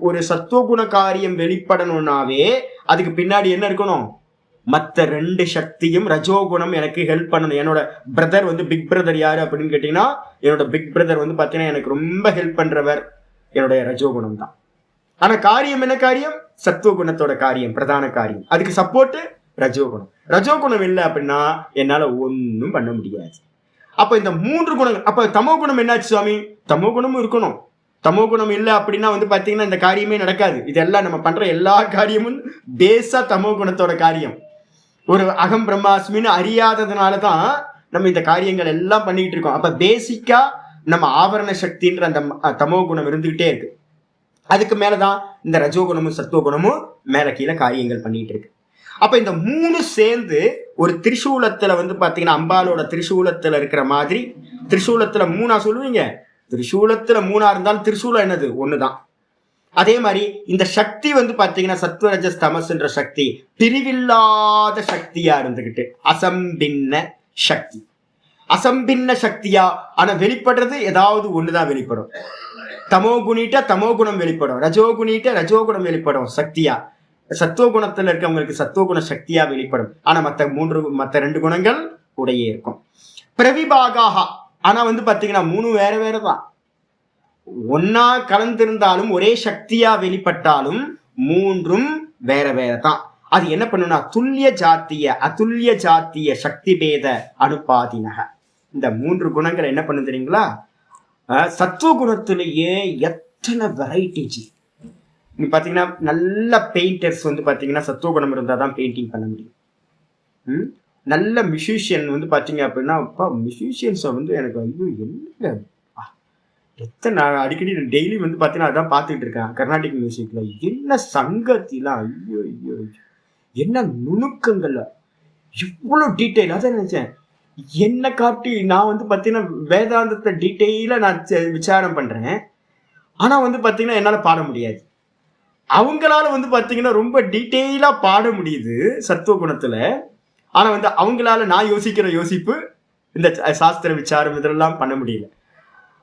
ஒரு சத்துவகுண காரியம் வெளிப்படணும்னாவே அதுக்கு பின்னாடி என்ன இருக்கணும்? மற்ற 2 சக்தியும் ரஜோகுணம் எனக்கு ஹெல்ப் பண்ணணும். என்னோட பிரதர் வந்து பிக் பிரதர் யாரு அப்படின்னு கேட்டீங்கன்னா, என்னோட பிக் பிரதர் வந்து பாத்தீங்கன்னா எனக்கு ரொம்ப ஹெல்ப் பண்றவர் என்னுடைய ரஜோகுணம் தான். ஆனா காரியம் என்ன காரியம்? சத்துவகுணத்தோட காரியம், பிரதான காரியம். அதுக்கு சப்போர்ட் ரஜோகுணம். ரஜோகுணம் இல்லை அப்படின்னா என்னால ஒன்னும் பண்ண முடியாது. அப்ப இந்த 3 குணங்கள். அப்ப தமோ குணம் என்னாச்சு சுவாமி? தமோ குணமும் இருக்கணும். தமோ குணம் இல்லை அப்படின்னா வந்து பாத்தீங்கன்னா இந்த காரியமே நடக்காது. இதெல்லாம் நம்ம பண்ற எல்லா காரியமும் பேஸா தமோ குணத்தோட காரியம். ஒரு அகம் பிரம்மாஸ்மின்னு அறியாததுனாலதான் நம்ம இந்த காரியங்கள் எல்லாம் பண்ணிட்டு இருக்கோம். அப்ப பேசிக்கா நம்ம ஆவரண சக்தின்ற அந்த தமோ குணம் இருந்துகிட்டே இருக்கு. அதுக்கு மேலதான் இந்த ரஜோகுணமும் சத்துவகுணமும் மேல கீழே காரியங்கள் பண்ணிட்டு இருக்கு. அப்ப இந்த 3 சேர்ந்து ஒரு திரிசூலத்துல வந்து பாத்தீங்கன்னா அம்பாலோட திரிசூலத்துல இருக்கிற மாதிரி, திரிசூலத்துல 3 சொல்லுவீங்க, திரிசூலத்துல 3 இருந்தாலும் திரிசூலம் என்னது? ஒண்ணுதான். அதே மாதிரி இந்த சக்தி வந்து பாத்தீங்கன்னா சத்வரஜஸ் தமஸ்ன்ற சக்தி பிரிவில்லாத சக்தியா இருந்துகிட்டு அசம்பின்ன சக்தி. அசம்பின்ன சக்தியா. ஆனா வெளிப்படுறது ஏதாவது ஒண்ணுதான் வெளிப்படும். தமோ குணிட்ட தமோ குணம் வெளிப்படும், ரஜோகுணிட்ட ரஜோகுணம் வெளிப்படும் சக்தியா. சத்துவகுணத்துல இருக்கவங்களுக்கு சத்துவகுண சக்தியா வெளிப்படும். ஆனா மத்த 2 குணங்கள் கூடயே இருக்கும். பிரவிபாகாக. ஆனா பாத்தீங்கன்னா 3 வேற வேறதான். ஒன்னா கலந்திருந்தாலும் ஒரே சக்தியா வெளிப்பட்டாலும் 3ம் வேற வேறதான். அது என்ன பண்ணுனா துல்லிய ஜாத்திய அதுல்லிய ஜாத்திய சக்தி பேத அனுபாதினக. இந்த 3 குணங்களை என்ன பண்ணு தெரியுங்களா? சத்துவ குணத்திலேயே எத்தனை வெரைட்டிஸ். நீ பாத்தீங்கன்னா நல்ல பெயிண்டர்ஸ் பாத்தீங்கன்னா சத்துவ குணம் இருந்தாதான் பெயிண்டிங் பண்ண முடியும். நல்ல மியூசிஷியன் பாத்தீங்க அப்படின்னா மியூசிஷியன்ஸ் எனக்கு என்ன எத்தனை அடிக்கடி டெய்லி பாத்தீங்கன்னா அதான் பார்த்துட்டு இருக்கேன். கர்நாடிக் மியூசிக்ல என்ன சங்கத்திலாம், ஐயோ ஐயோ என்ன நுணுக்கங்கள், இவ்வளவு டீட்டெயில். அதான் நினைச்சேன் என்ன காட்டி நான் பாத்தீங்கன்னா வேதாந்தத்தை டீட்டெயிலா நான் விசாரம் பண்றேன். ஆனா பாத்தீங்கன்னா என்னால பாட முடியாது. அவங்களால பாத்தீங்கன்னா ரொம்ப டீட்டெயிலா பாட முடியுது சத்துவ குணத்துல. ஆனா அவங்களால நான் யோசிக்கிற யோசிப்பு இந்த சாஸ்திர விசாரம் இதெல்லாம் பண்ண முடியல.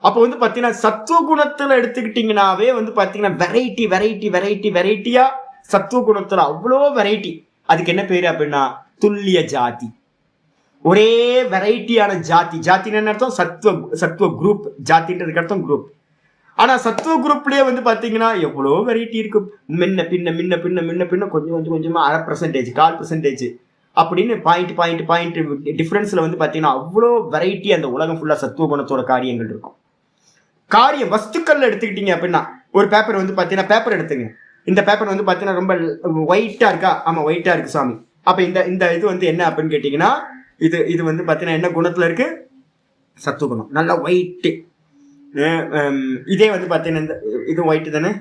அப்போ பாத்தீங்கன்னா சத்துவ குணத்துல எடுத்துக்கிட்டீங்கன்னாவே பாத்தீங்கன்னா வெரைட்டி வெரைட்டி வெரைட்டி வெரைட்டியா சத்துவ குணத்துல அவ்வளோ வெரைட்டி. அதுக்கு என்ன பேரு அப்படின்னா துல்லிய ஜாதி. ஒரே வெரைட்டியான ஜாதி. ஜாத்தின்னு என்ன அர்த்தம்? சத்துவ குரூப். ஜாதின்றதுக்கு அர்த்தம் குரூப். ஆனா சத்துவ குரூப்லயே பாத்தீங்கன்னா எவ்வளோ வெரைட்டி இருக்கு. முன்ன பின்ன முன்ன பின்ன முன்ன பின்ன கொஞ்சம் கொஞ்சமா 1/2%, 1/4% அப்படின்னு பாயிண்ட் டிஃபரன்ஸ்ல பாத்தீங்கன்னா அவ்வளோ வெரைட்டி அந்த உலகம் ஃபுல்லா சத்துவ குணத்தோட காரியங்கள் இருக்கும். காரியம் வஸ்துக்கள்ல எடுத்துக்கிட்டீங்க அப்படின்னா ஒரு பேப்பர் பாத்தீங்கன்னா பேப்பர் எடுத்துங்க. இந்த பேப்பர் பாத்தீங்கன்னா ரொம்ப ஒயிட்டா இருக்கா? ஆமா ஒயிட்டா இருக்கு சாமி. அப்ப இந்த இது என்ன அப்படின்னு கேட்டீங்கன்னா இது பாத்தீங்கன்னா என்ன குணத்துல இருக்கு? சத்துவ குணம். நல்லா ஒயிட். இதே பாத்தீங்கன்னா இது ஒயிட் தானே?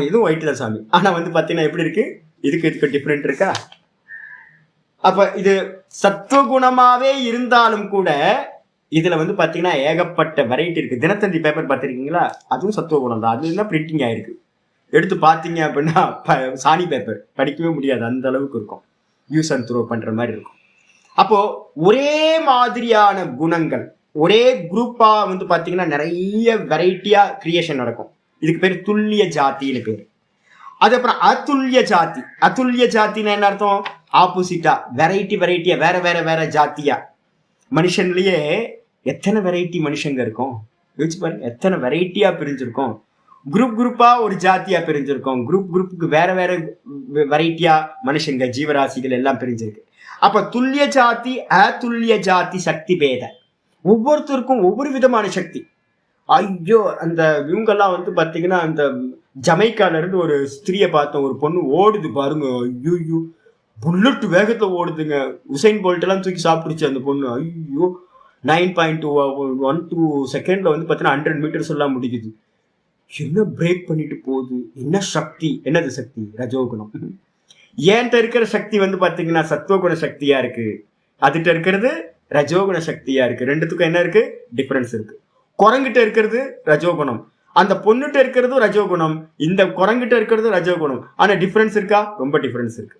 இதுவும் ஒயிட் தான் சாமி. ஆனா பாத்தீங்கன்னா எப்படி இருக்கு? இதுக்கு டிஃபரெண்ட் இருக்கா? அப்ப இது சத்துவ குணமாவே இருந்தாலும் கூட இதுல பாத்தீங்கன்னா ஏகப்பட்ட வெரைட்டி இருக்கு. தினத்தந்தி பேப்பர் பார்த்திருக்கீங்களா? அதுவும் சத்துவ குணம் தான். அதுதான் பிரிண்டிங் ஆயிருக்கு. எடுத்து பாத்தீங்க அப்படின்னா சாணி பேப்பர் படிக்கவே முடியாது, அந்த அளவுக்கு இருக்கும். யூஸ் அண்ட் த்ரோ பண்ற மாதிரி இருக்கும். அப்போ ஒரே மாதிரியான குணங்கள் ஒரே குரூப்பா பாத்தீங்கன்னா நிறைய வெரைட்டியா கிரியேஷன் நடக்கும். இதுக்கு பேர் துல்லிய ஜாத்தின்னு பேரு. அதுக்கப்புறம் அதுல்லிய ஜாதி. அதுல்லிய ஜாத்தின்னு என்ன அர்த்தம்? ஆப்போசிட்டா வெரைட்டி வெரைட்டியா வேற வேற வேற ஜாத்தியா. மனுஷன்லயே எத்தனை வெரைட்டி மனுஷங்க இருக்கும் யோசிச்சு பாருங்க. எத்தனை வெரைட்டியா பிரிஞ்சிருக்கும். குரூப்பா ஒரு ஜாத்தியா பிரிஞ்சிருக்கும். குரூப்புக்கு வேற வேற வெரைட்டியா மனுஷங்க ஜீவராசிகள் எல்லாம் பிரிஞ்சிருக்கு. அப்ப துல்லிய ஜாதி அதுல்லிய ஜாதி சக்தி பேத. ஒவ்வொருத்தருக்கும் ஒவ்வொரு விதமான சக்தி. ஐயோ அந்த இவங்கெல்லாம் பாத்தீங்கன்னா அந்த ஜமைக்கால இருந்து ஒரு ஸ்திரியை பார்த்தோம். ஒரு பொண்ணு ஓடுது பாருங்க. ஐயோ புல்லட் வேகத்துல ஓடுதுங்க. உசைன் போல்ட் எல்லாம் தூக்கி சாப்பிடுச்சு அந்த பொண்ணு. ஐயோ 9.12 செகண்ட்ல பாத்தீங்கன்னா 100 மீட்டர்ஸ் எல்லாம் முடிக்குது. என்ன பிரேக் பண்ணிட்டு போகுது. என்ன சக்தி. என்னது சக்தி? ரஜோகுணம். ஏன்ட்ட இருக்கிற சக்தி பாத்தீங்கன்னா சத்துவகுண சக்தியா இருக்கு. அதுகிட்ட இருக்கிறது ரஜோகுண சக்தியா இருக்கு. ரெண்டுத்துக்கும் என்ன இருக்கு? டிஃபரன்ஸ் இருக்கு. குரங்கிட்ட இருக்கிறது ரஜோகுணம், அந்த பொண்ணுகிட்ட இருக்கிறதும் ரஜோகுணம், இந்த குரங்கிட்ட இருக்கிறது ரஜோகுணம். ஆனா டிஃபரன்ஸ் இருக்கா? ரொம்ப டிஃபரன்ஸ் இருக்கு.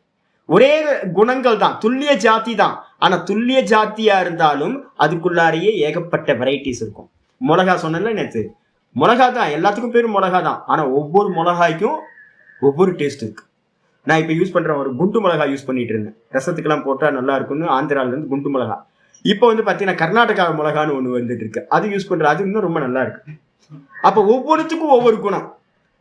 ஒரே குணங்கள் தான், துல்லிய ஜாதி தான். ஆனா துல்லிய ஜாத்தியா இருந்தாலும் அதுக்குள்ளாரையே ஏகப்பட்ட வெரைட்டிஸ் இருக்கும். மிளகா சொன்னல நேற்று, மிளகா தான், எல்லாத்துக்கும் பேரும் மிளகா தான். ஆனா ஒவ்வொரு மிளகாய்க்கும் ஒவ்வொரு டேஸ்ட் இருக்கு. நான் இப்ப யூஸ் பண்ற ஒரு குண்டு மிளகா யூஸ் பண்ணிட்டு இருந்தேன். ரசத்துக்கெல்லாம் போட்டா நல்லா இருக்கும்னு ஆந்திரால இருந்து குண்டு மிளகா. இப்போ பாத்தீங்கன்னா கர்நாடகா மிளகான்னு ஒண்ணு வந்துட்டு இருக்கு. அது யூஸ் பண்ற, அது இன்னும் ரொம்ப நல்லா இருக்கு. அப்ப ஒவ்வொருத்துக்கும் ஒவ்வொரு குணம்.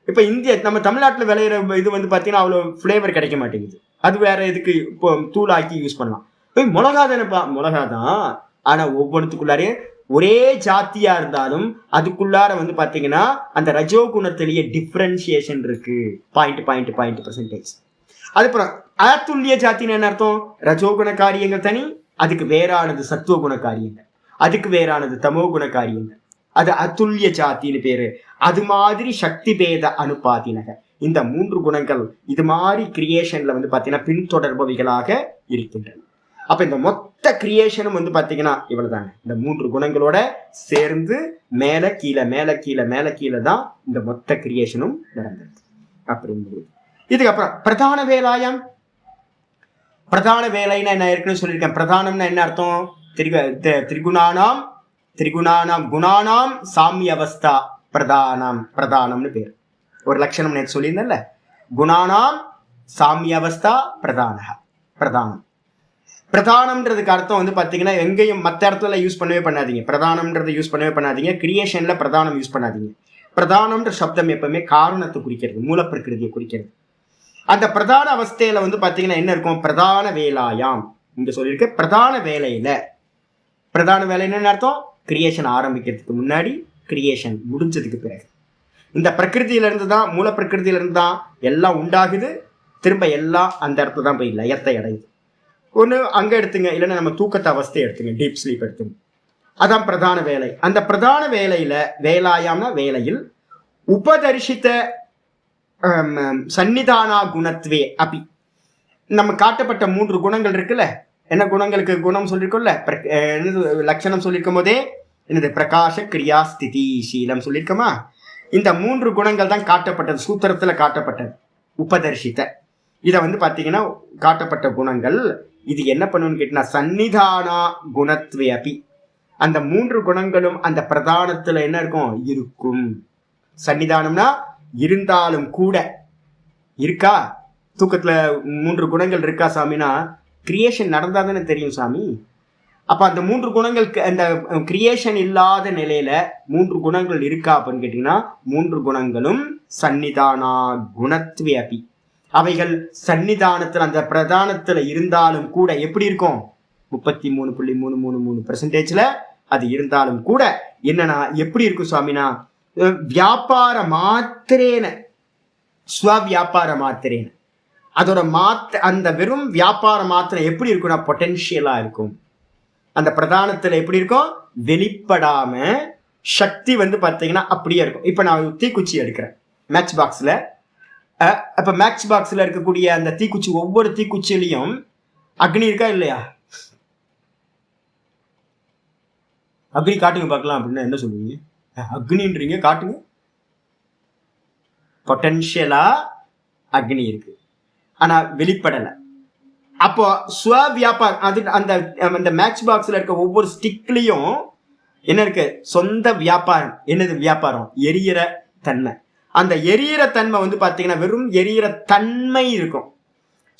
இப்ப நம்ம தமிழ்நாட்டுல விளையிற இது பாத்தீங்கன்னா அவ்வளவு பிளேவர் கிடைக்க மாட்டேங்குது. அது வேற இதுக்கு இப்போ தூளாக்கி யூஸ் பண்ணலாம். மிளகா தானேப்பா, மிளகா தான். ஆனா ஒவ்வொருத்துக்குள்ளாரே ஒரே ஜாத்தியா இருந்தாலும் அதுக்குள்ளார பாத்தீங்கன்னா அந்த ரஜோ குணத்திலேயே டிஃபரன்சியேஷன் இருக்கு. பாயிண்ட். அதுக்கப்புறம் அதுல்லிய ஜாத்தின்னு என்ன அர்த்தம்? ரஜோகுண காரியங்கள் தனி, அதுக்கு வேறானது சத்துவகுண காரியங்கள், அதுக்கு வேறானது தமோகுண காரியங்கள். அது அதுல்லிய ஜாத்தின்னு பேரு. அது மாதிரி சக்தி பேத அனுபாதினக. இந்த 3 குணங்கள் இது மாதிரி கிரியேஷன்ல பாத்தீங்கன்னா பின்தொடர்பவைகளாக இருக்கின்றன. அப்ப இந்த மொத்த கிரியேஷனும் பாத்தீங்கன்னா இவ்வளவுதாங்க. இந்த 3 குணங்களோட சேர்ந்து மேல கீழே மேல கீழே மேல கீழே தான் இந்த மொத்த கிரியேஷனும் நடந்தது அப்படிங்கிறது. இதுக்கப்புறம் பிரதான வேலாயம். பிரதான வேலைன்னா நான் ஏற்கனவே சொல்லியிருக்கேன். பிரதானம்னா என்ன அர்த்தம்? திரிகுணானாம் குணானாம் சாமிய அவஸ்தா பிரதானம்னு பேர். ஒரு லட்சணம் நேற்று சொல்லியிருந்தேன்ல, குணானாம் சாமிய அவஸ்தா பிரதானம். பிரதானம்ன்றதுக்கு அர்த்தம் வந்து பாத்தீங்கன்னா எங்கேயும் மற்ற இடத்துல யூஸ் பண்ணவே பண்ணாதீங்க. பிரதானம்ன்றது யூஸ் பண்ணவே பண்ணாதீங்க. கிரியேஷன்ல பிரதானம் யூஸ் பண்ணாதீங்க. பிரதானம்ன்ற சப்தம் எப்பவுமே காரணத்தை குறிக்கிறது, மூலப்பிரகிருதியை குறிக்கிறது. அந்த பிரதான அவஸ்தையில வந்து பாத்தீங்கன்னா என்ன இருக்கும்? பிரதான வேலாயாம் இங்க சொல்லியிருக்க. பிரதான வேலையில, பிரதான வேலை என்ன அர்த்தம்? கிரியேஷன் ஆரம்பிக்கிறதுக்கு முன்னாடி, கிரியேஷன் முடிஞ்சதுக்கு பிறகு. இந்த பிரகிருதியில இருந்து தான், மூல பிரகிருதியில இருந்து தான் எல்லாம் உண்டாகுது. திரும்ப எல்லாம் அந்த இடத்துல தான் போய் லயத்தை அடையுது. ஒன்று அங்க எடுத்துங்க, இல்லைன்னா நம்ம தூக்கத்தை அவஸ்தையை எடுத்துங்க, டீப் ஸ்லீப் எடுத்துங்க. அதான் பிரதான வேலை. அந்த பிரதான வேலையில, வேலாயாம்னா வேலையில், உபதரிசித்த சன்னிதானா குணத்வே அப்படி நம்ம காட்டப்பட்ட 3 குணங்கள் இருக்குல்ல. என்ன குணங்களுக்கு குணம் சொல்லியிருக்கோம்ல, லட்சணம் சொல்லியிருக்கும் போதே என்னது? பிரகாஷ கிரியா ஸ்திதி சீலம் சொல்லியிருக்கோமா? இந்த 3 குணங்கள் தான் காட்டப்பட்டது, சூத்திரத்துல காட்டப்பட்டது. உபதர்ஷித்த இதை வந்து பாத்தீங்கன்னா காட்டப்பட்ட குணங்கள். இது என்ன பண்ணுன்னு கேட்டீங்கன்னா சன்னிதானா குணத்வே அப்பி, அந்த 3 குணங்களும் அந்த பிரதானத்துல என்ன இருக்கும்? சன்னிதானம்னா இருந்தாலும் கூட. இருக்கா? தூக்கத்துல 3 குணங்கள் இருக்கா சாமினா கிரியேஷன் நடந்தாதானே தெரியும் சாமி. அப்ப அந்த 3 குணங்களுக்கு, அந்த கிரியேஷன் இல்லாத நிலையில 3 குணங்கள் இருக்கா அப்படின்னு கேட்டீங்கன்னா 3 குணங்களும் சன்னிதானா குணத்வே அப்பி, அவைகள் சன்னிதானத்துல அந்த பிரதானத்துல இருந்தாலும் கூட எப்படி இருக்கும்? 33.333% அது இருந்தாலும் கூட என்னன்னா எப்படி இருக்கும் சுவாமினா வியாபார மாத்திரேன, ஸ்வவியாபார மாத்திரேன, அதோட அந்த வெறும் வியாபார மாத்திரம் எப்படி இருக்கும்னா பொட்டென்ஷியலா இருக்கும். அந்த பிரதானத்துல எப்படி இருக்கும்? வெளிப்படாம சக்தி வந்து பாத்தீங்கன்னா அப்படியே இருக்கும். இப்ப நான் தீக்குச்சி எடுக்கிறேன் மேட்ச் பாக்ஸ்ல. அப்ப மேட்ச் பாக்ஸ்ல இருக்கக்கூடிய அந்த தீக்குச்சி, ஒவ்வொரு தீக்குச்சியிலையும் அக்னி இருக்கா இல்லையா? அக்னி காட்டுங்க பார்க்கலாம் அப்படின்னா என்ன சொல்லுவீங்க? அக்னின்றீங்க, காட்டுங்க. பொட்டன்ஷியலா அக்னி இருக்கு, ஆனா வெளிப்படல. அப்போ ஸ்வவியாபாரம், அது அந்த மேட்ச் பாக்ஸ்ல இருக்க ஒவ்வொரு ஸ்டிக்லயும் என்ன இருக்கு? சொந்த வியாபாரம். என்னது வியாபாரம்? எரியிற தன்மை. அந்த எரியிற தன்மை வந்து பாத்தீங்கன்னா வெறும் எரியிற தன்மை இருக்கும்.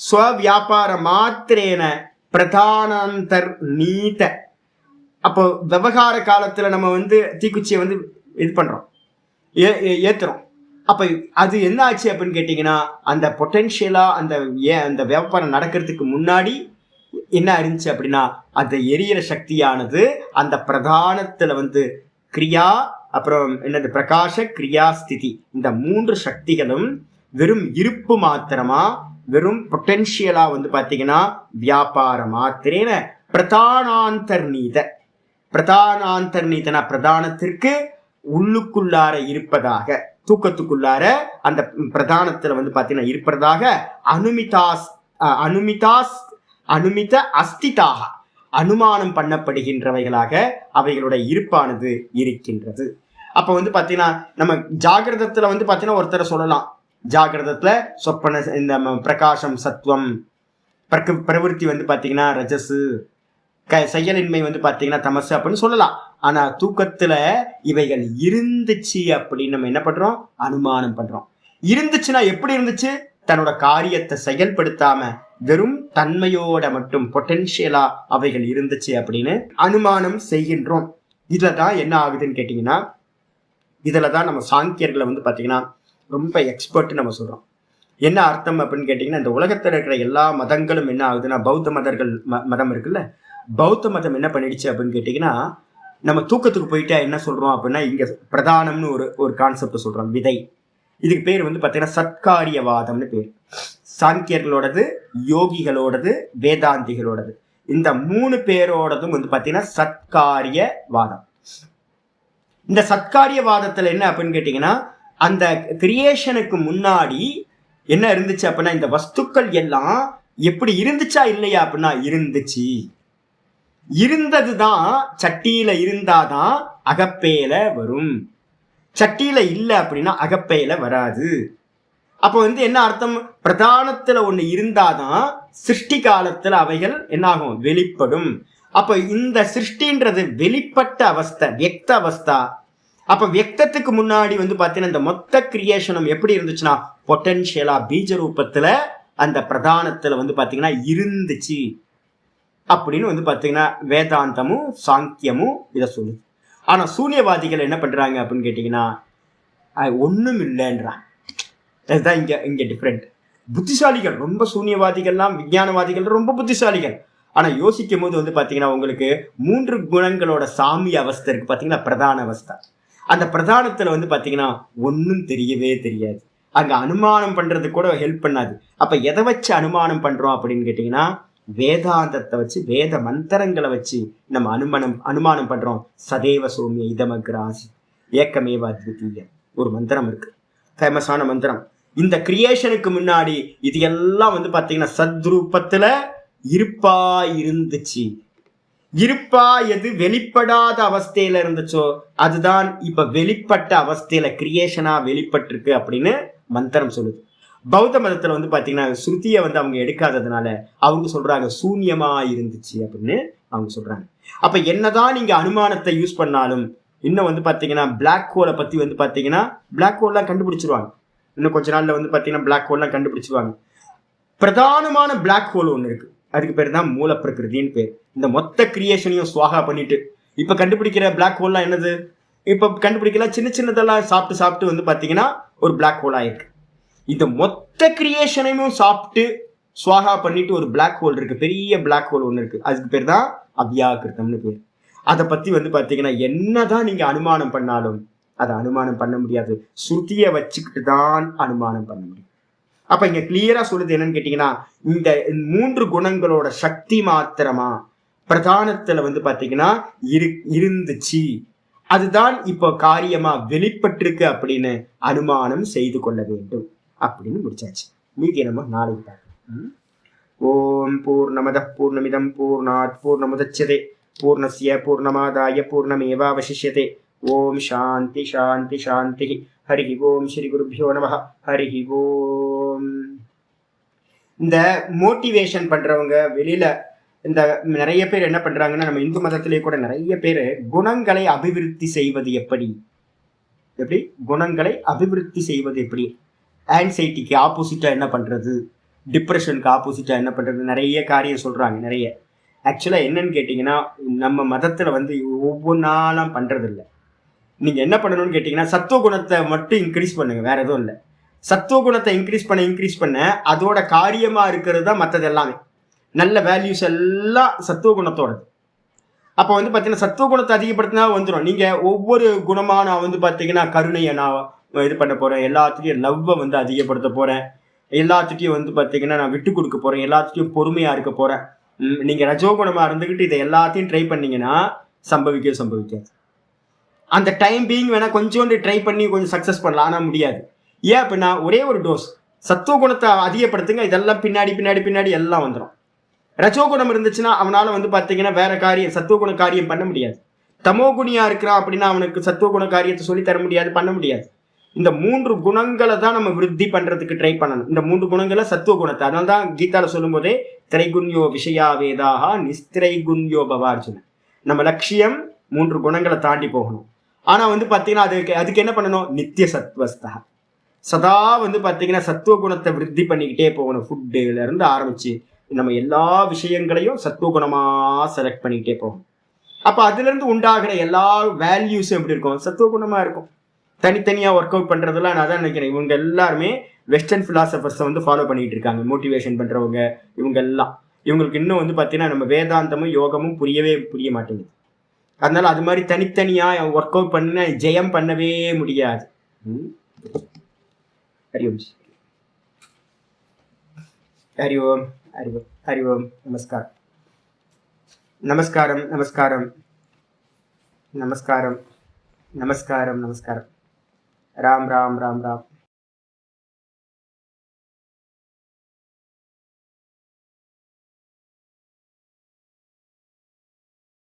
ஸ்வவியாபார மாத்திரேன பிரதானாந்தர் நீத. அப்போ விவகார காலத்துல நம்ம வந்து தீக்குச்சியை வந்து இது பண்றோம், ஏத்துறோம். அப்ப அது என்ன ஆச்சு அப்படின்னு கேட்டீங்கன்னா அந்த பொட்டென்ஷியலா அந்த வியாபாரம் நடக்கிறதுக்கு முன்னாடி என்ன இருந்துச்சு அப்படின்னா அந்த எரியிற சக்தியானது அந்த பிரதானத்துல வந்து கிரியா, அப்புறம் என்னது பிரகாஷ கிரியா ஸ்திதி, இந்த 3 சக்திகளும் வெறும் இருப்பு மாத்திரமா, வெறும் பொட்டென்ஷியலா வந்து பாத்தீங்கன்னா வியாபார மாத்திரேன பிரதானாந்தர்நீத. பிரதானாந்தர்நீதனா பிரதானத்திற்கு உள்ளுக்குள்ளார இருப்பதாக, தூக்கத்துக்குள்ளார அந்த பிரதானத்துல வந்து பாத்தீங்கன்னா இருப்பதாக அனுமித அஸ்திதாக அனுமானம் பண்ணப்படுகின்றவைகளாக அவைகளுடைய இருப்பானது இருக்கின்றது. அப்ப வந்து பாத்தீங்கன்னா நம்ம ஜாகிரதத்துல வந்து பாத்தீங்கன்னா ஒருத்தரை சொல்லலாம், ஜாகிரதத்துல சொப்பன இந்த பிரகாசம் சத்துவம், பிரவருத்தி வந்து பாத்தீங்கன்னா ரஜசு, செயலின்மை வந்து பாத்தீங்கன்னா தமசு அப்படின்னு சொல்லலாம். ஆனா தூக்கத்துல இவைகள் இருந்துச்சு அப்படின்னு நம்ம என்ன பண்றோம்? அனுமானம் பண்றோம். இருந்துச்சுன்னா எப்படி இருந்துச்சு? தன்னோட காரியத்தை செயல்படுத்தாம வெறும் தன்மையோட மட்டும் பொட்டென்ஷியலா அவைகள் இருந்துச்சு அப்படின்னு அனுமானம் செய்கின்றோம். இதுலதான் என்ன ஆகுதுன்னு கேட்டீங்கன்னா, இதுலதான் நம்ம சாங்கியர்களை வந்து பாத்தீங்கன்னா ரொம்ப எக்ஸ்பர்ட் நம்ம சொல்றோம். என்ன அர்த்தம் அப்படின்னு கேட்டீங்கன்னா, இந்த உலகத்துல இருக்கிற எல்லா மதங்களும் என்ன ஆகுதுன்னா, பௌத்த மதம் இருக்குல்ல, பௌத்த மதம் என்ன பண்ணிடுச்சு அப்படின்னு கேட்டீங்கன்னா, நம்ம தூக்கத்துக்கு போயிட்டா என்ன சொல்றோம் அப்படின்னா, இங்க பிரதானம்னு ஒரு கான்செப்ட் சொல்றோம், விதை. இதுக்கு பேர் வந்து பாத்தீங்கன்னா சத்காரியவாதம்னு பேர். சாங்கியர்களோடது, யோகிகளோடது, வேதாந்திகளோடது, இந்த 3 பேரோடதும் வந்து பாத்தீங்கன்னா சத்காரியவாதம். இந்த சத்காரியவாதத்துல என்ன அப்படின்னு கேட்டீங்கன்னா, அந்த கிரியேஷனுக்கு முன்னாடி என்ன இருந்துச்சு அப்படின்னா, இந்த வஸ்துக்கள் எல்லாம் எப்படி இருந்துச்சா இல்லையா அப்படின்னா இருந்துச்சு. இருந்ததுதான், சட்டியில இருந்தாதான் அகப்பையில வரும். சட்டியில இல்லை அப்படின்னா அகப்பையில வராது. அப்போ என்ன அர்த்தம், பிரதானத்துல ஒண்ணு இருந்தாதான் சிருஷ்டி காலத்துல அவைகள் என்னாகும், வெளிப்படும். அப்ப இந்த சிருஷ்டின்றது வெளிப்பட்ட அவஸ்தை, வியக்த அவஸ்தா. அப்ப வியக்தத்துக்கு முன்னாடி பாத்தீங்கன்னா இந்த மொத்த கிரியேஷனும் எப்படி இருந்துச்சுன்னா பொட்டன்ஷியலா பீஜ ரூபத்துல அந்த பிரதானத்துல பாத்தீங்கன்னா இருந்துச்சு அப்படின்னு பாத்தீங்கன்னா வேதாந்தமும் சாங்கியமும் இதை சொல்லுது. ஆனா சூன்யவாதிகள் என்ன பண்றாங்க அப்படின்னு கேட்டீங்கன்னா ஒண்ணும் இல்லைன்றாங்க. அதுதான் இங்க டிஃப்ரெண்ட். புத்திசாலிகள் ரொம்ப சூன்யவாதிகள்லாம் விஞ்ஞானவாதிகள் ரொம்ப புத்திசாலிகள். ஆனா யோசிக்கும் போது பாத்தீங்கன்னா உங்களுக்கு 3 குணங்களோட சாமி அவஸ்தை இருக்கு பாத்தீங்கன்னா, பிரதான அவஸ்தை. அந்த பிரதானத்துல பாத்தீங்கன்னா ஒன்னும் தெரியவே தெரியாது. அங்க அனுமானம் பண்றது கூட ஹெல்ப் பண்ணாது. அப்ப எதை வச்சு அனுமானம் பண்றோம் அப்படின்னு கேட்டீங்கன்னா, வேதாந்தத்தை வச்சு, வேத மந்திரங்களை வச்சு நம்ம அனுமானம் பண்றோம். சதேவ சோமிய இதமக்ராசி ஏக்கமேவ அத்விதீய ஒரு மந்திரம் இருக்கு, ஃபேமஸான மந்திரம். இந்த கிரியேஷனுக்கு முன்னாடி இது எல்லாம் பாத்தீங்கன்னா சத்ரூபத்துல இருப்பா இருந்துச்சு. இருப்பா எது வெளிப்படாத அவஸ்தையில இருந்துச்சோ அதுதான் இப்ப வெளிப்பட்ட அவஸ்தையில கிரியேஷனா வெளிப்பட்டிருக்கு அப்படின்னு மந்திரம் சொல்லுது. பௌத்த மதத்துல பாத்தீங்கன்னா ஸ்ருதியை அவங்க எடுக்காததுனால அவங்க சொல்றாங்க சூன்யமா இருந்துச்சு அப்படின்னு அவங்க சொல்றாங்க. அப்ப என்னதான் நீங்க அனுமானத்தை யூஸ் பண்ணாலும் இன்னும் பாத்தீங்கன்னா பிளாக் ஹோலை பத்தி பாத்தீங்கன்னா பிளாக் ஹோல்லாம் கண்டுபிடிச்சிருவாங்க. இன்னும் கொஞ்ச நாள்ல பாத்தீங்கன்னா பிளாக் ஹோல்லாம் கண்டுபிடிச்சிருவாங்க. பிரதானமான பிளாக் ஹோல் ஒண்ணு இருக்கு, அதுக்கு பேர் தான் மூல பிரகிருதின்னு பேர். இந்த மொத்த கிரியேஷனையும் சுவாகா பண்ணிட்டு இப்ப கண்டுபிடிக்கிற பிளாக் ஹோல்லாம் என்னது, இப்ப கண்டுபிடிக்கல சின்ன சின்னதெல்லாம் சாப்பிட்டு பாத்தீங்கன்னா ஒரு பிளாக் ஹோல் ஆயிருக்கு. இந்த மொத்த கிரியேஷனையும் சாப்பிட்டு சுவாகா பண்ணிட்டு ஒரு பிளாக் ஹோல் இருக்கு, பெரிய பிளாக் ஹோல் ஒண்ணு இருக்கு, அதுக்கு பேர் தான் அவ்யாகிருத்தம்னு பேர். அதை பத்தி பாத்தீங்கன்னா என்னதான் நீங்க அனுமானம் பண்ணாலும் அதை அனுமானம் பண்ண முடியாது. ஸ்ருதியை வச்சுக்கிட்டு தான் அனுமானம் பண்ண முடியும். அப்ப இங்க கிளியரா சொல்லுது என்னன்னு கேட்டீங்கன்னா, இந்த 3 குணங்களோட சக்தி மாத்திரமா பிரதானத்துல பாத்தீங்கன்னா இருந்துச்சு, அதுதான் இப்போ காரியமா வெளிப்பட்டிருக்கு அப்படின்னு அனுமானம் செய்து கொள்ள வேண்டும் அப்படின்னு முடிச்சாச்சு. மீதி நம்ம நாளைக்கு பார்க்கலாம். ஓம் பூர்ணமத பூர்ணமிதம் பூர்ணாத் பூர்ணமுதச்யதே பூர்ணஸ்ய பூர்ணமாதாய பூர்ணமேவாவசிஷ்யதே. ஓம் சாந்தி சாந்தி சாந்தி. ஹரி ஓம் ஸ்ரீ குருப்யோ நமஹ. ஹரி ஓம். இந்த மோட்டிவேஷன் பண்றவங்க வெளியில இந்த நிறைய பேர் என்ன பண்றாங்கன்னா, நம்ம இந்து மதத்திலேயே கூட நிறைய பேர் குணங்களை அபிவிருத்தி செய்வது எப்படி, குணங்களை அபிவிருத்தி செய்வது எப்படி, ஆன்சைட்டிக்கு ஆப்போசிட்டா என்ன பண்றது, டிப்ரெஷனுக்கு ஆப்போசிட்டா என்ன பண்றது, நிறைய காரியம் சொல்றாங்க. நிறைய ஆக்சுவலா என்னன்னு கேட்டீங்கன்னா, நம்ம மதத்துல ஒவ்வொன்னாலாம் பண்றது இல்லை. நீங்க என்ன பண்ணணும்னு கேட்டீங்கன்னா, சத்துவ குணத்தை மட்டும் இன்க்ரீஸ் பண்ணுங்க, வேற எதுவும் இல்லை. சத்துவ குணத்தை இன்க்ரீஸ் பண்ண அதோட காரியமா இருக்கிறது தான் மற்றது எல்லாமே. நல்ல வேல்யூஸ் எல்லாம் சத்துவ குணத்தோட. அப்ப பாத்தீங்கன்னா சத்துவ குணத்தை அதிகப்படுத்தினா வந்துடும். நீங்க ஒவ்வொரு குணமா நான் பாத்தீங்கன்னா கருணையை நான் இது பண்ண போறேன், எல்லாத்துட்டையும் லவ்வை அதிகப்படுத்த போறேன், எல்லாத்துட்டையும் பாத்தீங்கன்னா நான் விட்டு கொடுக்க போறேன், எல்லாத்துட்டையும் பொறுமையா இருக்க போறேன். நீங்க ரஜோகுணமா இருந்துகிட்டு இதை எல்லாத்தையும் ட்ரை பண்ணீங்கன்னா சம்பவிக்காது. அந்த டைம் பீயிங் வேணா கொஞ்சோண்டு ட்ரை பண்ணி கொஞ்சம் சக்சஸ் பண்ணலாம், ஆனா முடியாது. ஏன் அப்படின்னா ஒரே ஒரு டோஸ் சத்துவ குணத்தை அதிகப்படுத்துங்க, இதெல்லாம் பின்னாடி பின்னாடி பின்னாடி எல்லாம் வந்துடும். ரஜோகுணம் இருந்துச்சுன்னா அவனால பாத்தீங்கன்னா வேற காரியம் சத்துவகுண காரியம் பண்ண முடியாது. தமோகுணியா இருக்கிறான் அப்படின்னா அவனுக்கு சத்துவகுண காரியத்தை சொல்லி தர முடியாது, பண்ண முடியாது. இந்த 3 குணங்களை தான் நம்ம விருத்தி பண்றதுக்கு ட்ரை பண்ணணும். இந்த 3 குணங்களை சத்துவ குணத்தை, அதனால தான் கீதால சொல்லும் போதே திரைகுண்யோ விஷயா வேதாக நிஸ்திரைகுண்யோ பவார்ஜுன. நம்ம லட்சியம் 3 குணங்களை தாண்டி போகணும். ஆனா பாத்தீங்கன்னா அதுக்கு என்ன பண்ணணும், நித்திய சத்வஸ்தா, சதா பாத்தீங்கன்னா சத்துவ குணத்தை விருத்தி பண்ணிக்கிட்டே போகணும். ஃபுட்டுல இருந்து ஆரம்பிச்சு நம்ம எல்லா விஷயங்களையும் சத்துவ குணமா செலக்ட் பண்ணிக்கிட்டே போகணும். அப்ப அதுல இருந்து உண்டாகிற எல்லா வேல்யூஸும் எப்படி இருக்கும், சத்துவ குணமா இருக்கும். தனித்தனியா ஒர்க் அவுட் பண்றதுலாம் நான் தான் நினைக்கிறேன். இவங்க எல்லாருமே வெஸ்டர்ன் பிலாசபர்ஸை ஃபாலோ பண்ணிட்டு இருக்காங்க. மோட்டிவேஷன் பண்றவங்க இவங்க எல்லாம், இவங்களுக்கு இன்னும் பாத்தீங்கன்னா நம்ம வேதாந்தமும் யோகமும் புரிய மாட்டேங்குது. அதனால அது மாதிரி தனித்தனியா ஒர்க் அவுட் பண்ண ஜெயம் பண்ணவே முடியாது. ஹரி ஓம் ஹரி ஓம் ஹரி ஓம் ஹரி ஓம். நமஸ்காரம் நமஸ்காரம் நமஸ்காரம் நமஸ்காரம் நமஸ்காரம் நமஸ்காரம். ராம் ராம் ராம் ராம்.